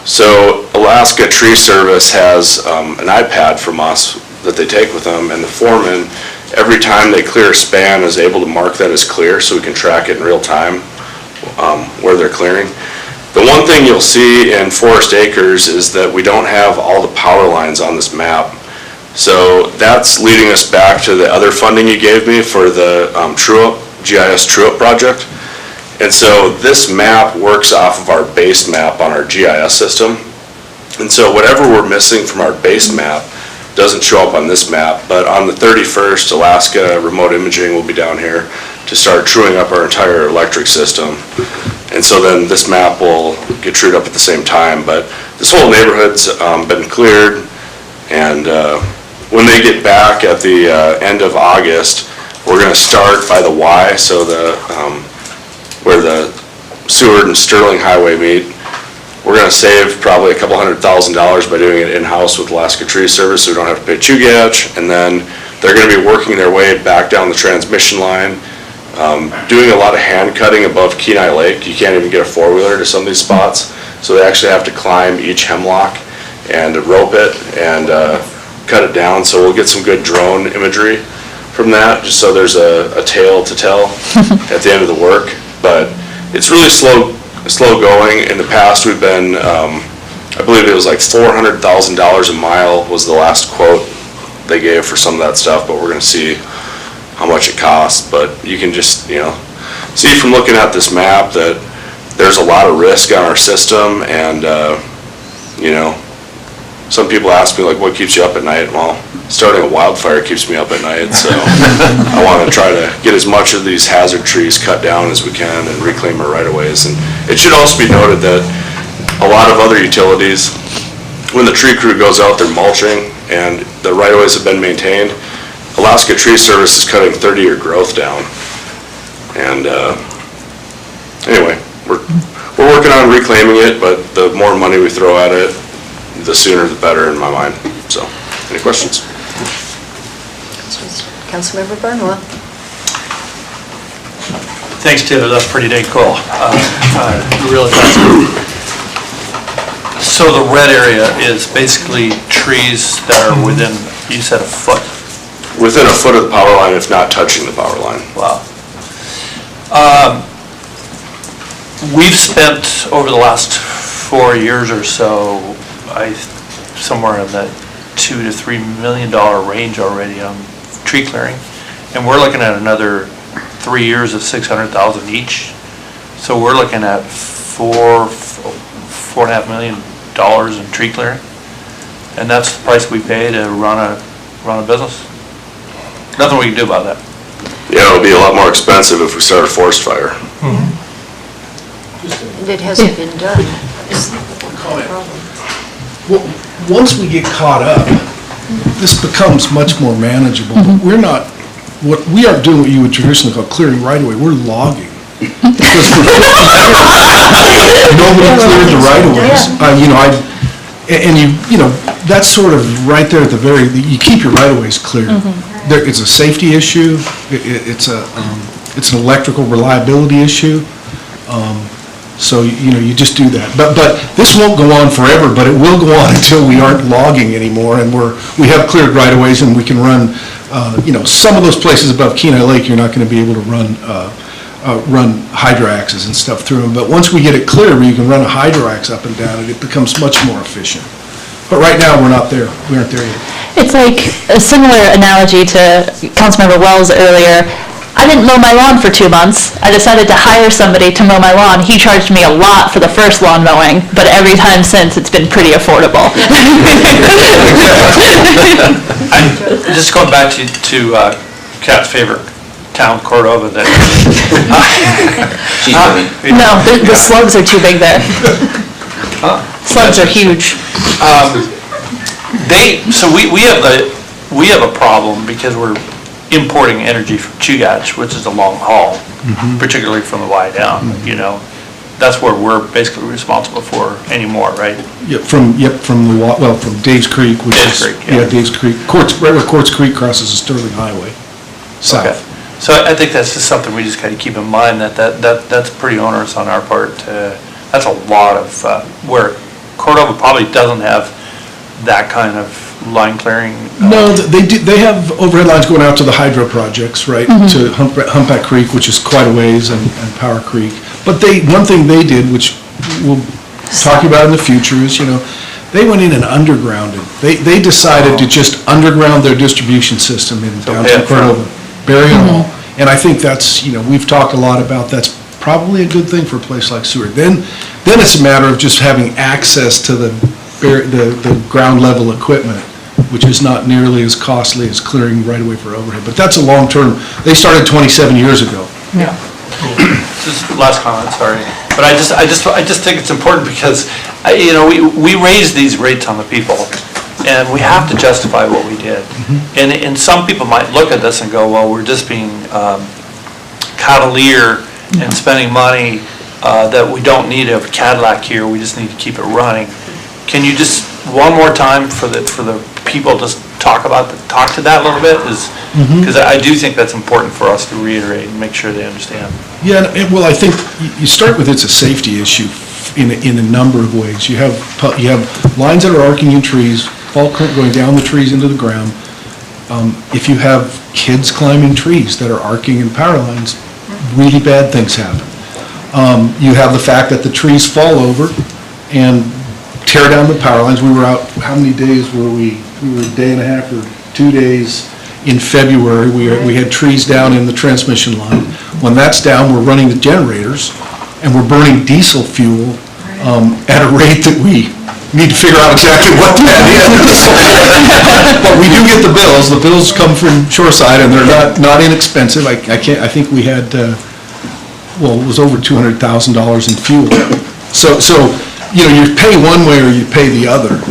So Alaska Tree Service has an iPad from us that they take with them, and the foreman, every time they clear a span, is able to mark that as clear so we can track it in real time where they're clearing. The one thing you'll see in Forest Acres is that we don't have all the power lines on this map. So that's leading us back to the other funding you gave me for the GIS true-up project. And so this map works off of our base map on our GIS system. And so whatever we're missing from our base map doesn't show up on this map, but on the 31st, Alaska Remote Imaging will be down here to start truing up our entire electric system. And so then this map will get trued up at the same time. But this whole neighborhood's been cleared, and when they get back at the end of August, we're going to start by the Y, so where the Seward and Sterling Highway meet. We're going to save probably a couple $100,000 by doing it in-house with Alaska Tree Service, so we don't have to pay Chugach. And then they're going to be working their way back down the transmission line, doing a lot of hand cutting above Kenai Lake. You can't even get a four-wheeler to some of these spots, so they actually have to climb each hemlock and rope it and cut it down. So we'll get some good drone imagery from that, just so there's a tale to tell at the end of the work. But it's really slow going. In the past, we've been, I believe it was like $400,000 a mile was the last quote they gave for some of that stuff, but we're going to see how much it costs. But you can just, see from looking at this map that there's a lot of risk on our system, and, some people ask me, like, what keeps you up at night? Well, starting a wildfire keeps me up at night, so I want to try to get as much of these hazard trees cut down as we can and reclaim our right-of-ways. And it should also be noted that a lot of other utilities, when the tree crew goes out, they're mulching, and the right-of-ways have been maintained. Alaska Tree Service is cutting 30-year growth down. And anyway, we're working on reclaiming it, but the more money we throw at it, the sooner the better in my mind. So, any questions? Councilmember Barnwell. Thanks, Taylor, that's pretty dang cool. Really fascinating. So the red area is basically trees that are within, you said a foot? Within a foot of the power line, if not touching the power line. Wow. We've spent over the last 4 years or so, somewhere in the $2 to $3 million range already on tree clearing, and we're looking at another 3 years of $600,000 each. So we're looking at $4.5 million in tree clearing, and that's the price we pay to run a business. Nothing we can do about that. Yeah, it'll be a lot more expensive if we start a forest fire. And it hasn't been done. That's the problem. Well, once we get caught up, this becomes much more manageable. But we aren't doing what you would traditionally call clearing right away. We're logging. Because nobody cleared the right of ways. That's sort of right there at the you keep your right of ways clear. It's a safety issue. It's an electrical reliability issue. So, you just do that. But this won't go on forever, but it will go on until we aren't logging anymore, and we have cleared right-of-ways, and we can run, some of those places above Kenai Lake, you're not going to be able to run run hydroaxes and stuff through them. But once we get it clear where you can run a hydroax up and down it becomes much more efficient. But right now, we're not there. We aren't there yet. It's like a similar analogy to Councilmember Wells earlier. I didn't mow my lawn for 2 months. I decided to hire somebody to mow my lawn. He charged me a lot for the first lawn mowing, but every time since, it's been pretty affordable. Just going back to Kat's favorite town, Cordova, that... No, the slugs are too big there. Slugs are huge. So we have a problem because we're importing energy from Chugach, which is a long haul, particularly from the Y down, you know. That's where we're basically responsible for anymore, right? From Dave's Creek, which is... Dave's Creek. Right where Quartz Creek crosses the Sterling Highway, south. Okay. So I think that's just something we just gotta keep in mind, that's pretty onerous on our part. That's a lot of, where Cordova probably doesn't have that kind of line clearing. No, they have overhead lines going out to the hydro projects, right? To Humpback Creek, which is quite a ways, and Power Creek. But one thing they did, which we'll talk about in the future, is, you know, they went in and undergrounded. They decided to just underground their distribution system in downtown Cordova, bury it all. And I think that's, you know, we've talked a lot about that's probably a good thing for a place like Seward. Then it's a matter of just having access to the ground level equipment, which is not nearly as costly as clearing right away for overhead. But that's a long term. They started 27 years ago. Yeah. Just last comment, sorry. But I just think it's important because, you know, we raise these rates on the people, and we have to justify what we did. And some people might look at this and go, well, we're just being cavalier and spending money that we don't need a Cadillac here, we just need to keep it running. Can you just, one more time for the people, just talk to that a little bit? Because I do think that's important for us to reiterate and make sure they understand. Yeah, well, I think you start with it's a safety issue in a number of ways. You have lines that are arcing in trees, fault current going down the trees into the ground. If you have kids climbing trees that are arcing in power lines, really bad things happen. You have the fact that the trees fall over and tear down the power lines. We were out, how many days were we? We were a day and a half or 2 days in February. We had trees down in the transmission line. When that's down, we're running the generators and we're burning diesel fuel at a rate that we need to figure out exactly what that is. But we do get the bills. The bills come from Shoreside and they're not inexpensive. I think we had, it was over $200,000 in fuel. So you know, you pay one way or you pay the other.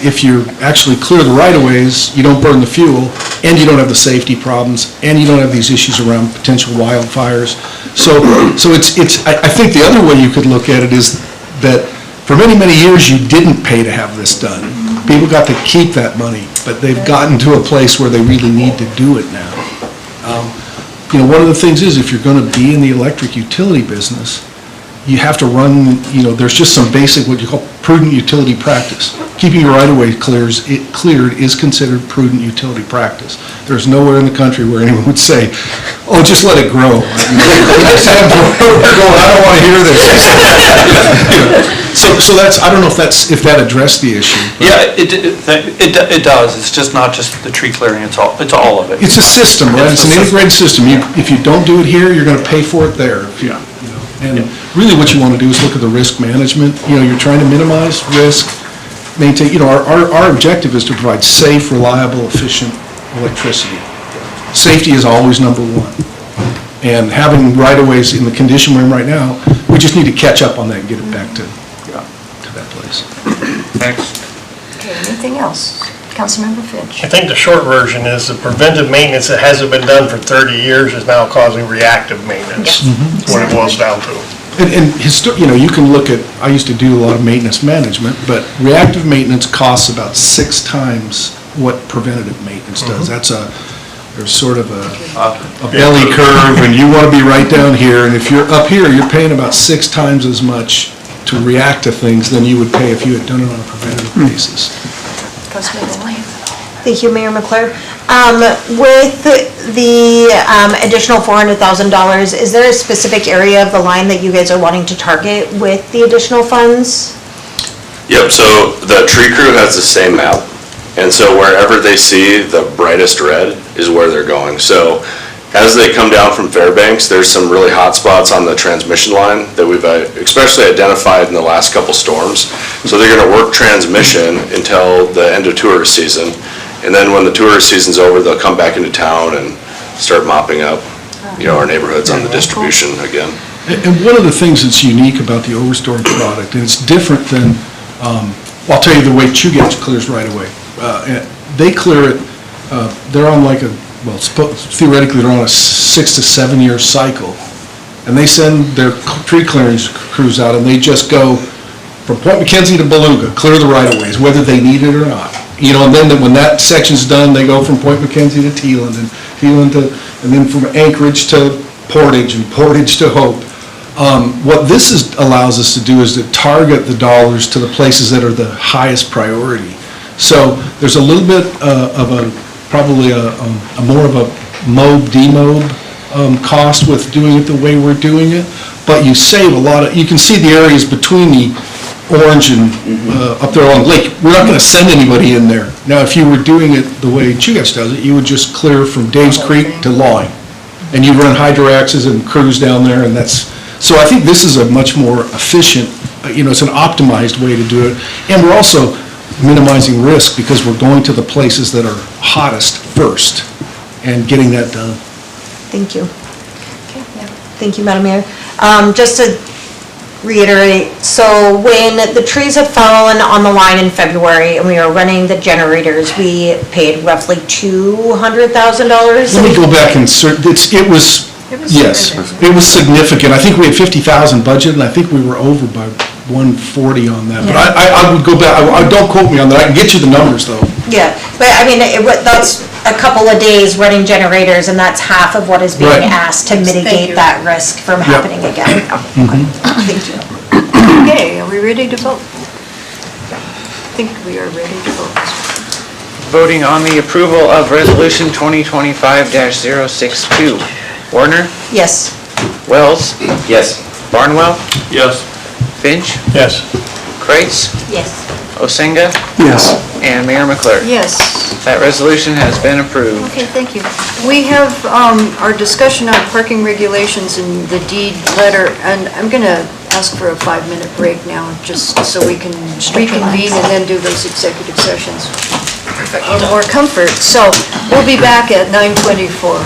If you actually clear the right-of-ways, you don't burn the fuel, and you don't have the safety problems, and you don't have these issues around potential wildfires. So I think the other way you could look at it is that for many, many years, you didn't pay to have this done. People got to keep that money, but they've gotten to a place where they really need to do it now. You know, one of the things is if you're going to be in the electric utility business, you have to run, you know, there's just some basic, what you call prudent utility practice. Keeping your right-of-way cleared is considered prudent utility practice. There's nowhere in the country where anyone would say, oh, just let it grow. I don't want to hear this. So that's, I don't know if that addressed the issue. Yeah, it does. It's just not just the tree clearing, it's all of it. It's a system, right? It's an integrated system. If you don't do it here, you're going to pay for it there. And really what you want to do is look at the risk management. You know, you're trying to minimize risk, maintain, you know, our objective is to provide safe, reliable, efficient electricity. Safety is always number one. And having right-of-ways in the condition we're in right now, we just need to catch up on that and get it back to that place. Thanks. Okay, anything else? Councilmember Finch. I think the short version is the preventive maintenance that hasn't been done for 30 years is now causing reactive maintenance. That's what it boils down to. And you know, you can look at, I used to do a lot of maintenance management, but reactive maintenance costs about 6 times what preventative maintenance does. There's sort of a belly curve, and you want to be right down here, and if you're up here, you're paying about 6 times as much to react to things than you would pay if you had done it on a preventative basis. Thank you, Mayor McClure. With the additional $400,000, is there a specific area of the line that you guys are wanting to target with the additional funds? Yep, so the tree crew has the same map, and so wherever they see the brightest red is where they're going. So as they come down from Fairbanks, there's some really hot spots on the transmission line that we've especially identified in the last couple storms. So they're gonna work transmission until the end of tourist season, and then when the tourist season's over, they'll come back into town and start mopping up, our neighborhoods on the distribution again. And one of the things that's unique about the overstored product, and it's different than, I'll tell you the way Chugach clears right away. They clear it, they're on like theoretically they're on a 6 to 7 year cycle. And they send their tree clearance crews out and they just go from Point McKenzie to Beluga, clear the right of ways, whether they need it or not. And then when that section's done, they go from Point McKenzie to Teeland and then from Anchorage to Portage and Portage to Hope. What this allows us to do is to target the dollars to the places that are the highest priority. So there's a little bit probably a more of a demob cost with doing it the way we're doing it, but you save a lot of, you can see the areas between the Orange and up there along the lake. We're not going to send anybody in there. Now, if you were doing it the way Chugach does it, you would just clear from Dave's Creek to Lawing, and you run hydroaxes and crews down there, and so I think this is a much more efficient, it's an optimized way to do it, and we're also minimizing risk because we're going to the places that are hottest first and getting that done. Thank you. Thank you, Madam Mayor. Just to reiterate, so when the trees had fallen on the line in February and we were running the generators, we paid roughly $200,000? Let me go back and it was significant. I think we had 50,000 budget and I think we were over by 140 on that. But I would go back, don't quote me on that. I can get you the numbers though. Yeah, but I mean, that's a couple of days running generators and that's half of what is being asked to mitigate that risk from happening again. Thank you. Okay, are we ready to vote? I think we are ready to vote. Voting on the approval of Resolution 2025-062. Warner? Yes. Wells? Yes. Barnwell? Yes. Finch? Yes. Kreitz? Yes. Osenga? Yes. And Mayor McClure? Yes. That resolution has been approved. Okay, thank you. We have our discussion on parking regulations and the deed letter, and I'm going to ask for a 5-minute break now, just so we can reconvene and then do those executive sessions in more comfort. So we'll be back at 9:24.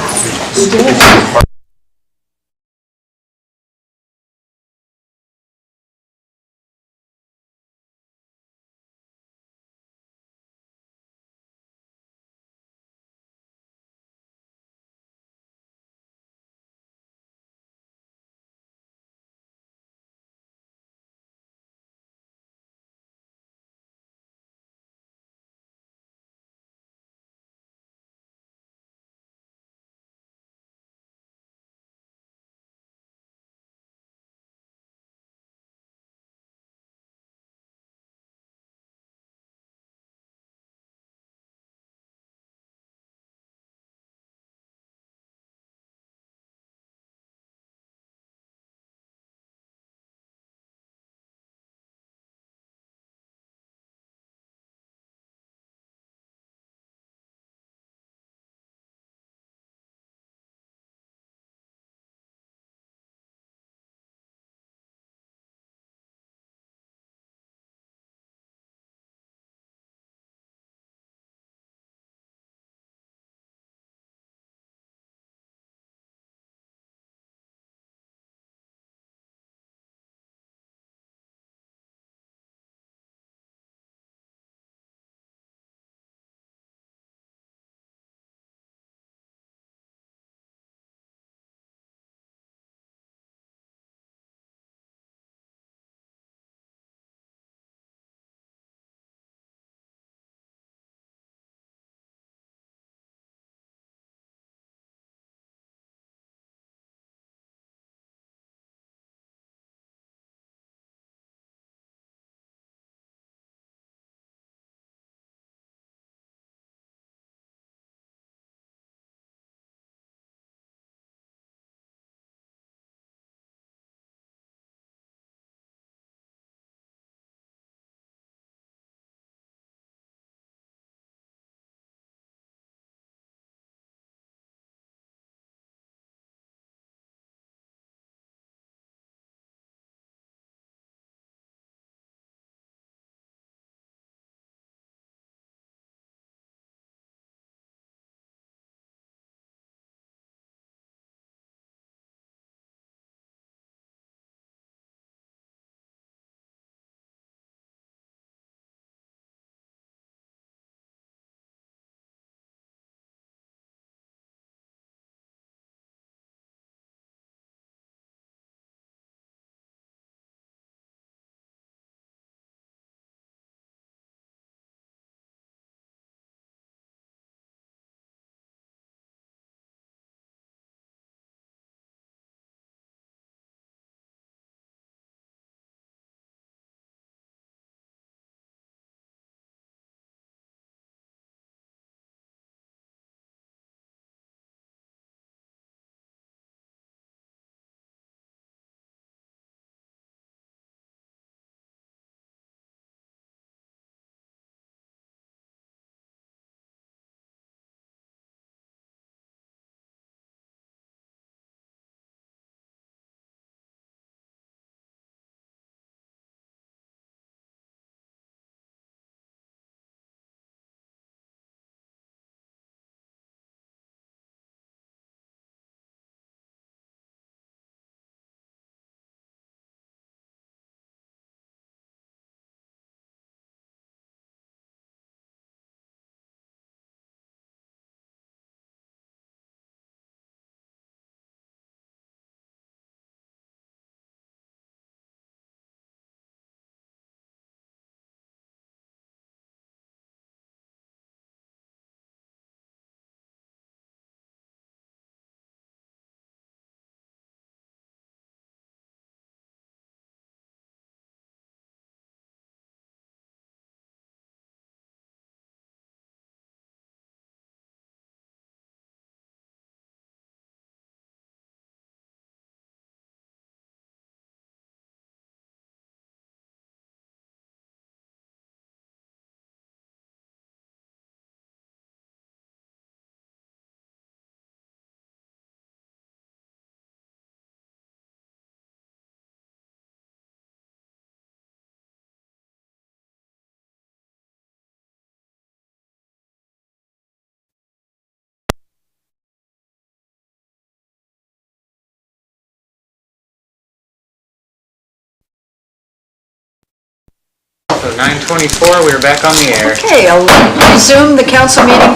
So 9:24, we're back on the air. Okay, I'll resume the council meeting.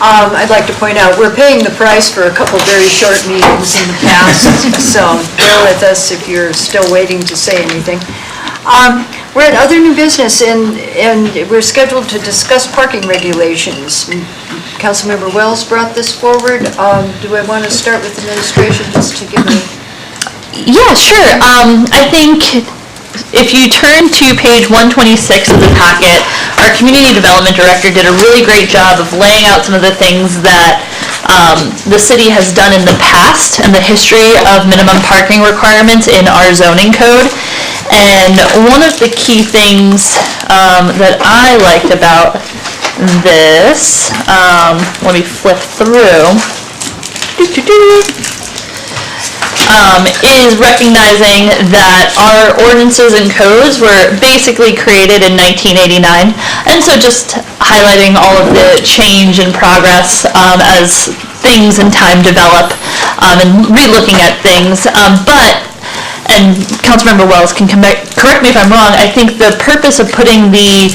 I'd like to point out, we're paying the price for a couple very short meetings in the past, so bear with us if you're still waiting to say anything. We're at other new business, and we're scheduled to discuss parking regulations. Councilmember Wells brought this forward. Do I want to start with administration just to give me... Yeah, sure. I think if you turn to page 126 of the packet, our community development director did a really great job of laying out some of the things that the city has done in the past and the history of minimum parking requirements in our zoning code. And one of the key things that I liked about this, let me flip through, is recognizing that our ordinances and codes were basically created in 1989. And so just highlighting all of the change and progress as things and time develop and re-looking at things. And Councilmember Wells can correct me if I'm wrong, I think the purpose of putting the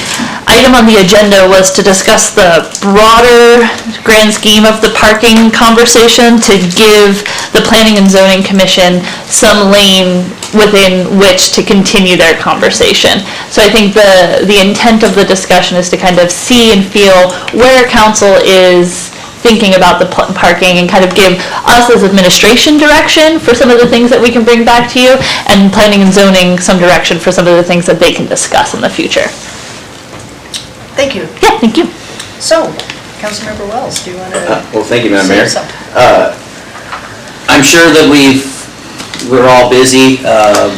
item on the agenda was to discuss the broader grand scheme of the parking conversation, to give the Planning and Zoning Commission some lane within which to continue their conversation. So I think the intent of the discussion is to kind of see and feel where council is thinking about the parking and kind of give us as administration direction for some of the things that we can bring back to you, and planning and zoning some direction for some of the things that they can discuss in the future. Thank you. Yeah, thank you. So, Councilmember Wells, do you want to Well, thank you, Madam say Mayor. something? I'm sure that we're all busy,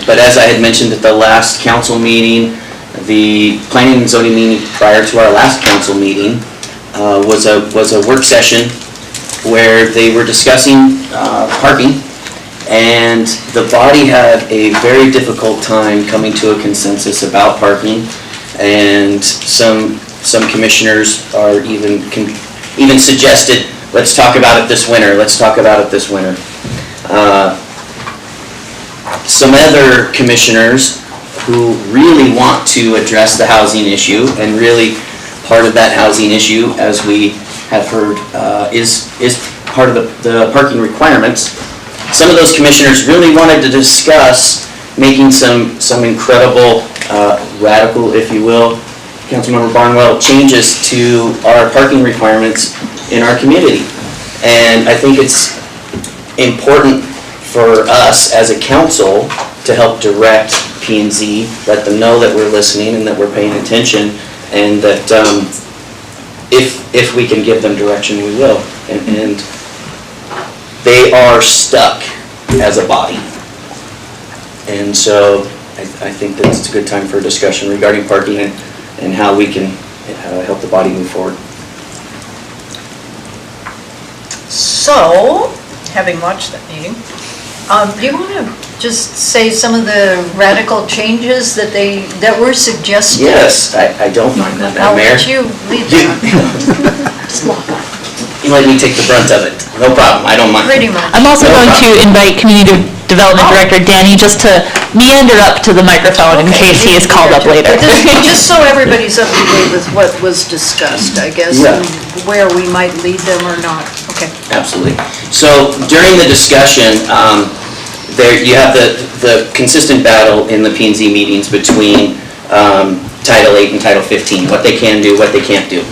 but as I had mentioned at the last council meeting, the planning and zoning meeting prior to our last council meeting was a work session where they were discussing parking, and the body had a very difficult time coming to a consensus about parking, and some commissioners are even suggested, let's talk about it this winter, let's talk about it this winter. Some other commissioners who really want to address the housing issue, and really part of that housing issue, as we have heard, is part of the parking requirements. Some of those commissioners really wanted to discuss making some incredible, radical, if you will, Councilmember Barnwell, changes to our parking requirements in our community. And I think it's important for us as a council to help direct P&Z, let them know that we're listening and that we're paying attention, and that if we can give them direction, we will. And they are stuck as a body. And so I think that it's a good time for a discussion regarding parking and how we can help the body move forward. So, having watched that meeting, do you want to just say some of the radical changes that were suggested? Yes, I don't mind that, I'll Madam Mayor. let you lead that. You let me take the brunt of it. No problem, I don't mind. Pretty much. I'm also going to invite Community Development Director Danny just to meander up to the microphone in case he is called up later. Just so everybody's up to date with what was discussed, I guess, Yeah. and where we might lead them or not. Okay. Absolutely. So during the discussion, there you have the consistent battle in the P&Z meetings between Title 8 and Title 15, what they can do, what they can't do.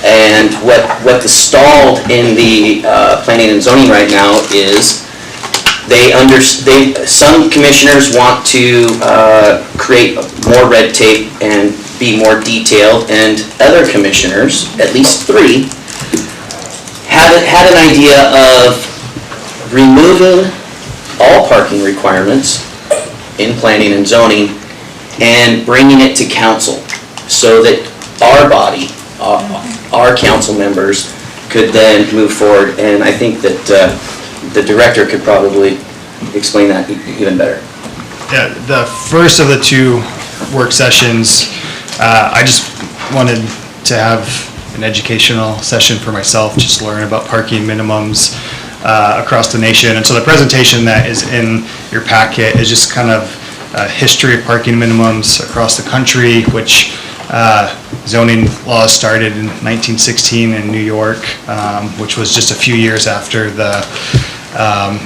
And what is stalled in the planning and zoning right now is some commissioners want to create more red tape and be more detailed, and other commissioners, at least 3, had an idea of removing all parking requirements in planning and zoning and bringing it to council so that our body, our council members could then move forward. And I think that the director could probably explain that even better. Yeah, the first of the 2 work sessions, I just wanted to have an educational session for myself, just learn about parking minimums across the nation. And so the presentation that is in your packet is just kind of history of parking minimums across the country, which zoning laws started in 1916 in New York, which was just a few years after the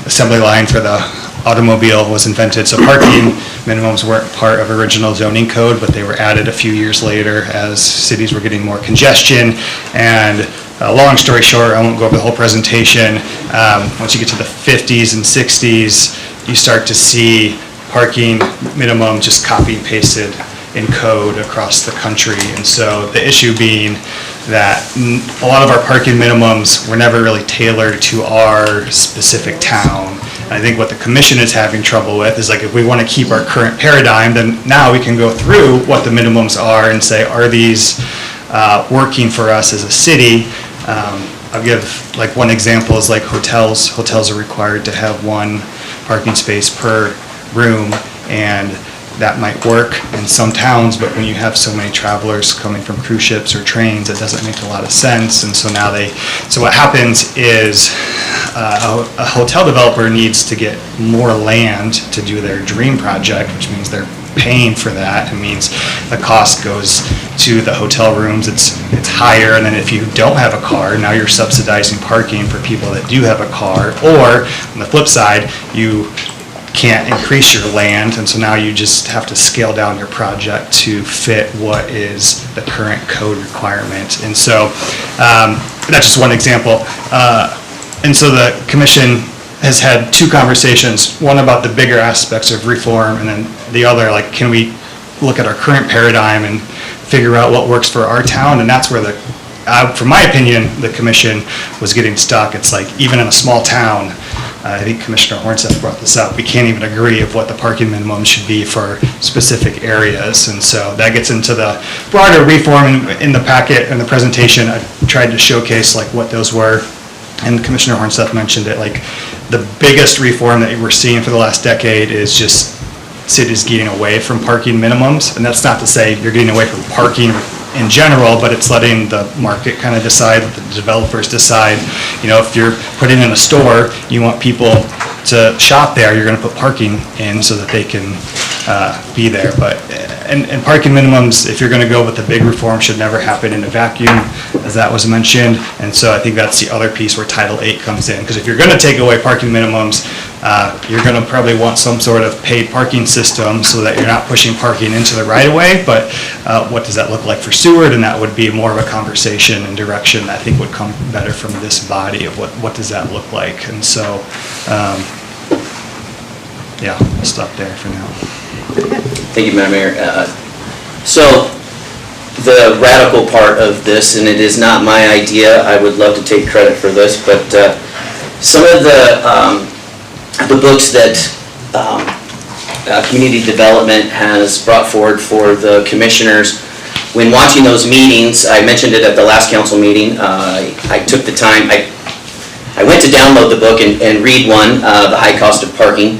assembly line for the automobile was invented. So parking minimums weren't part of original zoning code, but they were added a few years later as cities were getting more congestion. And long story short, I won't go over the whole presentation. Once you get to the 50s and 60s, you start to see parking minimum just copy and pasted in code across the country. And so the issue being that a lot of our parking minimums were never really tailored to our specific town. And I think what the commission is having trouble with is, like, if we want to keep our current paradigm, then now we can go through what the minimums are and say, are these working for us as a city? I'll give, like, one example is like hotels. Hotels are required to have one parking space per room, and that might work in some towns, but when you have so many travelers coming from cruise ships or trains, it doesn't make a lot of sense. And so now so what happens is a hotel developer needs to get more land to do their dream project, which means they're paying for that. It means the cost goes to the hotel rooms, it's higher, and then if you don't have a car, now you're subsidizing parking for people that do have a car. Or on the flip side, you can't increase your land, and so now you just have to scale down your project to fit what is the current code requirement. And so that's just one example. And so the commission has had two conversations, one about the bigger aspects of reform, and then the other, like, can we look at our current paradigm and figure out what works for our town? And that's where from my opinion, the commission was getting stuck. It's like, even in a small town, I think Commissioner Hornseth brought this up, we can't even agree of what the parking minimum should be for specific areas. And so that gets into the broader reform. In the packet and the presentation, I tried to showcase, like, what those were. And Commissioner Hornseth mentioned it, like, the biggest reform that we're seeing for the last decade is just cities getting away from parking minimums. And that's not to say you're getting away from parking in general, but it's letting the market kind of decide, the developers decide. You know, if you're putting in a store, you want people to shop there, you're going to put parking in so that they can be there. But and parking minimums, if you're going to go with the big reform, should never happen in a vacuum, as that was mentioned. And so I think that's the other piece where Title 8 comes in, because if you're going to take away parking minimums, you're going to probably want some sort of paid parking system so that you're not pushing parking into the right-of-way. But what does that look like for Seward? And that would be more of a conversation and direction that I think would come better from this body of what does that look like. And so, yeah, I'll stop there for now. Thank you, Madam Mayor. So the radical part of this, and it is not my idea, I would love to take credit for this, but some of the books that community development has brought forward for the commissioners, when watching those meetings, I mentioned it at the last council meeting, I took the time, I went to download the book and read one, The High Cost of Parking,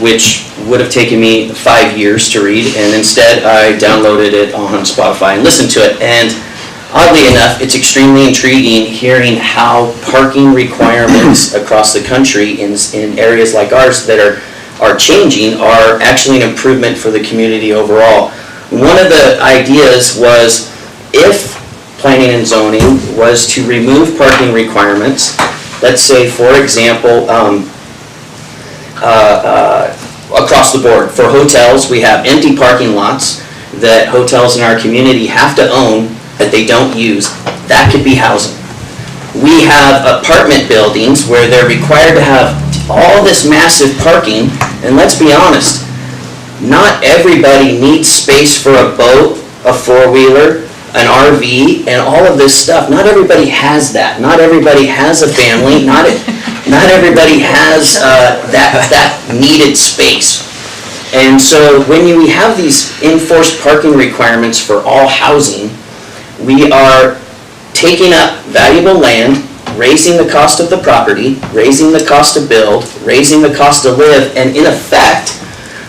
which would have taken me 5 years to read, and instead I downloaded it on Spotify and listened to it. And oddly enough, it's extremely intriguing hearing how parking requirements across the country in areas like ours that are changing are actually an improvement for the community overall. One of the ideas was, if planning and zoning was to remove parking requirements, let's say, for example, across the board. For hotels, we have empty parking lots that hotels in our community have to own that they don't use. That could be housing. We have apartment buildings where they're required to have all this massive parking, and let's be honest, not everybody needs space for a boat, a four-wheeler, an RV, and all of this stuff. Not everybody has that. Not everybody has a family. Not everybody has that needed space. And so when we have these enforced parking requirements for all housing, we are taking up valuable land, raising the cost of the property, raising the cost to build, raising the cost to live, and in effect,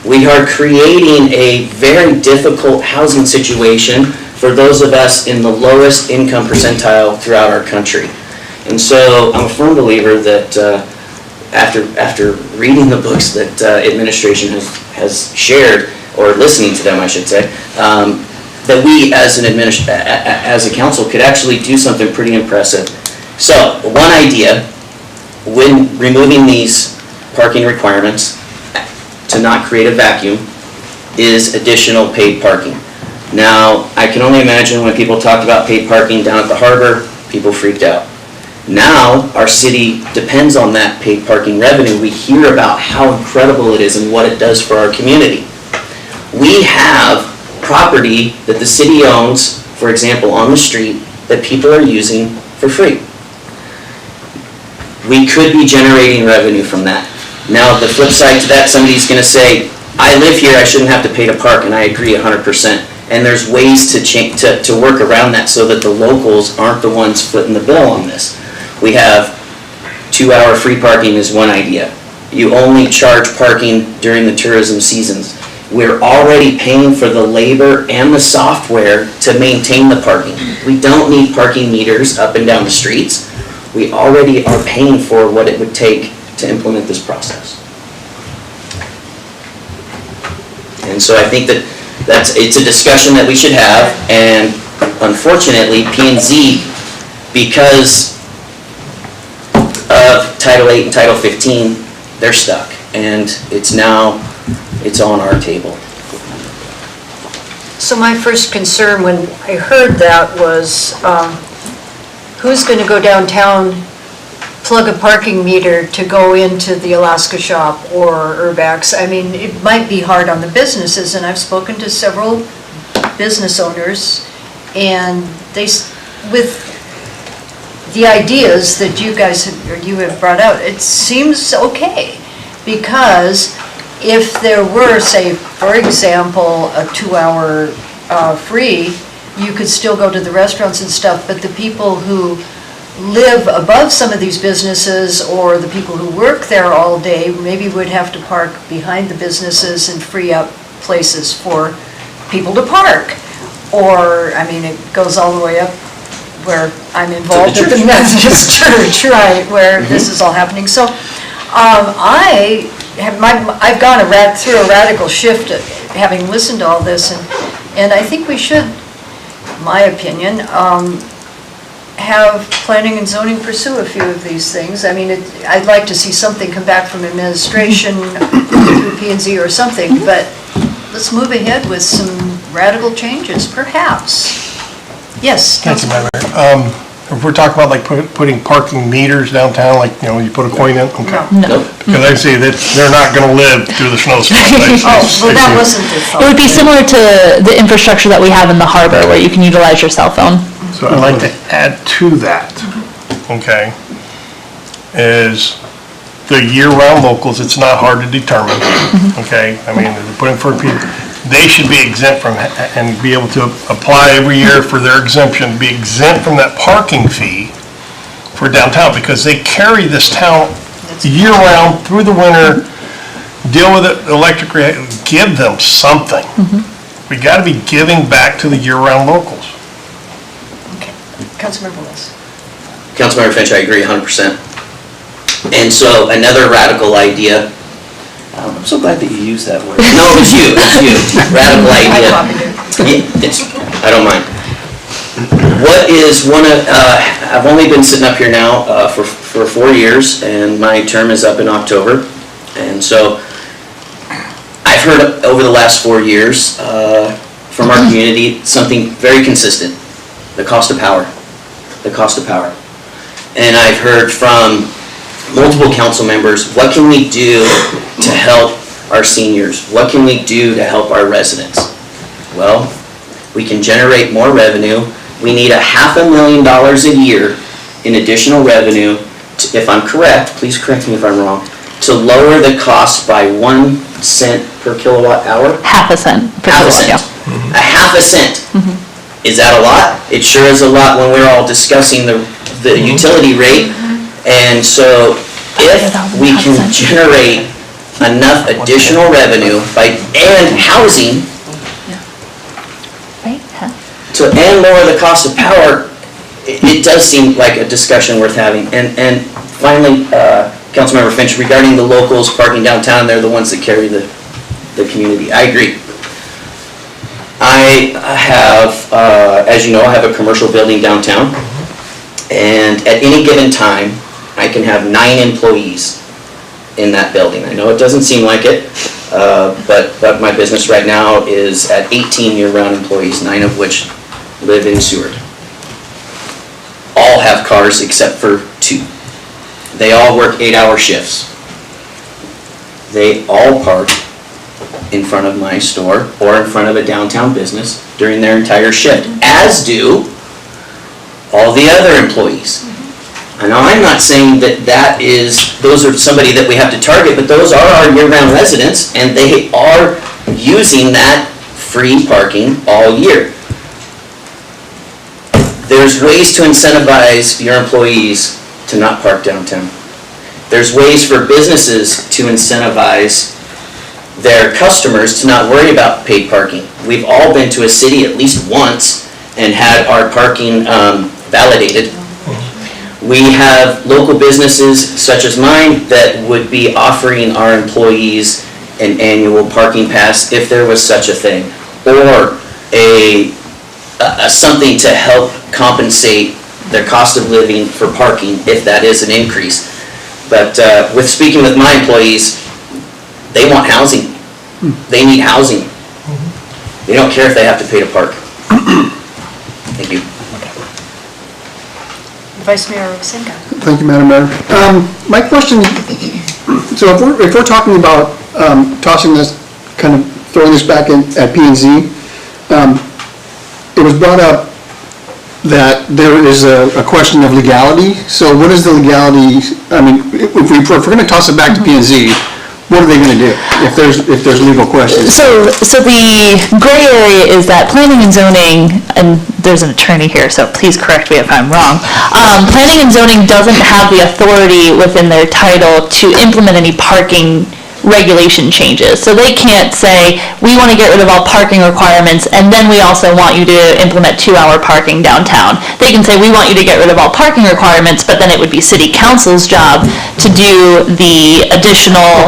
we are creating a very difficult housing situation for those of us in the lowest income percentile throughout our country. And so I'm a firm believer that after reading the books that administration has shared, or listening to them, I should say, that we as as a council could actually do something pretty impressive. So, one idea, when removing these parking requirements to not create a vacuum, is additional paid parking. Now, I can only imagine when people talked about paid parking down at the harbor, people freaked out. Now, our city depends on that paid parking revenue. We hear about how incredible it is and what it does for our community. We have property that the city owns, for example, on the street, that people are using for free. We could be generating revenue from that. Now, the flip side to that, somebody's going to say, I live here, I shouldn't have to pay to park, and I agree 100%. And there's ways to work around that so that the locals aren't the ones footing the bill on this. We have 2-hour free parking is one idea. You only charge parking during the tourism seasons. We're already paying for the labor and the software to maintain the parking. We don't need parking meters up and down the streets. We already are paying for what it would take to implement this process. And so I think that it's a discussion that we should have, and unfortunately, P&Z, because of Title 8 and Title 15, they're stuck, and it's on our table. So my first concern when I heard that was, who's going to go downtown, plug a parking meter to go into the Alaska shop or Urbex? I mean, it might be hard on the businesses, and I've spoken to several business owners, and with the ideas that you have brought out, it seems okay, because if there were, say, for example, a 2-hour free, you could still go to the restaurants and stuff, but the people who live above some of these businesses, or the people who work there all day, maybe would have to park behind the businesses and free up places for people to park. Or, I mean, it goes all the way up where I'm involved at the Methodist Church, right, where this is all happening. So I've gone through a radical shift having listened to all this, and I think we should, my opinion, have planning and zoning pursue a few of these things. I mean, I'd like to see something come back from administration through P&Z or something, but let's move ahead with some radical changes, perhaps. Yes, Councilmember. If we're talking about like putting parking meters downtown, like, you know, you put a coin in, okay. No. Because I see that they're not gonna live through the snowstorm. Well, that wasn't the thought. It would be similar to the infrastructure that we have in the harbor, where you can utilize your cell phone. So I'd like to add to that, okay, is the year-round locals, it's not hard to determine, okay? I mean, they're putting for people, they should be exempt from, and be able to apply every year for their exemption, be exempt from that parking fee for downtown, because they carry this town year-round through the winter, deal with it, electric, give them something. We gotta be giving back to the year-round locals. Councilmember Willis. Councilmember Finch, I agree 100%. And so another radical idea, I'm so glad that you used that word. No, it's you. Radical idea. I don't mind. What is one of, I've only been sitting up here now for 4 years, and my term is up in October. And so I've heard over the last 4 years from our community something very consistent: the cost of power. The cost of power. And I've heard from multiple council members, what can we do to help our seniors? What can we do to help our residents? Well, we can generate more revenue. We need $500,000 a year in additional revenue, if I'm correct, please correct me if I'm wrong, to lower the cost by 1 cent per kilowatt hour? Half a cent per kilowatt, yeah. A half a cent. Is that a lot? It sure is a lot when we're all discussing the utility rate. And so if we can generate enough additional revenue and housing and lower the cost of power, it does seem like a discussion worth having. And finally, Councilmember Finch, regarding the locals parking downtown, they're the ones that carry the community. I agree. I have, as you know, I have a commercial building downtown, and at any given time, I can have 9 employees in that building. I know it doesn't seem like it, but my business right now is at 18 year-round employees, 9 of which live in Seward. All have cars except for 2. They all work 8-hour shifts. They all park in front of my store or in front of a downtown business during their entire shift, as do all the other employees. And I'm not saying that those are somebody that we have to target, but those are our year-round residents, and they are using that free parking all year. There's ways to incentivize your employees to not park downtown. There's ways for businesses to incentivize their customers to not worry about paid parking. We've all been to a city at least once and had our parking validated. We have local businesses such as mine that would be offering our employees an annual parking pass if there was such a thing, or something to help compensate their cost of living for parking if that is an increase. But with speaking with my employees, they want housing. They need housing. They don't care if they have to pay to park. Thank you. Vice Mayor Rosenka. Thank you, Madam Mayor. My question, so if we're talking about tossing this, kind of throwing this back in at P&Z, it was brought up that there is a question of legality. So what is the legality? I mean, if we're going to toss it back to P&Z, what are they going to do if there's legal questions? So the gray area is that planning and zoning, and there's an attorney here, so please correct me if I'm wrong. Planning and zoning doesn't have the authority within their title to implement any parking regulation changes. So they can't say, we want to get rid of all parking requirements, and then we also want you to implement 2-hour parking downtown. They can say, we want you to get rid of all parking requirements, but then it would be city council's job to do the additional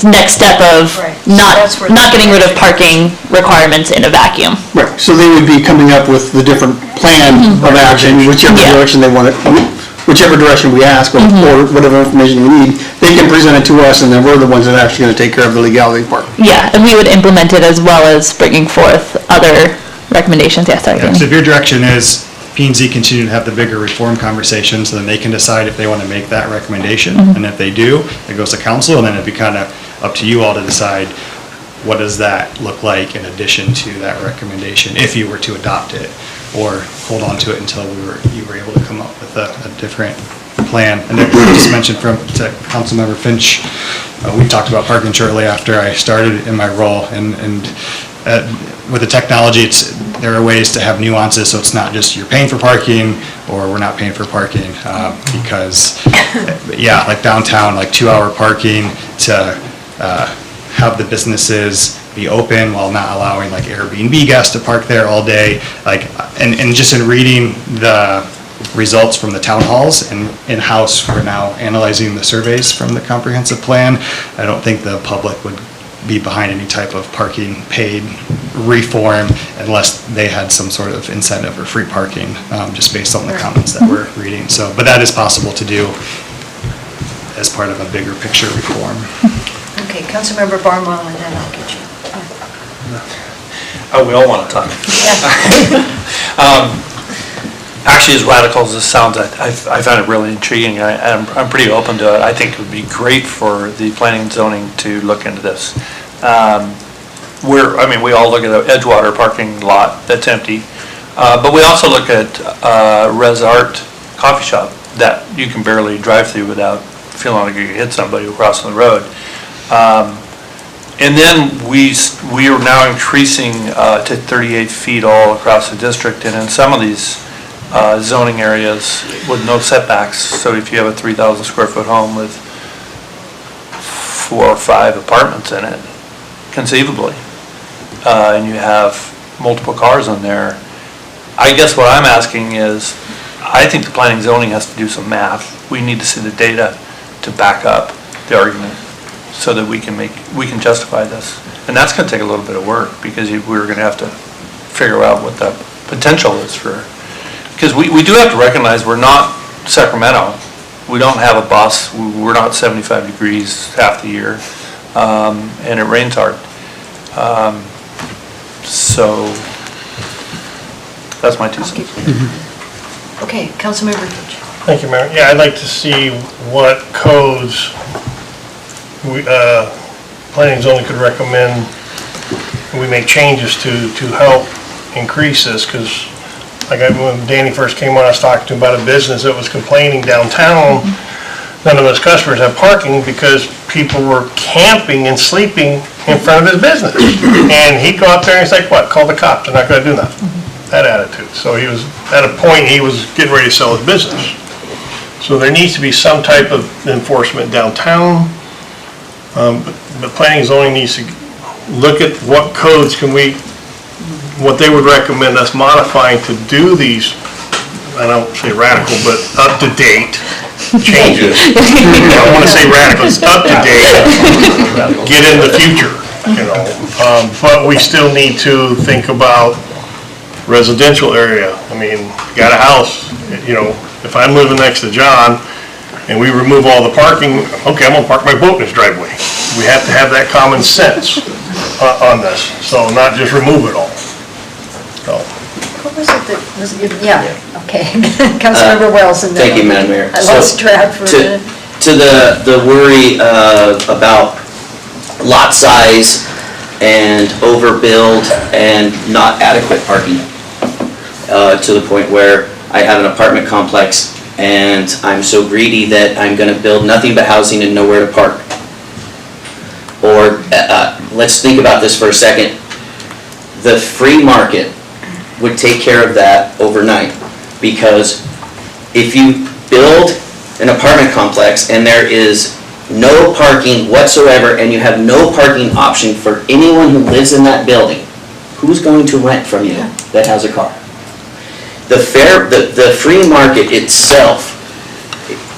next step of not getting rid of parking requirements in a vacuum. Right, so they would be coming up with the different plan of action, whichever direction they want it, whichever direction we ask, or whatever information we need, they can present it to us, and then we're the ones that are actually going to take care of the legality part. Yeah, and we would implement it as well as bringing forth other recommendations. Yeah, sorry. So if your direction is P&Z continue to have the bigger reform conversations, so then they can decide if they want to make that recommendation. And if they do, it goes to council, and then it'd be kind of up to you all to decide what does that look like in addition to that recommendation, if you were to adopt it, or hold on to it until you were able to come up with a different plan. And then just mentioned to Councilmember Finch, we talked about parking shortly after I started in my role, and with the technology, there are ways to have nuances, so it's not just you're paying for parking or we're not paying for parking, because like downtown, like 2-hour parking to have the businesses be open while not allowing like Airbnb guests to park there all day, and just in reading the results from the town halls and in-house, we're now analyzing the surveys from the comprehensive plan. I don't think the public would be behind any type of parking paid reform unless they had some sort of incentive or free parking, just based on the comments that we're reading. So, but that is possible to do as part of a bigger picture reform. Okay, Councilmember Barnwell, and then I'll get you. Oh, we all want to talk. Actually, as radical as this sounds, I found it really intriguing. I'm pretty open to it. I think it would be great for the planning and zoning to look into this. We all look at the Edgewater parking lot that's empty, but we also look at Res Art coffee shop that you can barely drive through without feeling like you could hit somebody across the road. And then we are now increasing to 38 feet all across the district, and in some of these zoning areas with no setbacks. So if you have a 3,000 square foot home with 4 or 5 apartments in it, conceivably, and you have multiple cars in there, I guess what I'm asking is, I think the planning and zoning has to do some math. We need to see the data to back up the argument so that we can justify this. And that's gonna take a little bit of work, because we're gonna have to figure out what the potential is for, because we do have to recognize we're not Sacramento. We don't have a bus, we're not 75 degrees half the year, and it rains hard. So, that's my 2 cents. Okay, Councilmember Hitch. Thank you, Mayor. Yeah, I'd like to see what codes planning and zoning could recommend we make changes to help increase this, because when Danny first came on, I was talking to him about a business that was complaining downtown. None of those customers have parking because people were camping and sleeping in front of his business. And he'd go out there and he's like, what, call the cops, they're not gonna do nothing. That attitude. So he was, at a point, he was getting ready to sell his business. So there needs to be some type of enforcement downtown. But planning and zoning needs to look at what codes what they would recommend us modifying to do these, I don't say radical, but up-to-date changes. I don't want to say radical, it's up-to-date, get in the future, but we still need to think about residential area. I mean, you got a house, if I'm living next to John and we remove all the parking, okay, I'm gonna park my boat in his driveway. We have to have that common sense on this, so not just remove it all. So. What was it that was, yeah, okay. Councilmember Wells and then. Thank you, Madam Mayor. I lost track for a minute. To the worry about lot size and overbuild and not adequate parking, to the point where I have an apartment complex and I'm so greedy that I'm gonna build nothing but housing and nowhere to park. Or, let's think about this for a second. The free market would take care of that overnight, because if you build an apartment complex and there is no parking whatsoever and you have no parking option for anyone who lives in that building, who's going to rent from you that has a car? The free market itself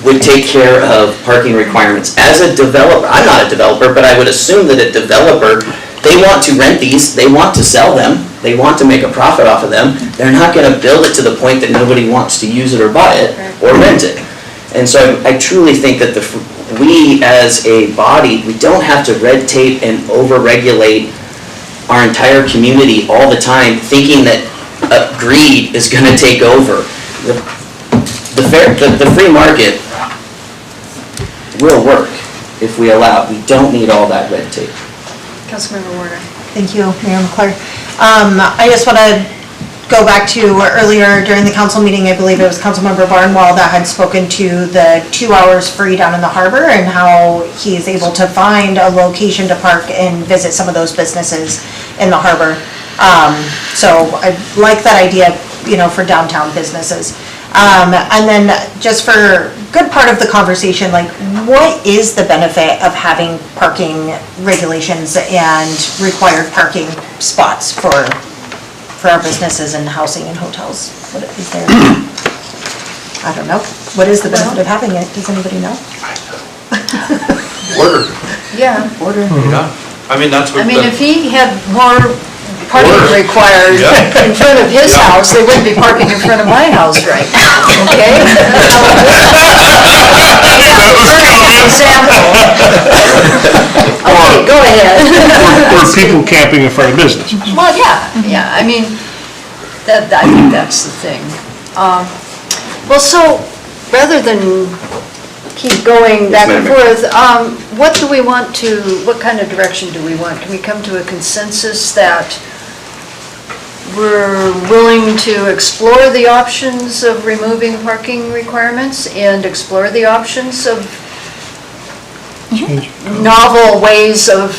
would take care of parking requirements. As a developer, I'm not a developer, but I would assume that a developer, they want to rent these, they want to sell them, they want to make a profit off of them. They're not gonna build it to the point that nobody wants to use it or buy it or rent it. And so I truly think that we as a body, we don't have to red tape and over-regulate our entire community all the time, thinking that greed is gonna take over. The free market will work if we allow it. We don't need all that red tape. Councilmember Warner. Thank you, Mayor McClure. I just want to go back to earlier during the council meeting, I believe it was Councilmember Barnwell that had spoken to the 2 hours free down in the harbor and how he is able to find a location to park and visit some of those businesses in the harbor. So I like that idea, for downtown businesses. And then just for good part of the conversation, like what is the benefit of having parking regulations and required parking spots for our businesses and housing and hotels? What is there? I don't know. What is the benefit of having it? Does anybody know? Order. Yeah. Order. Yeah. I mean, that's what. If he had more parking required in front of his house, they wouldn't be parking in front of my house right now, okay? Example. Okay, go ahead. Or people camping in front of businesses. Well, yeah, I mean, I think that's the thing. Well, so, rather than keep going back and forth, what kind of direction do we want? Can we come to a consensus that we're willing to explore the options of removing parking requirements and explore the options of novel ways of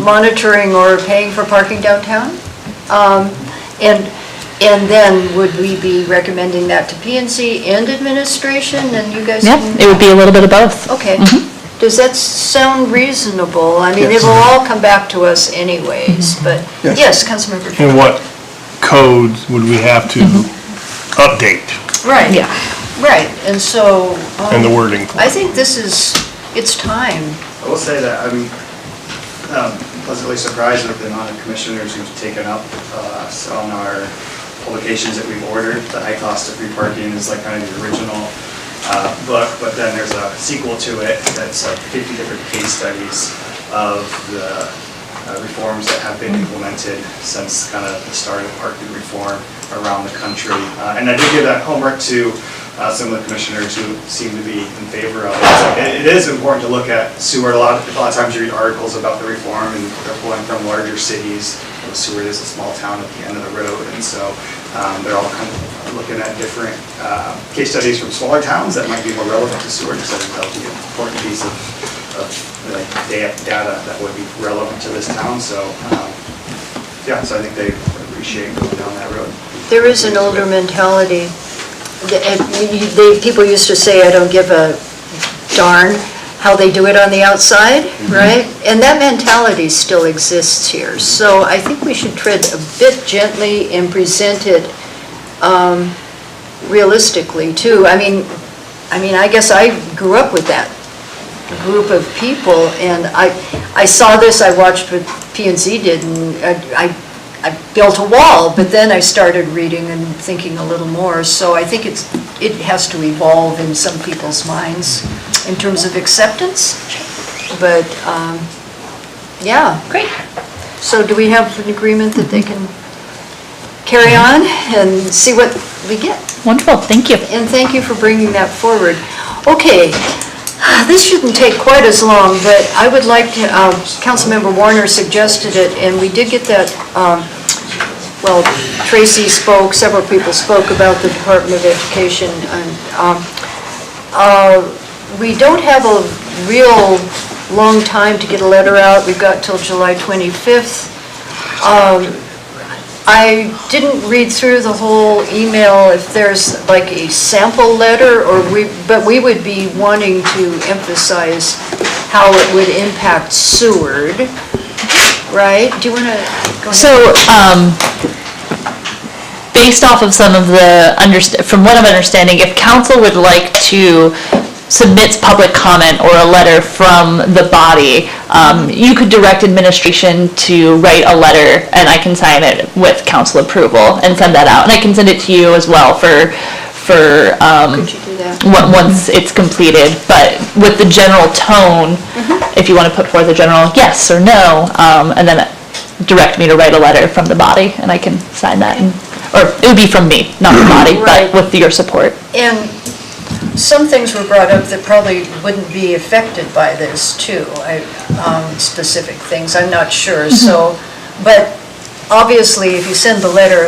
monitoring or paying for parking downtown? And then would we be recommending that to PNC and administration, and you guys? Yep, it would be a little bit of both. Okay. Does that sound reasonable? I mean, it will all come back to us anyways, but yes, Councilmember. And what codes would we have to update? Right. Yeah. Right, and so. And the wording. I think this is, it's time. I will say that I'm pleasantly surprised with the amount of commissioners who've taken up on our publications that we've ordered. The high cost of free parking is like kind of the original book, but then there's a sequel to it that's 50 different case studies of the reforms that have been implemented since kind of the start of parking reform around the country. And I did give that homework to some of the commissioners who seem to be in favor of it. So it is important to look at Seward. A lot of times you read articles about the reform and they're pulling from larger cities. Seward is a small town at the end of the road, and so they're all kind of looking at different case studies from smaller towns that might be more relevant to Seward, so that would be an important piece of data that would be relevant to this town. So yeah, so I think they appreciate going down that road. There is an older mentality. People used to say, I don't give a darn how they do it on the outside, right? And that mentality still exists here. So I think we should tread a bit gently and present it realistically too. I mean, I guess I grew up with that group of people, and I saw this, I watched what P&Z did, and I built a wall, but then I started reading and thinking a little more. So I think it has to evolve in some people's minds in terms of acceptance. But yeah. Great. So do we have an agreement that they can carry on and see what we get? Wonderful, thank you. And thank you for bringing that forward. Okay. This shouldn't take quite as long, but I would like to, Councilmember Warner suggested it, and we did get that, well, Tracy spoke, several people spoke about the Department of Education. And we don't have a real long time to get a letter out. We've got till July 25th. I didn't read through the whole email if there's like a sample letter, but we would be wanting to emphasize how it would impact Seward, right? Do you want to go ahead? So, based off of some of the, from what I'm understanding, if council would like to submit public comment or a letter from the body, you could direct administration to write a letter, and I can sign it with council approval and send that out. And I can send it to you as well for Could you do that? once it's completed. But with the general tone, if you want to put forth a general yes or no, and then direct me to write a letter from the body, and I can sign that. Or it would be from me, not the body, Right. but with your support. And some things were brought up that probably wouldn't be affected by this too, specific things, I'm not sure, so, but obviously if you send the letter,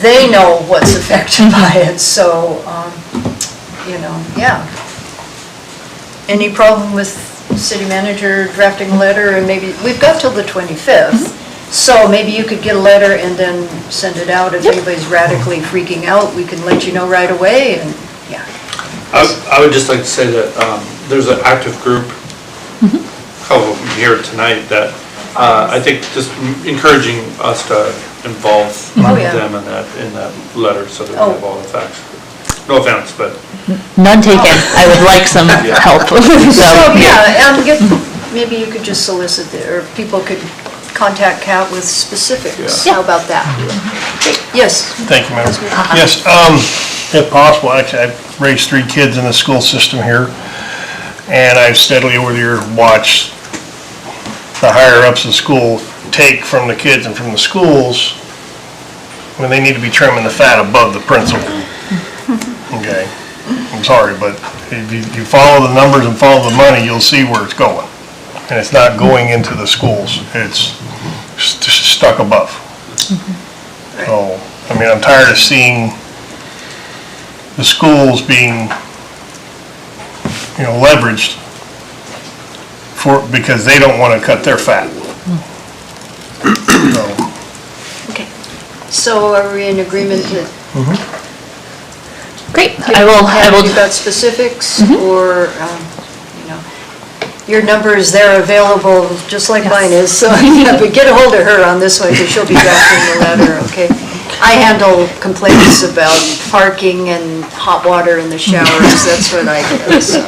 they know what's affected by it, so, yeah. Any problem with city manager drafting a letter, and maybe, we've got till the 25th, so maybe you could get a letter and then send it out. If anybody's radically freaking out, we can let you know right away, and, yeah. I would just like to say that there's an active group, couple of them here tonight, that I think just encouraging us to involve them in that letter so that we have all the facts. No offense, but. None taken. I would like some help. So, yeah, and maybe you could just solicit, or people could contact Kat with specifics. How about that? Yes? Thank you, Madam. Yes, if possible, actually, I've raised 3 kids in the school system here, and I've steadily over the years watched the higher-ups of school take from the kids and from the schools when they need to be trimming the fat above the principal. Okay, I'm sorry, but if you follow the numbers and follow the money, you'll see where it's going. And it's not going into the schools, it's stuck above. So, I mean, I'm tired of seeing the schools being, leveraged because they don't want to cut their fat. Okay. So are we in agreement that? Great. I will. You got specifics, or your number is there available, just like mine is. So but get a hold of her on this one, because she'll be drafting the letter. Okay. I handle complaints about parking and hot water in the showers, that's what I do, so.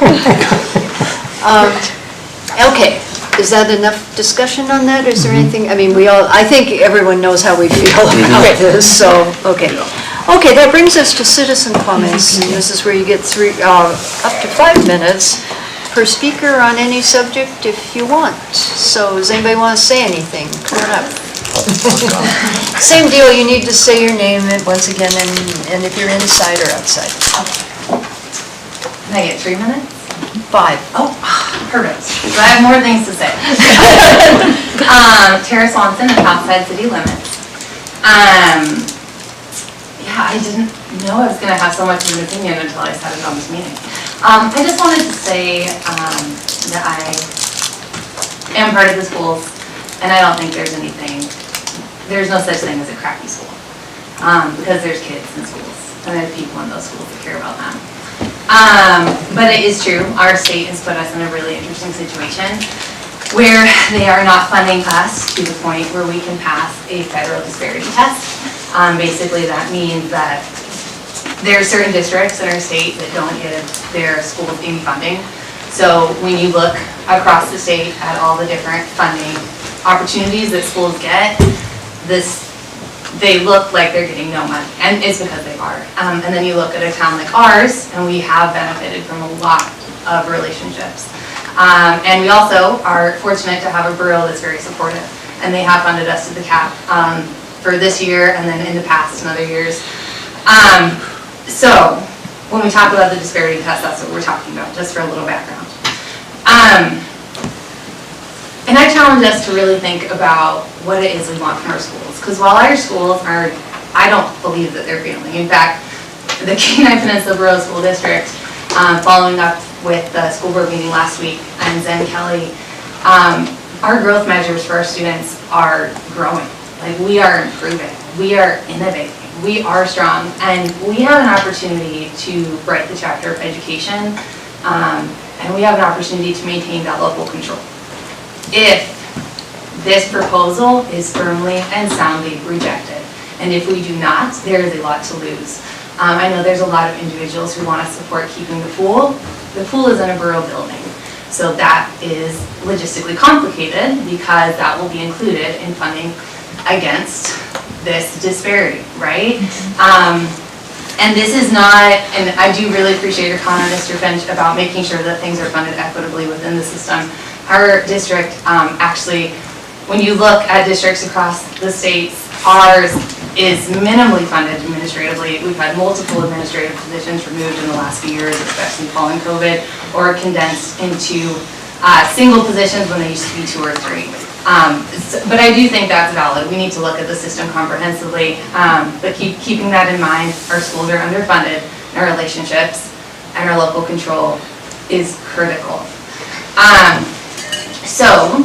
Okay, is that enough discussion on that? Is there anything, I mean, I think everyone knows how we feel about this, so, okay. Okay, that brings us to citizen comments, and this is where you get up to 5 minutes per speaker on any subject if you want. So does anybody want to say anything? Come on up. Same deal, you need to say your name once again, and if you're inside or outside. Can I get 3 minutes? 5. Oh, perfect. So I have more things to say. Tara Swanson, of outside city limits. Yeah, I didn't know I was going to have so much of an opinion until I sat in on this meeting. I just wanted to say that I am part of the schools, and I don't think there's no such thing as a crappy school, because there's kids in schools, and there's people in those schools that care about them. But it is true, our state has put us in a really interesting situation where they are not funding us to the point where we can pass a federal disparity test. Basically, that means that there are certain districts in our state that don't give their schools any funding. So when you look across the state at all the different funding opportunities that schools get, they look like they're getting no money, and it's because they are. And then you look at a town like ours, and we have benefited from a lot of relationships. And we also are fortunate to have a borough that's very supportive, and they have funded us to the cap for this year, and then in the past and other years. So when we talk about the disparity test, that's what we're talking about, just for a little background. And I challenge us to really think about what it is we want from our schools. Because while our schools are, I don't believe that they're failing. In fact, the Kenai Peninsula Borough School District, following up with the school board meeting last week, and Zen Kelly, our growth measures for our students are growing. Like, we are improving, we are innovating, we are strong, and we have an opportunity to write the chapter of education, and we have an opportunity to maintain that local control. If this proposal is firmly and soundly rejected, and if we do not, there is a lot to lose. I know there's a lot of individuals who want to support keeping the pool. The pool is in a borough building, so that is logistically complicated because that will be included in funding against this disparity, right? And this is not, and I do really appreciate your comment, Mr. Finch, about making sure that things are funded equitably within the system. Our district, actually, when you look at districts across the states, ours is minimally funded administratively. We've had multiple administrative positions removed in the last few years, especially following COVID, or condensed into single positions when they used to be 2 or 3. But I do think that's valid. We need to look at the system comprehensively, but keeping that in mind, our schools are underfunded, and our relationships and our local control is critical. So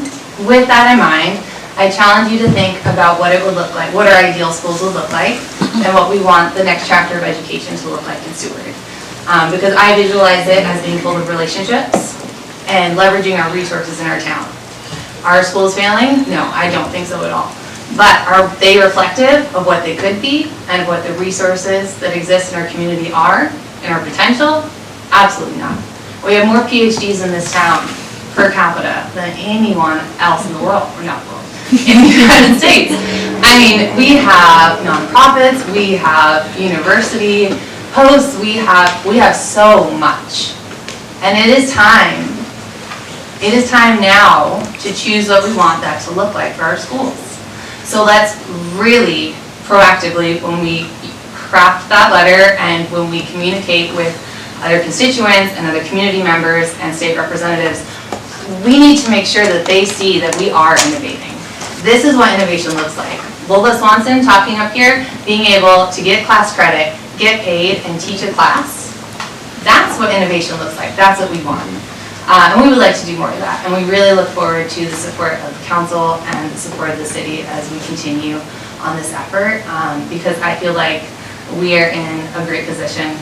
with that in mind, I challenge you to think about what it would look like, what our ideal schools would look like, and what we want the next chapter of education to look like in Seward. Because I visualize it as being full of relationships and leveraging our resources in our town. Are schools failing? No, I don't think so at all. But are they reflective of what they could be and what the resources that exist in our community are and our potential? Absolutely not. We have more PhDs in this town per capita than anyone else in the world, or not the world, in the United States. I mean, we have nonprofits, we have university posts, we have so much. And it is time now to choose what we want that to look like for our schools. So let's really proactively, when we craft that letter and when we communicate with other constituents and other community members and state representatives, we need to make sure that they see that we are innovating. This is what innovation looks like. Lola Swanson talking up here, being able to get class credit, get paid, and teach a class. That's what innovation looks like. That's what we want. And we would like to do more of that. And we really look forward to the support of the council and the support of the city as we continue on this effort, because I feel like we are in a great position.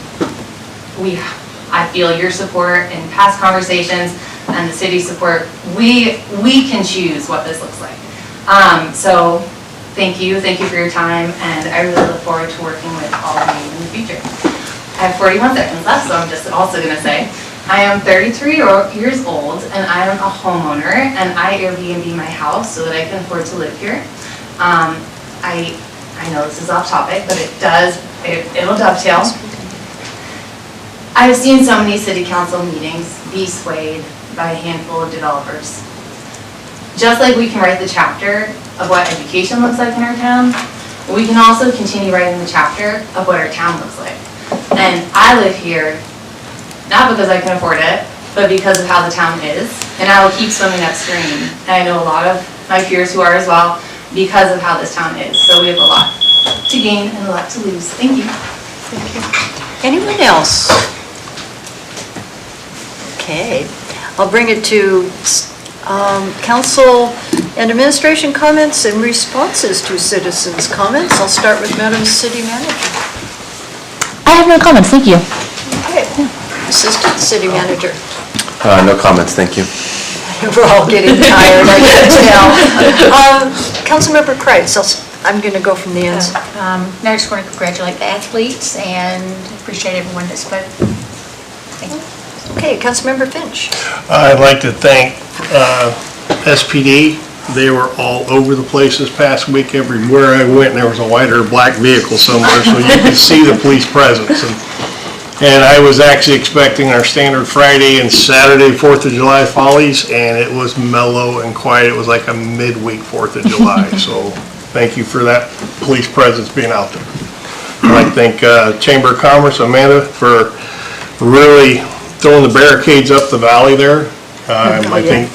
I feel your support in past conversations and the city support. We can choose what this looks like. So thank you for your time, and I really look forward to working with all of you in the future. I have 41 seconds left, so I'm just also gonna say, I am 33 years old, and I am a homeowner, and I Airbnb my house so that I can afford to live here. I know this is off topic, but it'll dovetail. I've seen so many city council meetings be swayed by a handful of developers. Just like we can write the chapter of what education looks like in our town, we can also continue writing the chapter of what our town looks like. And I live here, not because I can afford it, but because of how the town is, and I will keep swimming upstream. And I know a lot of my peers who are as well, because of how this town is. So we have a lot to gain and a lot to lose. Thank you. Thank you. Anyone else? Okay, I'll bring it to council and administration comments and responses to citizens' comments. I'll start with Madam City Manager. I have no comments, thank you. Okay, Assistant City Manager. No comments, thank you. We're all getting tired, I can tell. Councilmember Kreitz, I'm going to go from the ends. I just want to congratulate the athletes and appreciate everyone that spoke. Thank you. Okay, Councilmember Finch. I'd like to thank SPD. They were all over the place this past week. Everywhere I went, there was a white or black vehicle somewhere, so you could see the police presence. And I was actually expecting our standard Friday and Saturday 4th of July follies, and it was mellow and quiet. It was like a midweek 4th of July. So thank you for that police presence being out there. I'd like to thank Chamber of Commerce, Amanda, for really throwing the barricades up the valley there. I think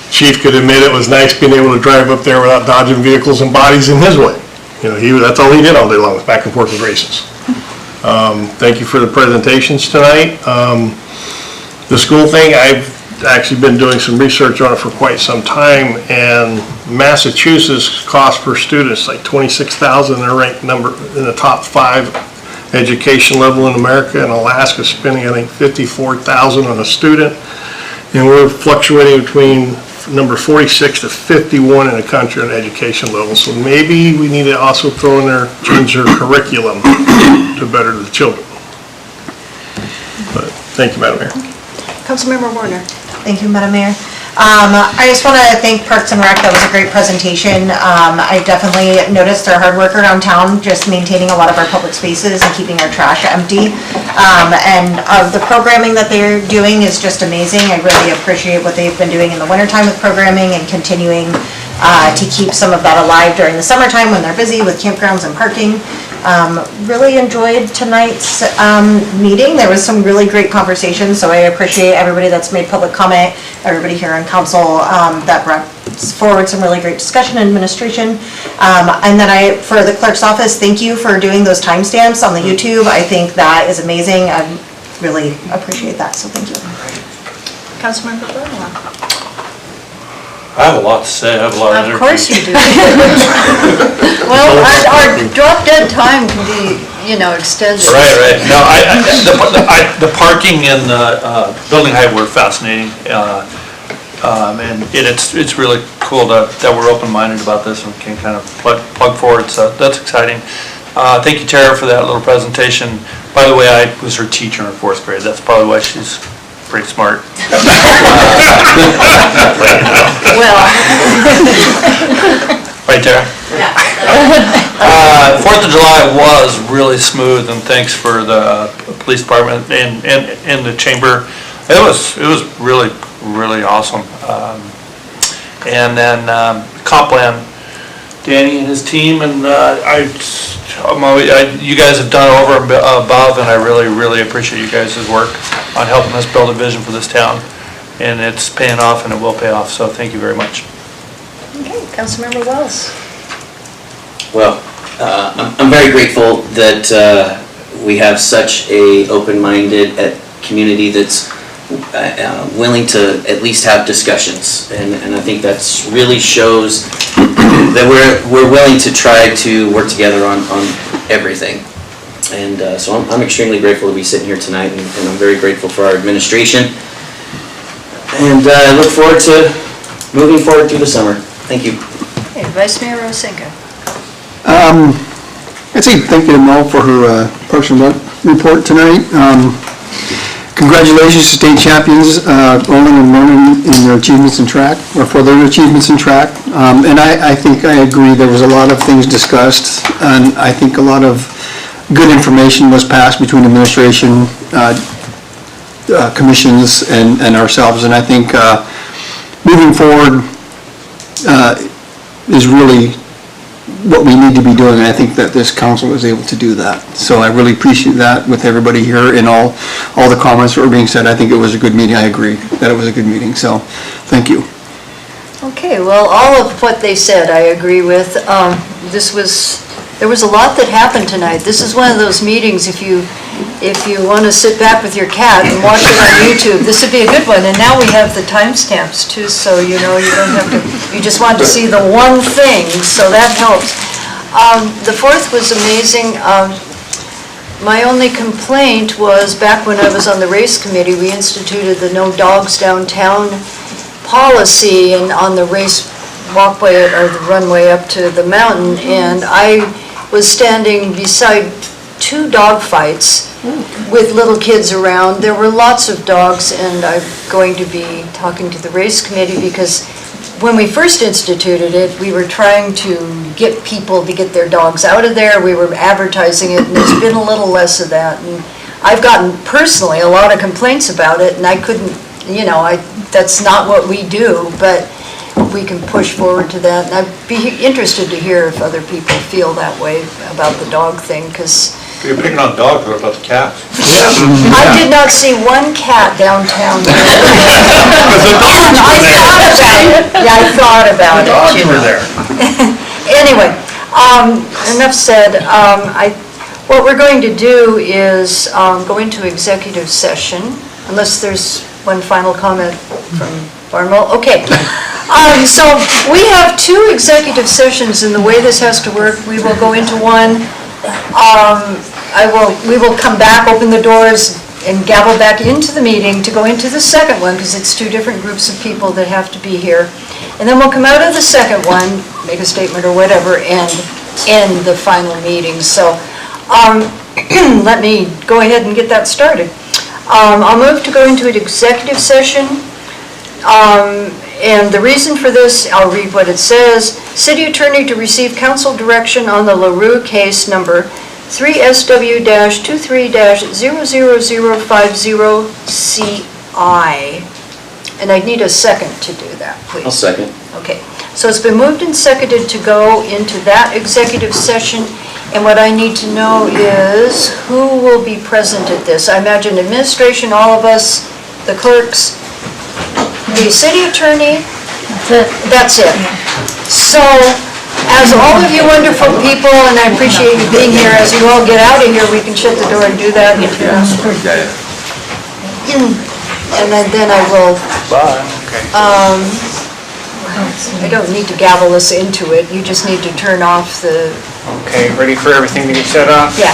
Chief could admit it was nice being able to drive up there without dodging vehicles and bodies in his way. You know, that's all he did all day long, was back and forth with races. Thank you for the presentations tonight. The school thing, I've actually been doing some research on it for quite some time, and Massachusetts cost per student is like $26,000. They're ranked in the top 5 education level in America, and Alaska's spending, I think, $54,000 on a student, and we're fluctuating between number 46 to 51 in the country on education level. So maybe we need to also throw in there, change their curriculum to better the children. But thank you, Madam Mayor. Councilmember Warner. Thank you, Madam Mayor. I just want to thank Parks and Rec. That was a great presentation. I definitely noticed their hard work around town, just maintaining a lot of our public spaces and keeping our trash empty. And the programming that they're doing is just amazing. I really appreciate what they've been doing in the wintertime with programming and continuing to keep some of that alive during the summertime when they're busy with campgrounds and parking. Really enjoyed tonight's meeting. There was some really great conversations, so I appreciate everybody that's made public comment, everybody here on council that brought forward some really great discussion and administration. And then for the clerk's office, thank you for doing those timestamps on the YouTube. I think that is amazing. I really appreciate that, so thank you. Councilmember Ronan. I have a lot to say, I have a lot of energy. Of course you do. Well, our drop dead time can be, extended. Right. No, the parking and the building height were fascinating. And it's really cool that we're open-minded about this and can kind of plug forward, so that's exciting. Thank you, Tara, for that little presentation. By the way, I was her teacher in 4th grade. That's probably why she's pretty smart. Well. Right, Tara? Yeah. 4th of July was really smooth, and thanks for the police department and the chamber. It was really, really awesome. And then Copland, Danny and his team, and you guys have done over and above, and I really, really appreciate you guys' work on helping us build a vision for this town. And it's paying off, and it will pay off, so thank you very much. Okay, Councilmember Wells. Well, I'm very grateful that we have such a open-minded community that's willing to at least have discussions, and I think that's really shows that we're willing to try to work together on everything. And so I'm extremely grateful to be sitting here tonight, and I'm very grateful for our administration. And I look forward to moving forward through the summer. Thank you. Okay, Vice Mayor Rosenka. I'd say thank you to Mel for her Parks and Rec report tonight. Congratulations to state champions, Olin and Ronan, in their achievements in track, or for their achievements in track. And I think I agree, there was a lot of things discussed, and I think a lot of good information was passed between administration, commissions, and ourselves. And I think moving forward is really what we need to be doing, and I think that this council was able to do that. So I really appreciate that with everybody here and all the comments that were being said. I think it was a good meeting. I agree that it was a good meeting, so thank you. Okay, well, all of what they said, I agree with. There was a lot that happened tonight. This is one of those meetings, if you want to sit back with your cat and watch it on YouTube, this would be a good one. And now we have the timestamps too, so you know, you don't have to, you just want to see the one thing, so that helps. The 4th was amazing. My only complaint was back when I was on the race committee, we instituted the no dogs downtown policy and on the race walkway or the runway up to the mountain, and I was standing beside 2 dog fights with little kids around. There were lots of dogs, and I'm going to be talking to the race committee because when we first instituted it, we were trying to get people to get their dogs out of there. We were advertising it, and there's been a little less of that. And I've gotten personally a lot of complaints about it, and I couldn't, you know, that's not what we do, but we can push forward to that. And I'd be interested to hear if other people feel that way about the dog thing, because You're picking on dogs, what about the cats? I did not see one cat downtown. I thought about it. The dogs you were know. there. Anyway, enough said. What we're going to do is go into executive session, unless there's one final comment from Barnwell. Okay. So we have 2 executive sessions, and the way this has to work, we will go into one. We will come back, open the doors, and gavel back into the meeting to go into the second one, because it's 2 different groups of people that have to be here. And then we'll come out of the second one, make a statement or whatever, and end the final meeting. So let me go ahead and get that started. I'll move to go into an executive session. And the reason for this, I'll read what it says. City Attorney to receive council direction on the Laraux case number 3SW-2300050CI. And I need a second to do that, please. I'll second. Okay, so it's been moved and seconded to go into that executive session. And what I need to know is who will be present at this. I imagine administration, all of us, the clerks, the city attorney. That's it. So, as all of you wonderful people, and I appreciate you being here, as you all get out of here, we can shut the door and do that. And then I will, I don't need to gavel us into it, you just need to turn off the... Okay, ready for everything to get shut off? Yeah.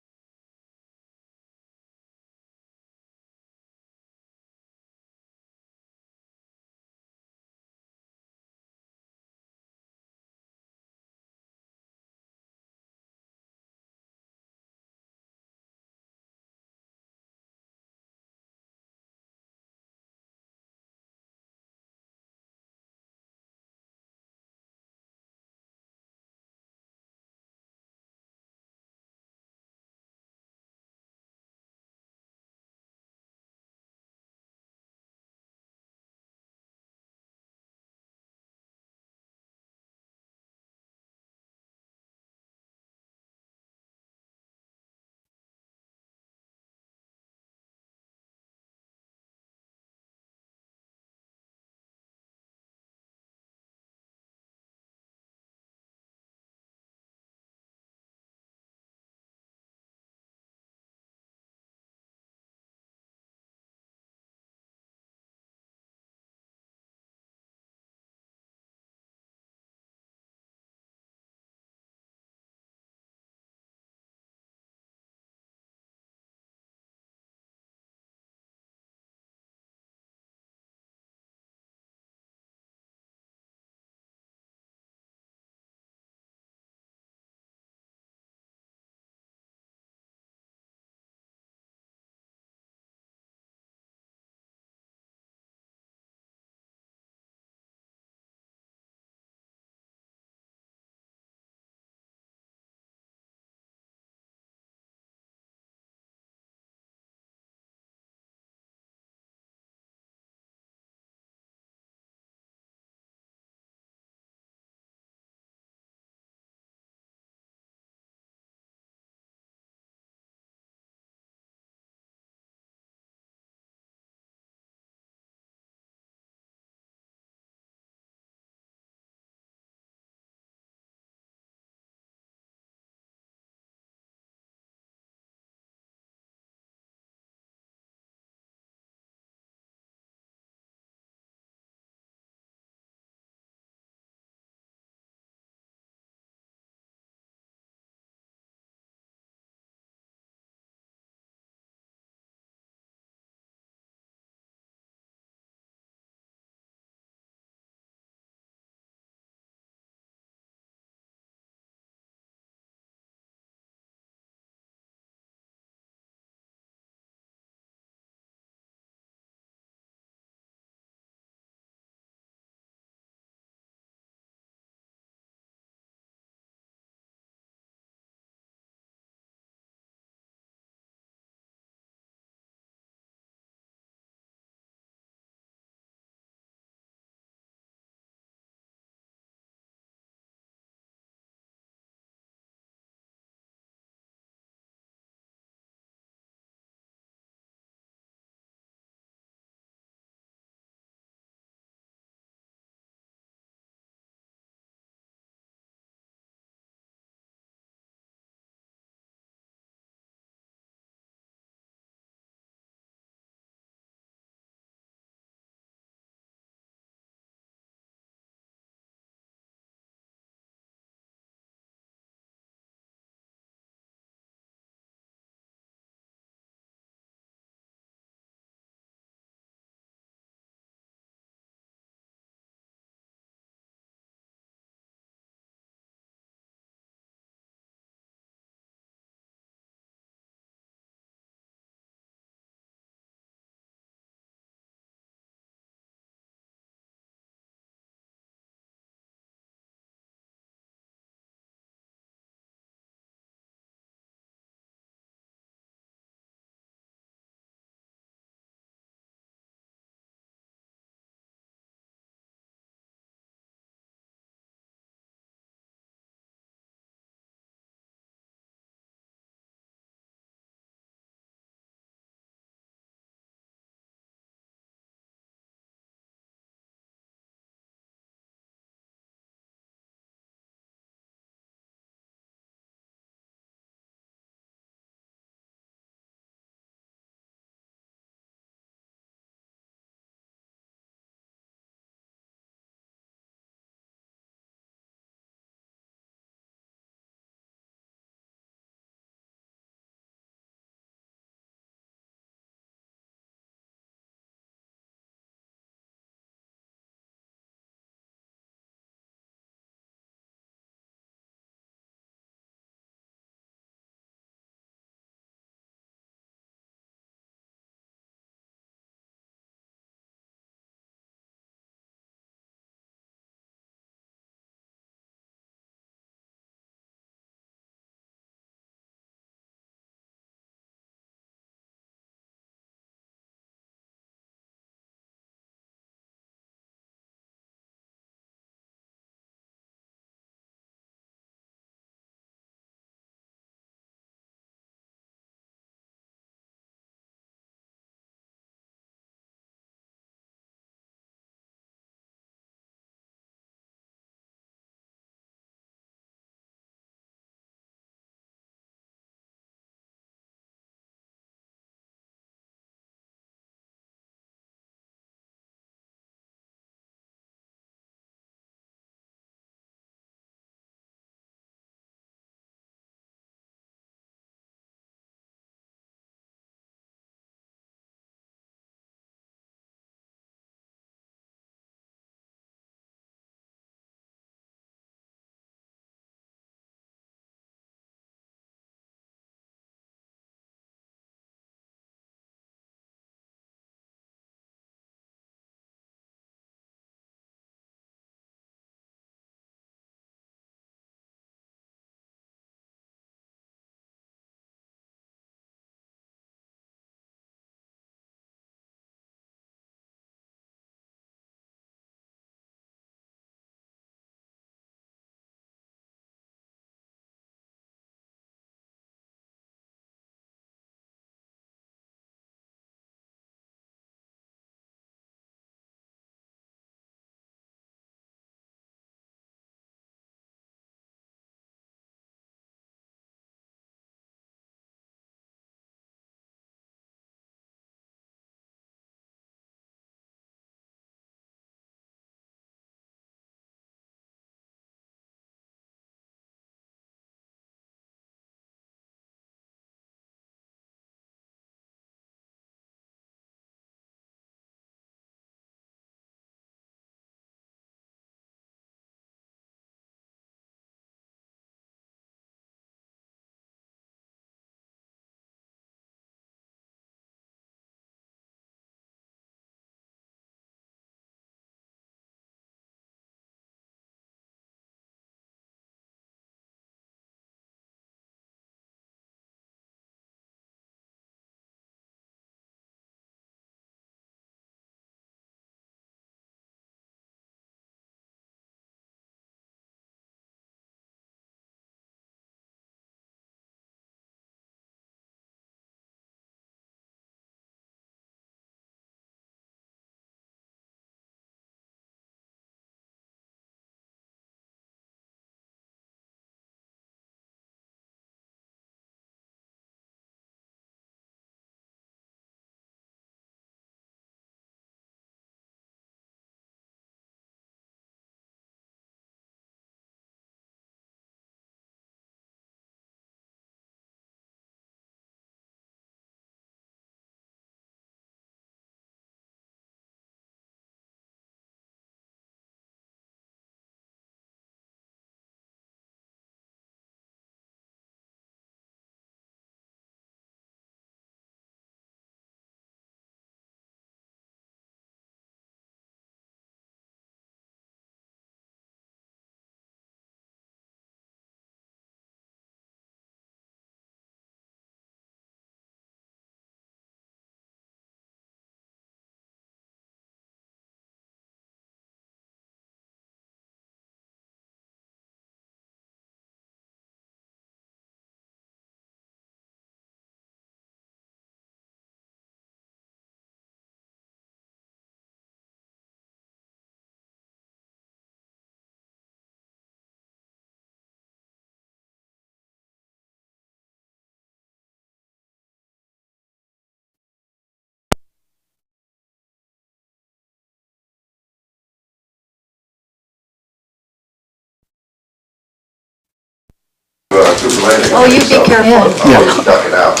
Supervisor. Oh, you be careful. I'll duck it out.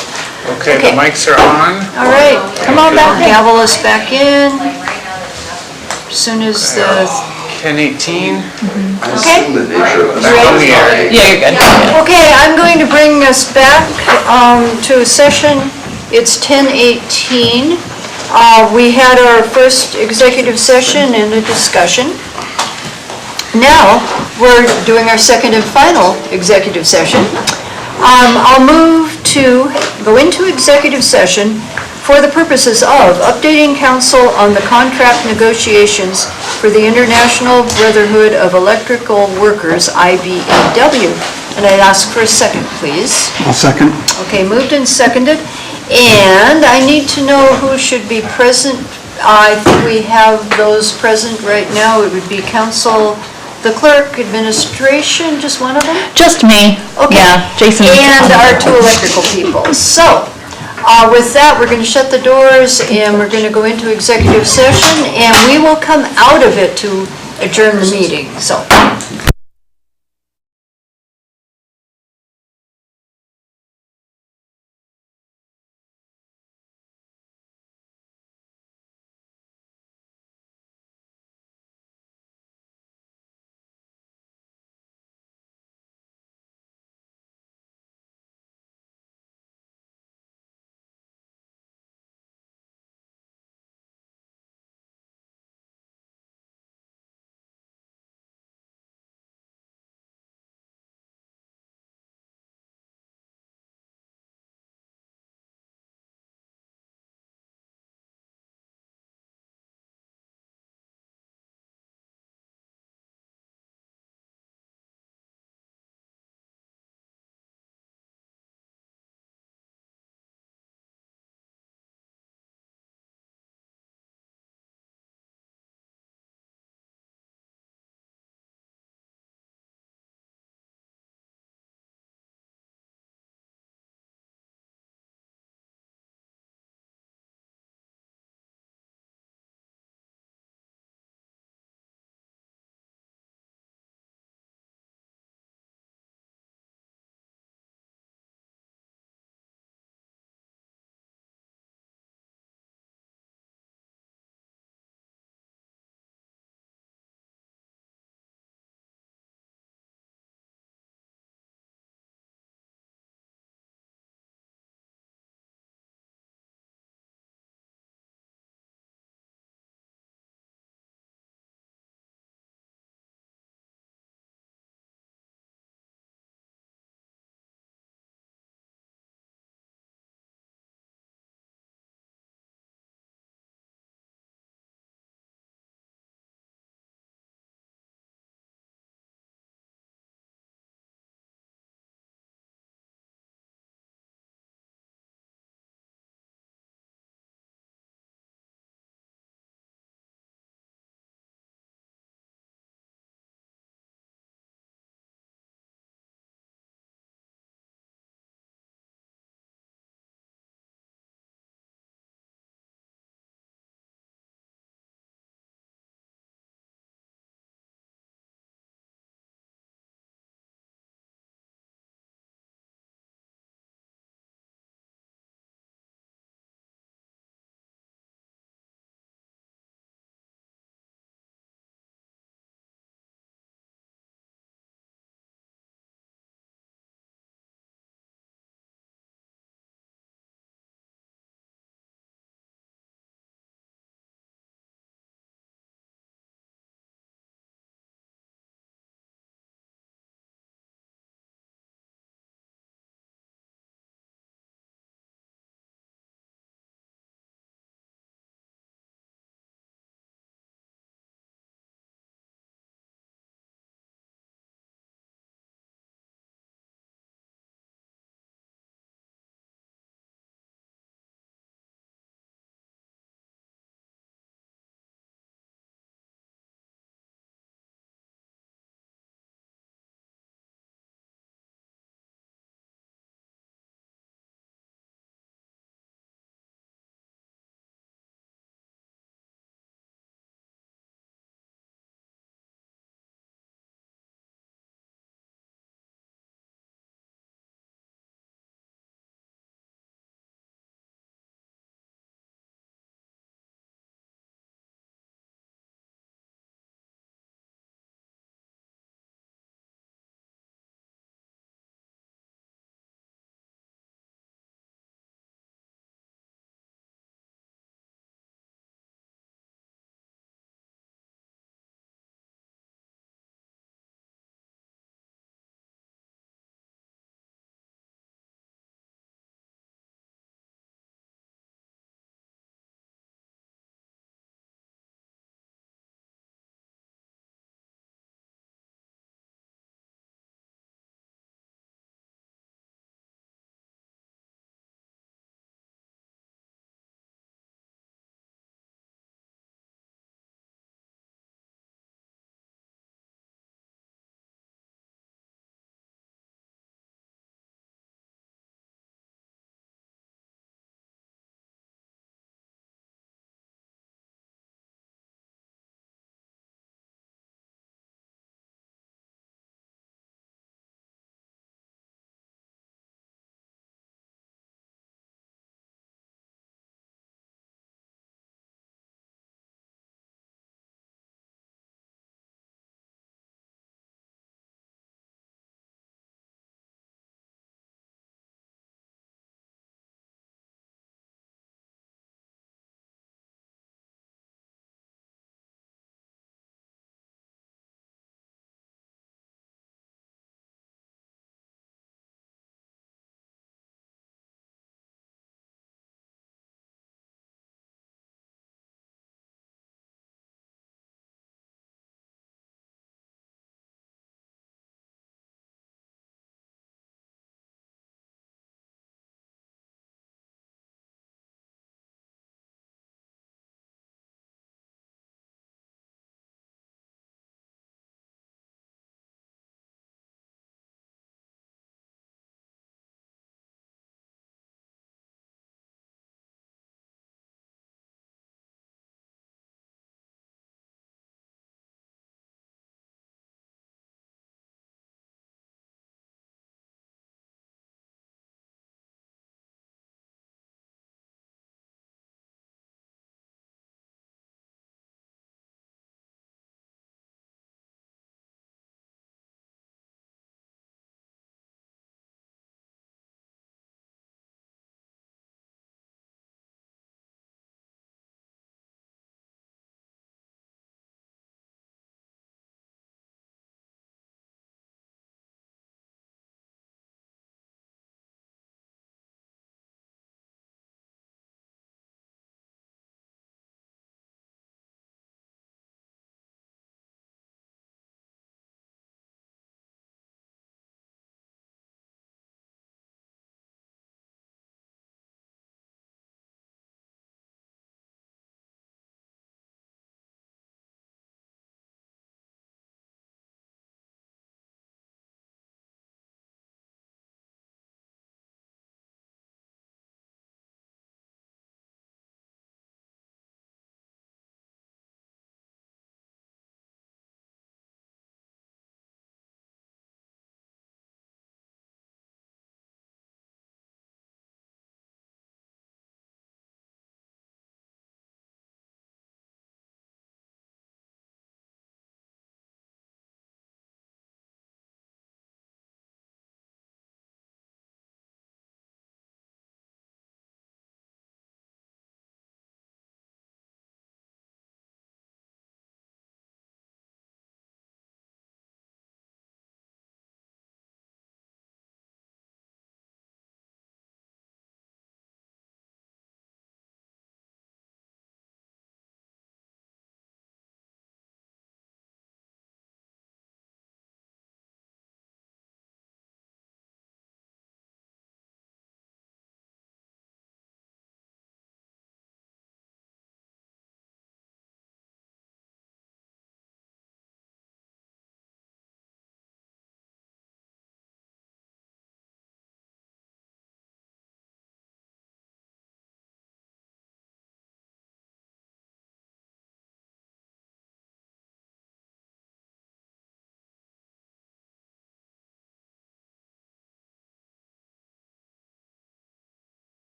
Okay, the mics are on. All right, come on back, gavel us back in. As soon as the, 10:18. I assume the nature of this. Back on the air. Yeah, you're good. okay, I'm going to bring us back to a session. It's 10:18. We had our first executive session and a discussion. Now, we're doing our second and final executive session. I'll move to go into executive session for the purposes of updating council on the contract negotiations for the International Brotherhood of Electrical Workers, IBEW. And I'd ask for a second, please. I'll second. Okay, moved and seconded. And I need to know who should be present. I think we have those present right now. It would be council, the clerk, administration, just one of them? Just me. Okay. Yeah, Jason. And our two electrical people. So, with that, we're going to shut the doors and we're going to go into executive session and we will come out of it to adjourn the meeting, so.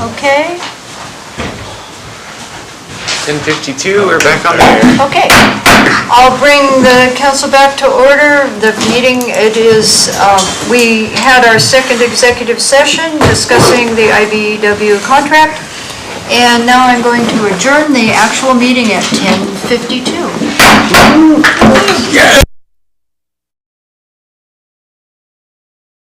Okay, 10:52, we're back on the air. okay. I'll bring the council back to order. The meeting, we had our second executive session discussing the IBEW contract, and now I'm going to adjourn the actual meeting at 10:52.